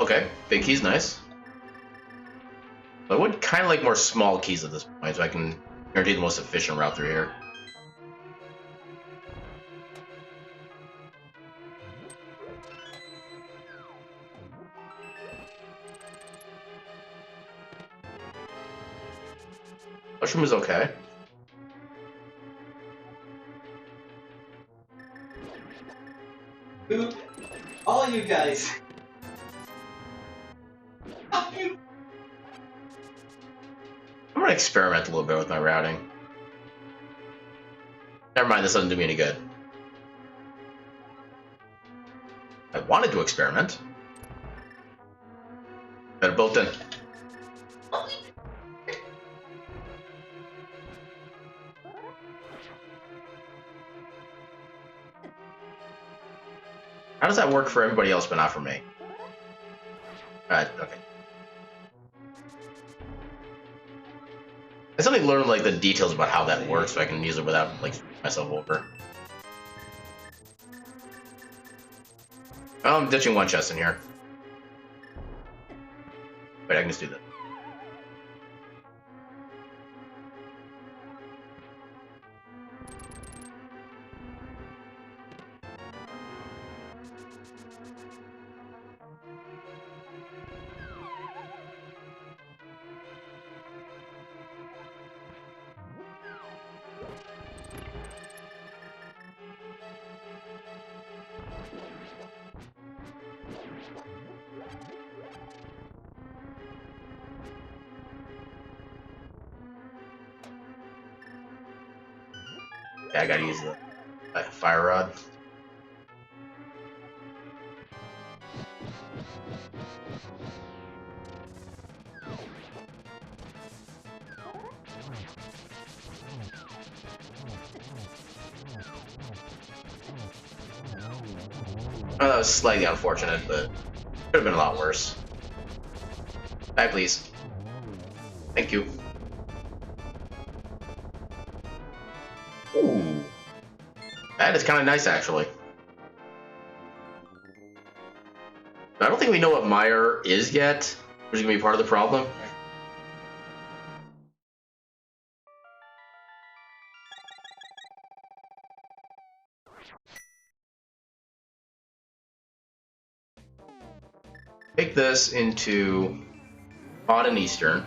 Okay, big key's nice. I would kind of like more small keys at this point, so I can guarantee the most efficient route through here. Mushroom is okay. Dude, all you guys. I'm gonna experiment a little bit with my routing. Never mind, this doesn't do me any good. I wanted to experiment. Got it built in. How does that work for everybody else but not for me? Okay. I still need to learn like the details about how that works so I can use it without like screwing myself over. Oh, I'm ditching one chest in here. Wait, I can just do that. Yeah, I gotta use the fire rod. Oh, that was slightly unfortunate, but could have been a lot worse. Back, please. Thank you. Ooh. That is kind of nice, actually. I don't think we know what Meyer is yet, which is going to be part of the problem. Take this into Odd and Eastern.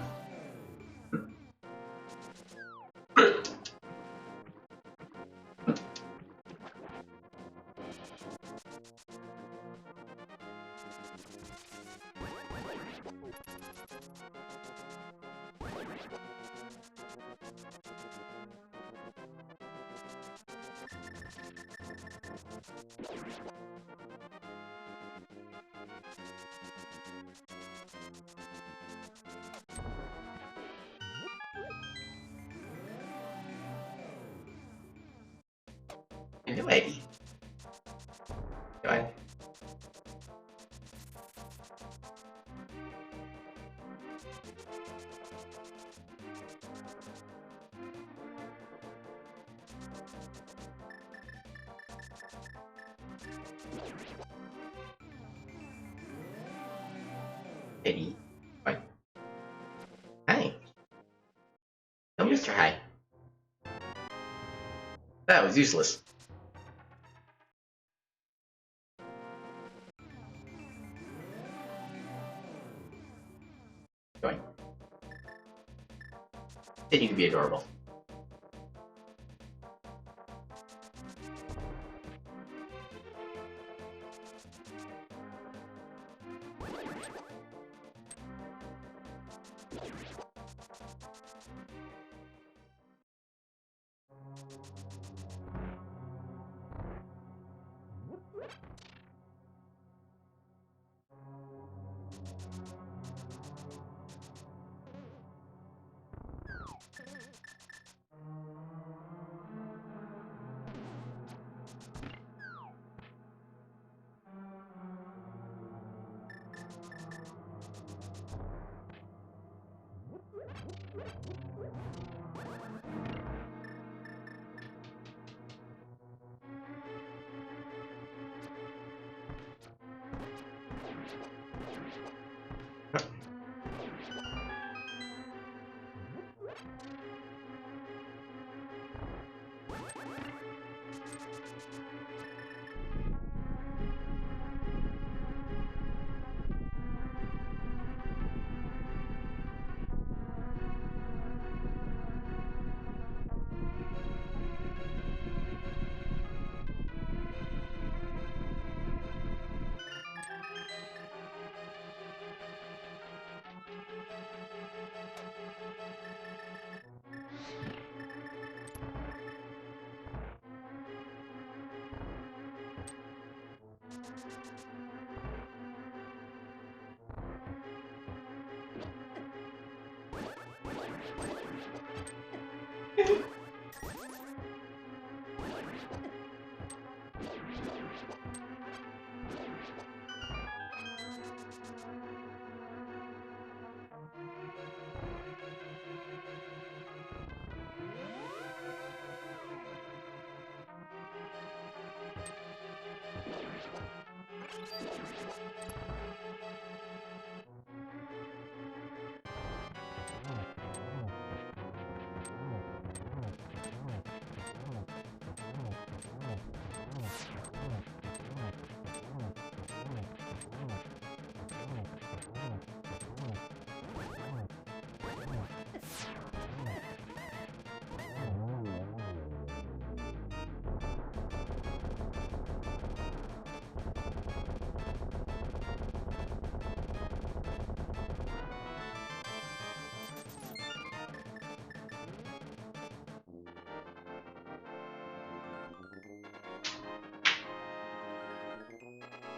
Anyway. Go ahead. Eddie. What? Hi. Oh, Mr. Hi. That was useless. Going. Then you can be adorable.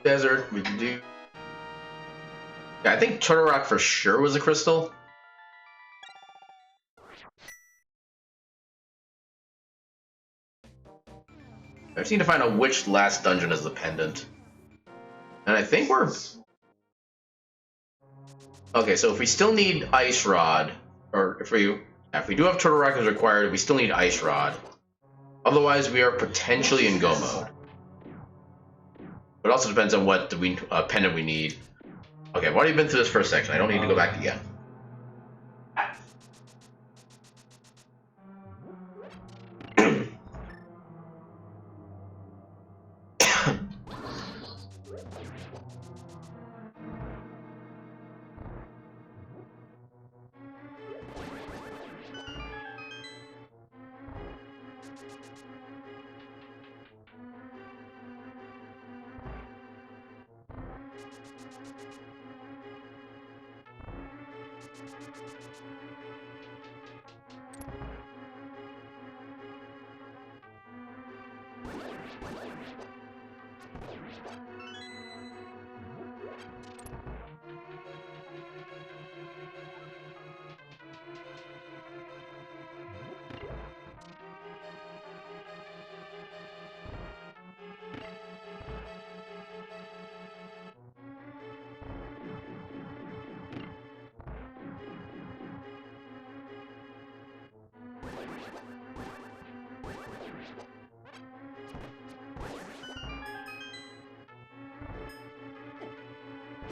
Desert, we can do... Yeah, I think Turtle Rock for sure was a crystal. I just need to find out which last dungeon is the pendant. And I think we're... Okay, so if we still need Ice Rod, or if we do have Turtle Rock as required, we still need Ice Rod. Otherwise, we are potentially in go mode. But it also depends on what pendant we need. Okay, I've already been through this first section. I don't need to go back again.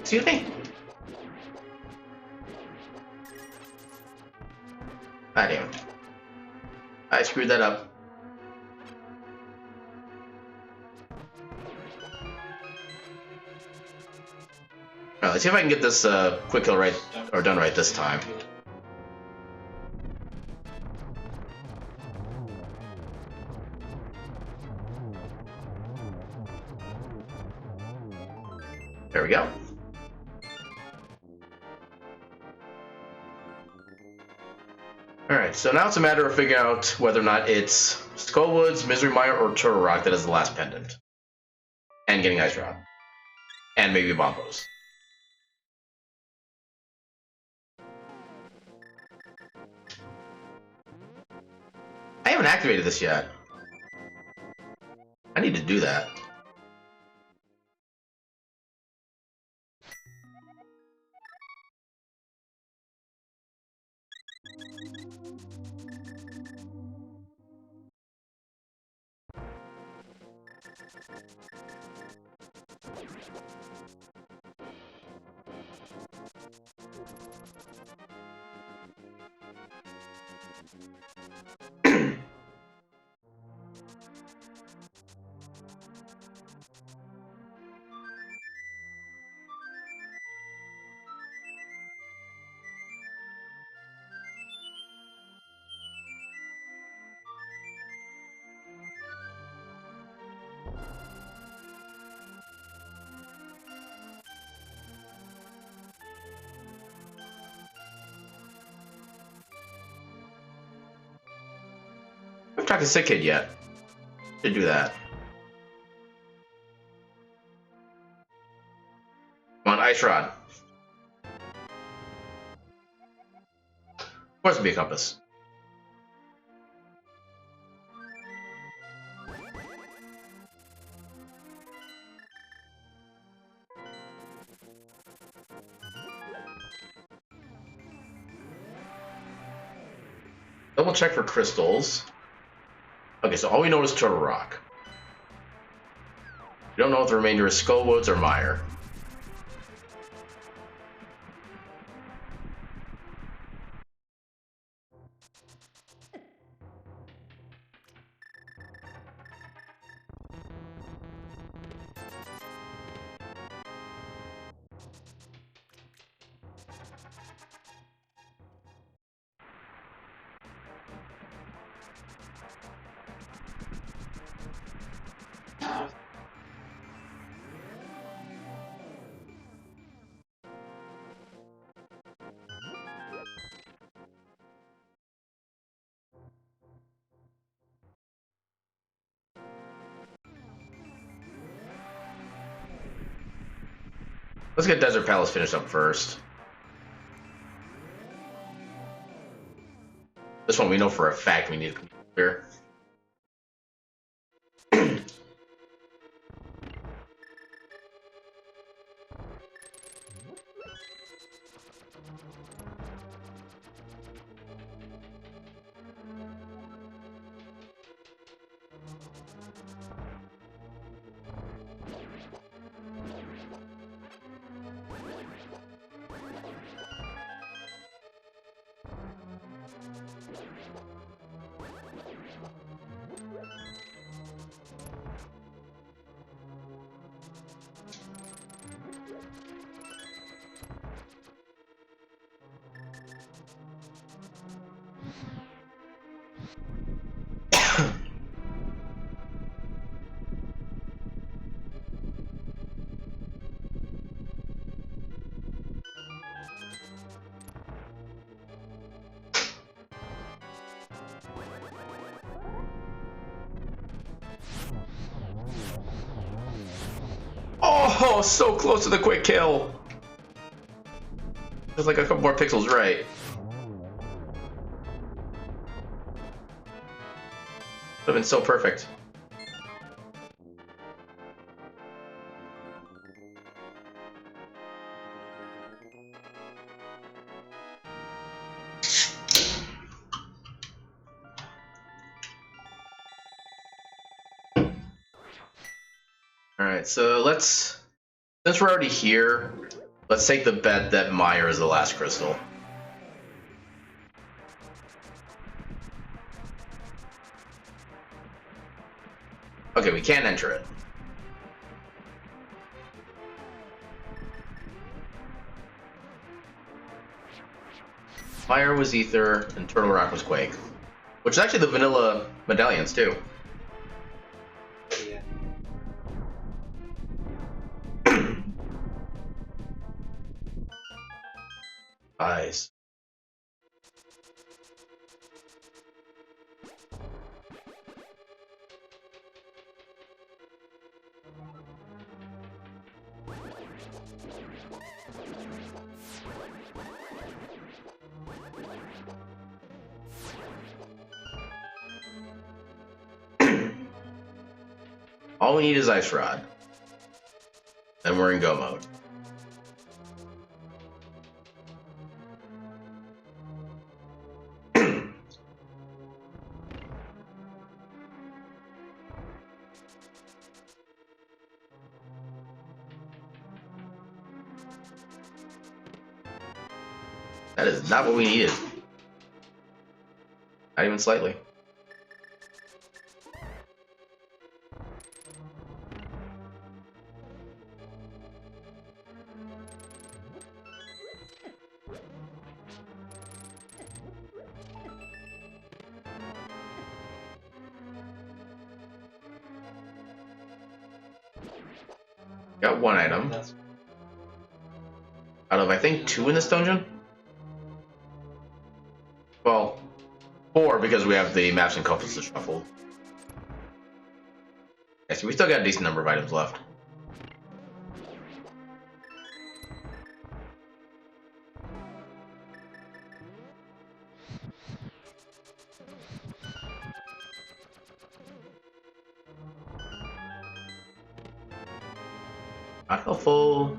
Excuse me? Ah, damn. I screwed that up. Alright, let's see if I can get this quick kill right, or done right this time. There we go. Alright, so now it's a matter of figuring out whether or not it's Skullwoods, Misery Mire, or Turtle Rock that is the last pendant. And getting Ice Rod. And maybe Bombos. I haven't activated this yet. I need to do that. I haven't talked to Sick Kid yet. Should do that. Come on, Ice Rod. Of course it'd be a compass. Double check for crystals. Okay, so all we know is Turtle Rock. We don't know if the remainder is Skullwoods or Mire. Let's get Desert Palace finished up first. This one we know for a fact we need to clear. Oh, so close to the quick kill. There's like a couple more pixels right. Would have been so perfect. Alright, so since we're already here, let's take the bet that Meyer is the last crystal. Okay, we can't enter it. Fire was Ether, and Turtle Rock was Quake. Which is actually the vanilla medallions, too. Yeah. Eyes. All we need is Ice Rod. Then we're in go mode. That is not what we needed. Not even slightly. Got one item. That's Out of, I think, 2 in this dungeon? Well, 4 because we have the maps and compasses shuffled. Yeah, so we still got a decent number of items left. Not helpful.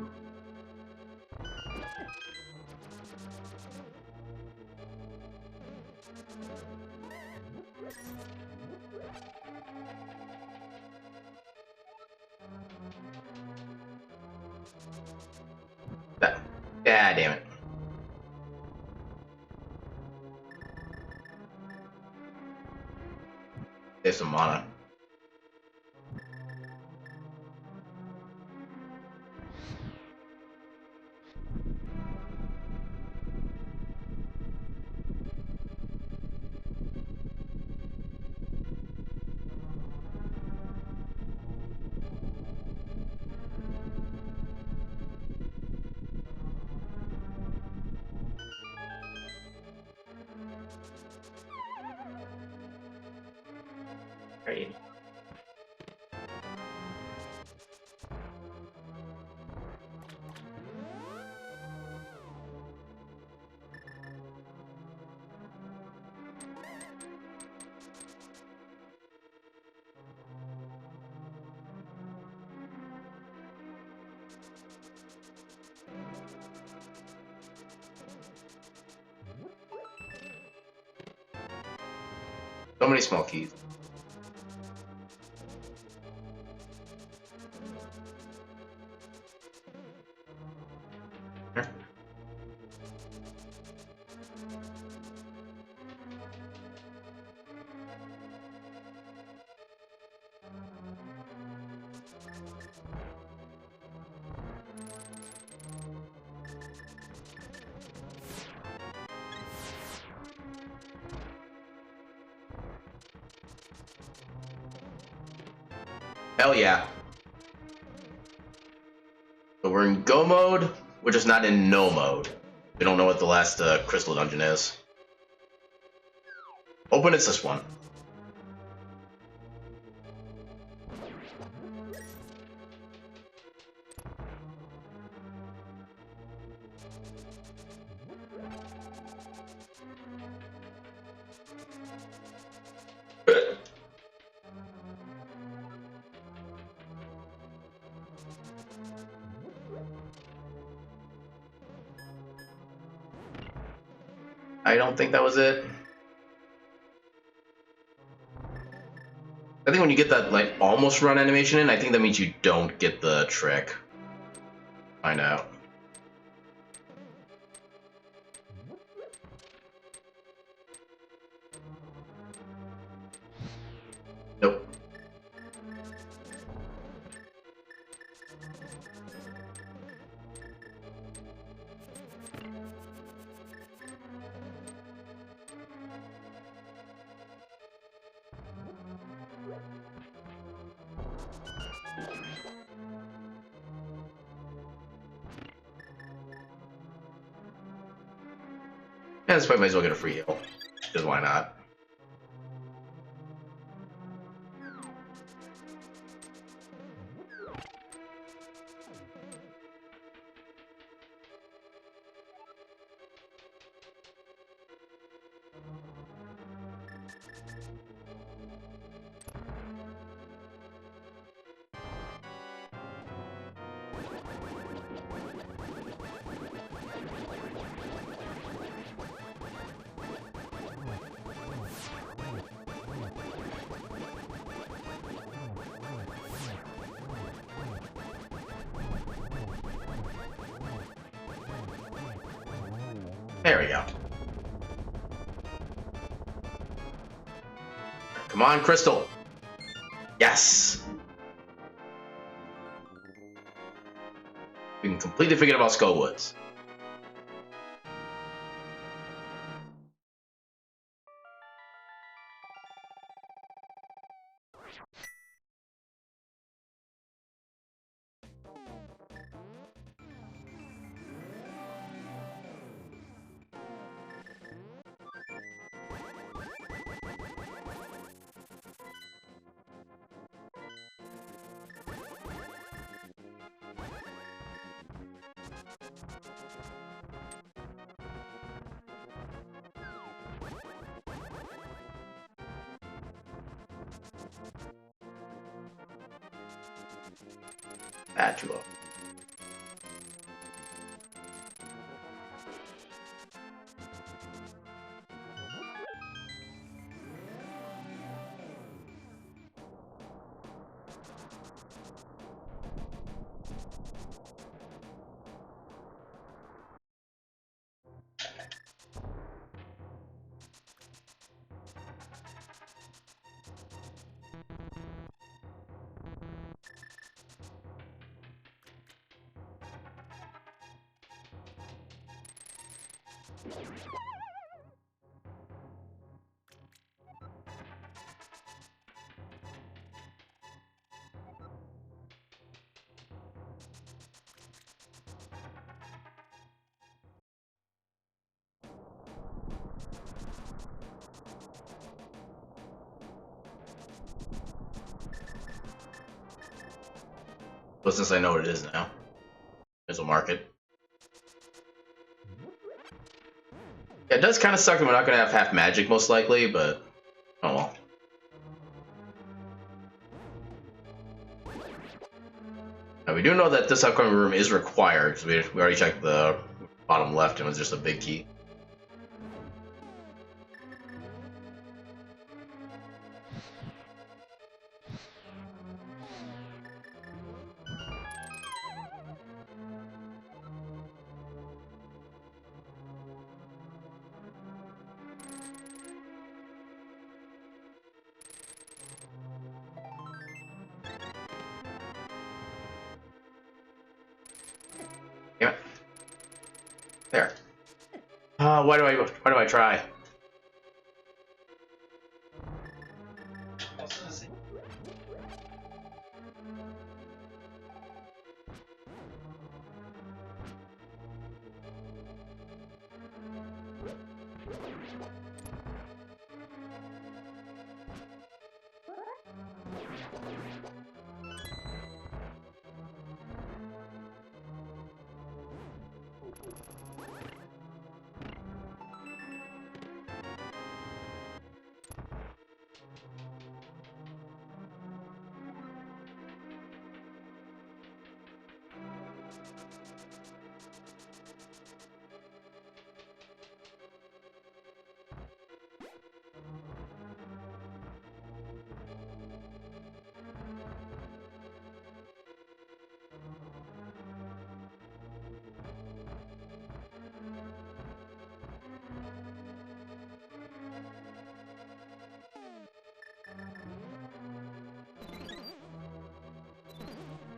That. Yeah, damn it. There's some mana. Right. So many small keys. Hell yeah. But we're in go mode, we're just not in no mode. We don't know what the last crystal dungeon is. Hoping it's this one. I don't think that was it. I think when you get that like almost run animation in, I think that means you don't get the trick. Find out. Nope. Yeah, this fight might as well get a free heal. Because why not? There we go. Come on, Crystal. Yes. We can completely forget about Skullwoods. Add you up. But since I know what it is now, there's a market. Yeah, it does kind of suck that we're not going to have half magic, most likely, but oh well. we do know that this upcoming room is required, because we already checked the bottom left and it was just a big key. Damn it. There. Why do I try?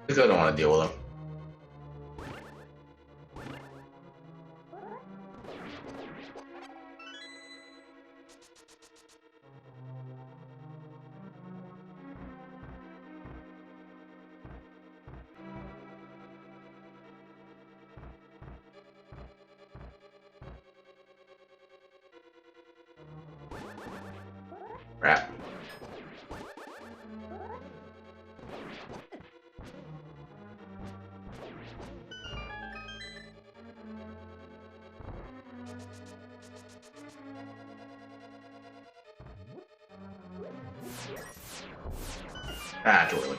Because I don't want to deal with them. Crap. Ah, too early.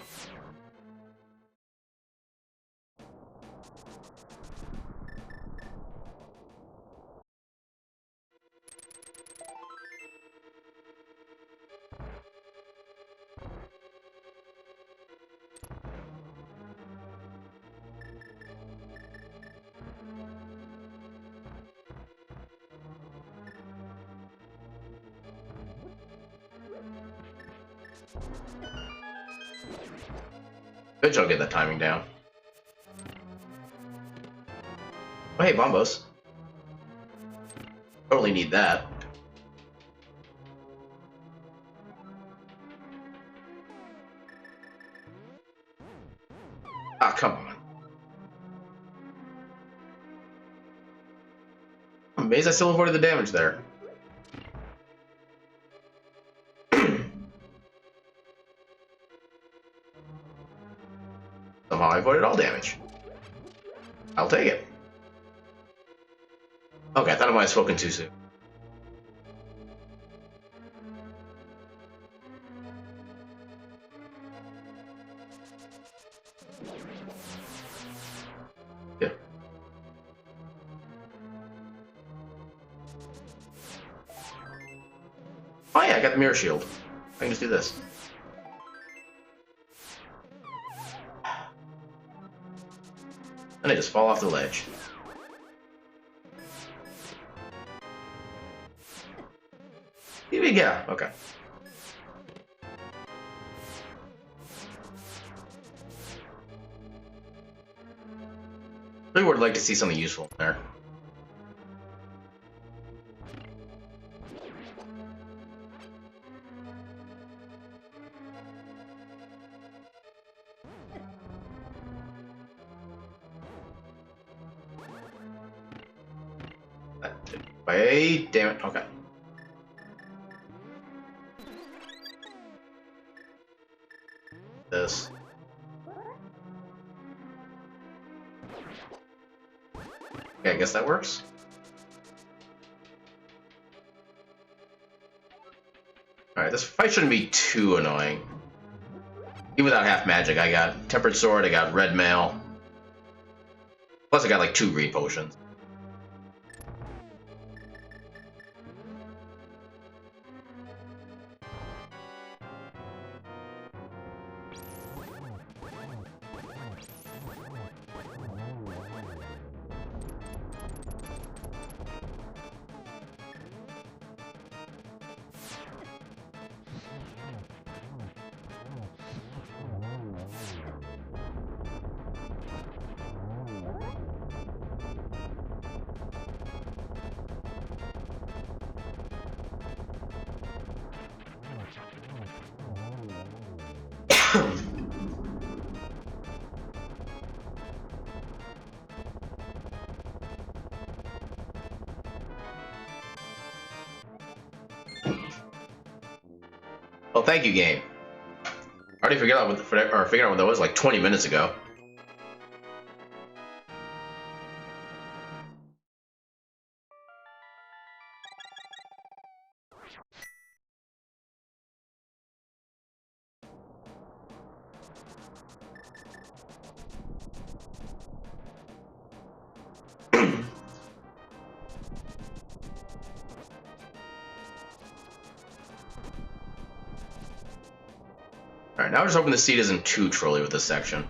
Eventually I'll get that timing down. Oh hey, Bombos. Totally need that. Ah, come on. I'm amazed I still avoided the damage there. Somehow I avoided all damage. I'll take it. Okay, I thought I might have spoken too soon. Yeah. Oh yeah, I got the mirror shield. I can just do this. And I just fall off the ledge. Yeah, okay. Really would like to see something useful there. Wait, damn it, okay. This. Okay, I guess that works. Alright, this fight shouldn't be too annoying. Even without half magic, I got tempered sword, I got red mail. Plus I got like 2 green potions. Well, thank you, game. I already figured out what that was like 20 minutes ago. Alright, now we're just hoping the seed isn't too trolly with this section.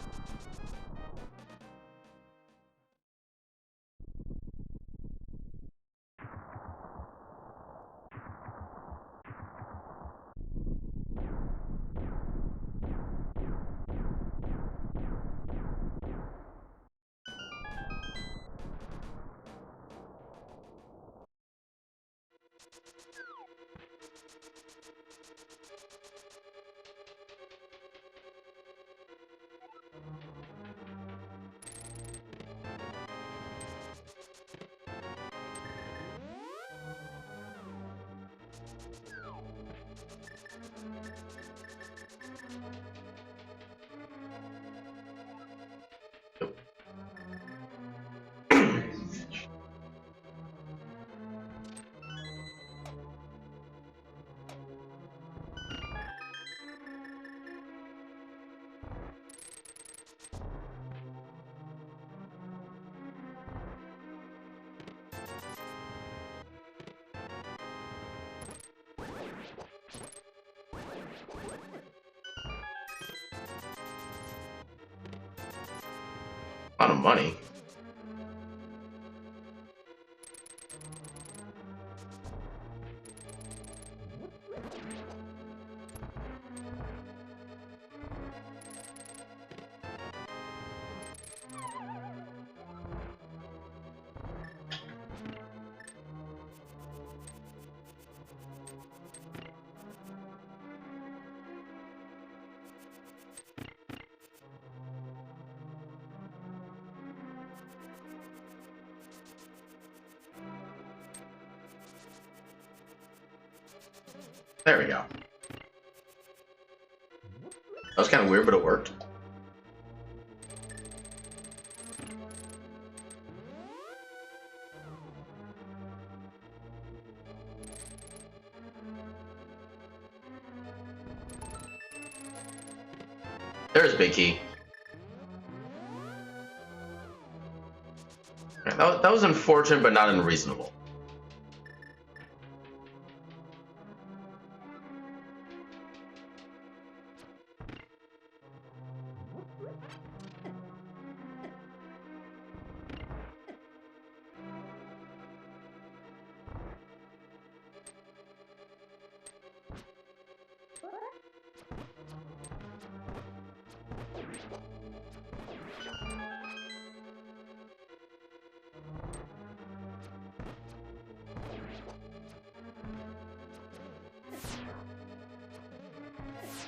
A lot of money. There we go. That was kind of weird, but it worked. There's Big Key. That was unfortunate, but not unreasonable.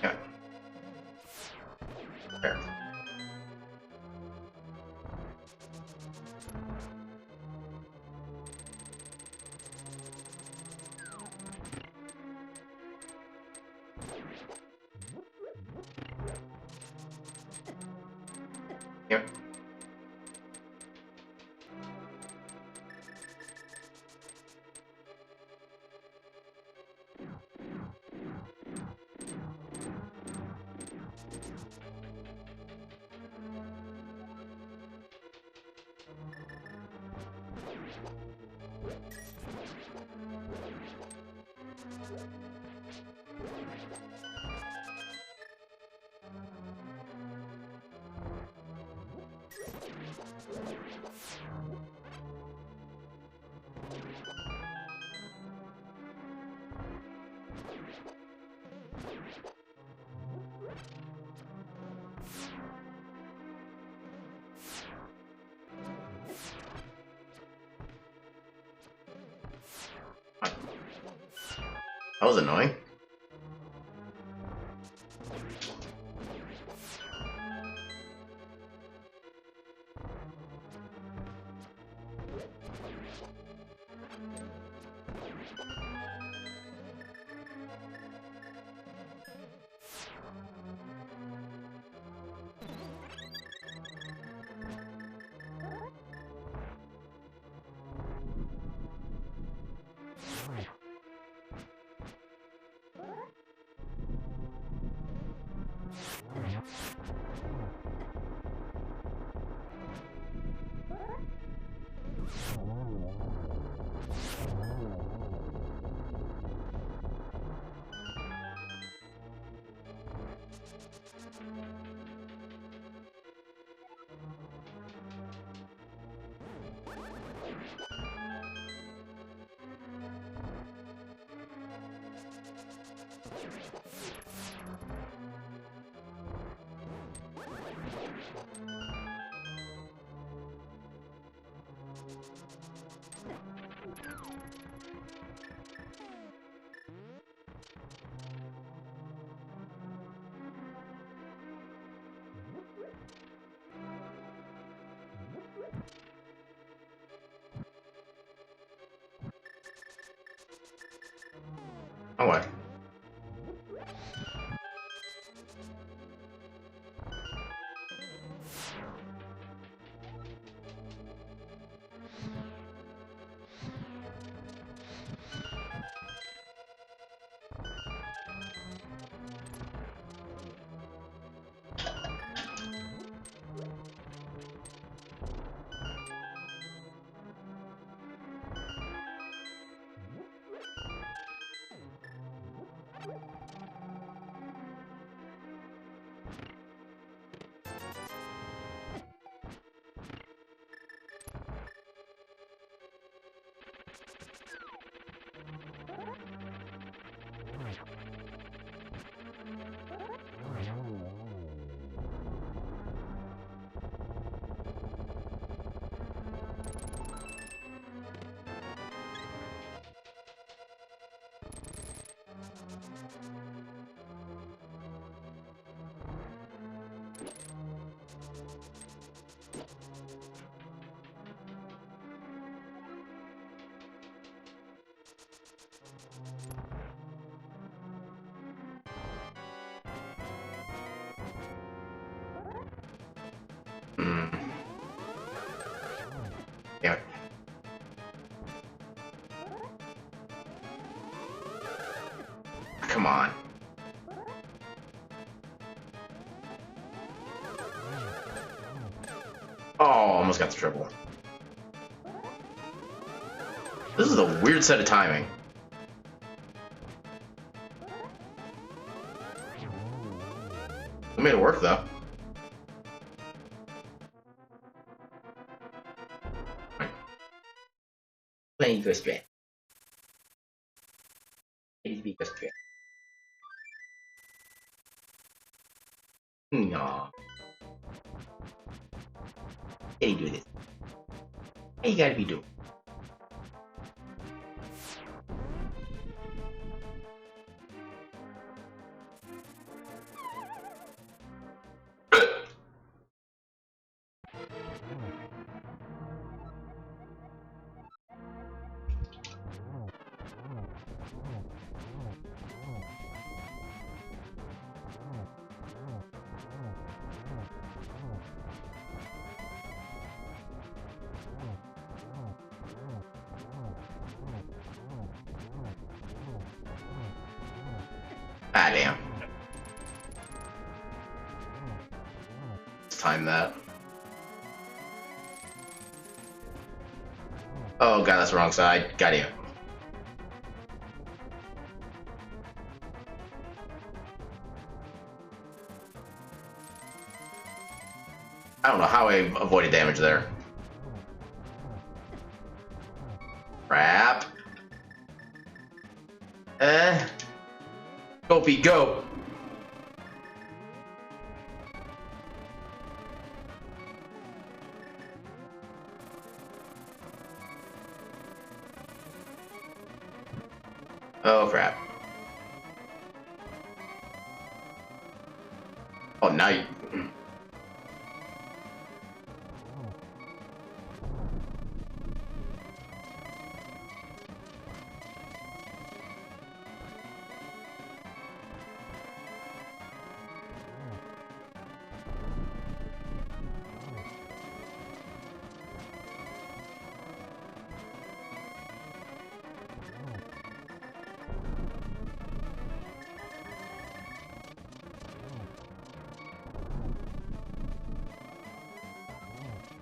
Yeah. There. Yep. That was annoying. Oh, what? Hmm. Yeah. Come on. Oh, almost got the triple. This is a weird set of timing. We made it work, though. Playing go straight. It is go straight. No. How do you do this? How you gotta be doing? Ah, damn. Let's time that. Oh god, that's the wrong side. Got you. I don't know how I avoided damage there. Crap. Go, Pete, go! Oh, crap. Oh, night.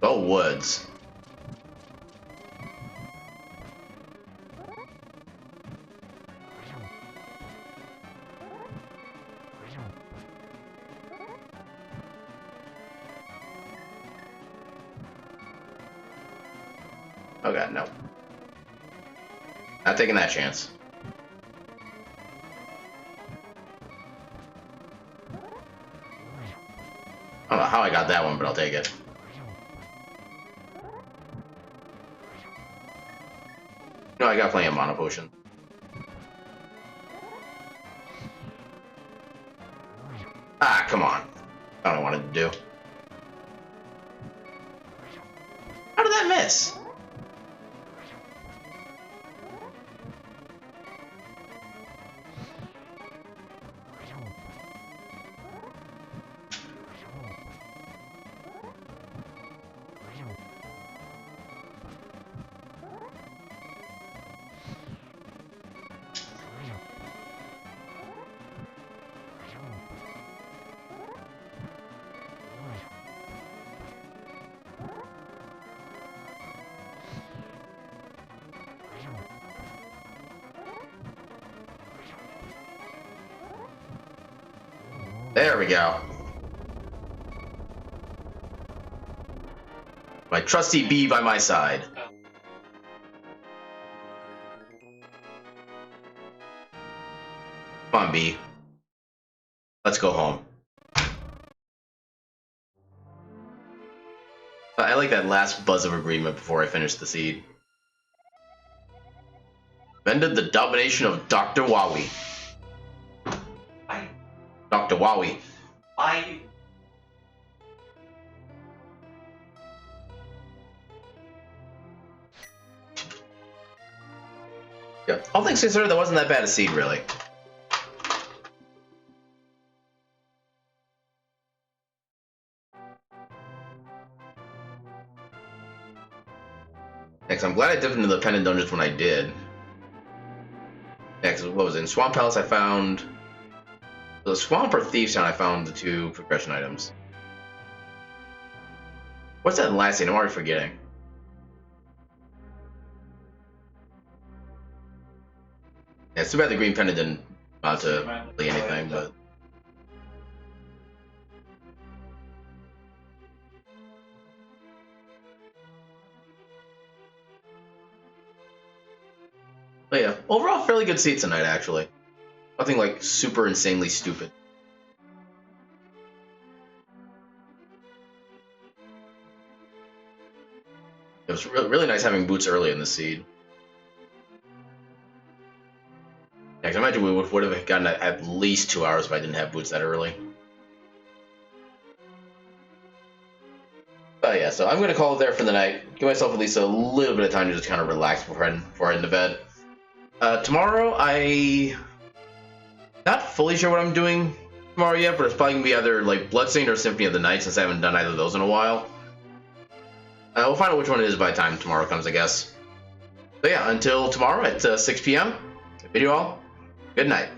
Oh, woods. Oh god, no. Not taking that chance. I don't know how I got that one, but I'll take it. No, I got plenty of mana potion. Ah, come on. I don't know what I wanted to do. How did that miss? There we go. My trusty bee by my side. Come on, bee. Let's go home. I like that last buzz of agreement before I finish the seed. Vended the domination of Dr. Wowie. Dr. Wowie. Yeah, all things considered, that wasn't that bad a seed, really. Next, I'm glad I dipped into the pendant dungeons when I did. Next, what was it? In Swamp Palace, I found the Swamp or Thieves Town. I found the 2 progression items. What's that last scene? I'm already forgetting. Yeah, it's too bad the green pendant didn't amount to really anything, but. But yeah, overall, fairly good seat tonight, actually. Nothing like super insanely stupid. It was really nice having boots early in the seed. Yeah, I imagine we would have gotten at least 2 hours if I didn't have boots that early. But yeah, so I'm going to call it there for the night. Give myself at least a little bit of time to just kind of relax before I head to bed. Tomorrow, not fully sure what I'm doing tomorrow yet, but it's probably going to be either like Bloodstained or Symphony of the Night, since I haven't done either of those in a while. We'll find out which one it is by the time tomorrow comes, I guess. But yeah, until tomorrow at 6 p.m., bid you all good night.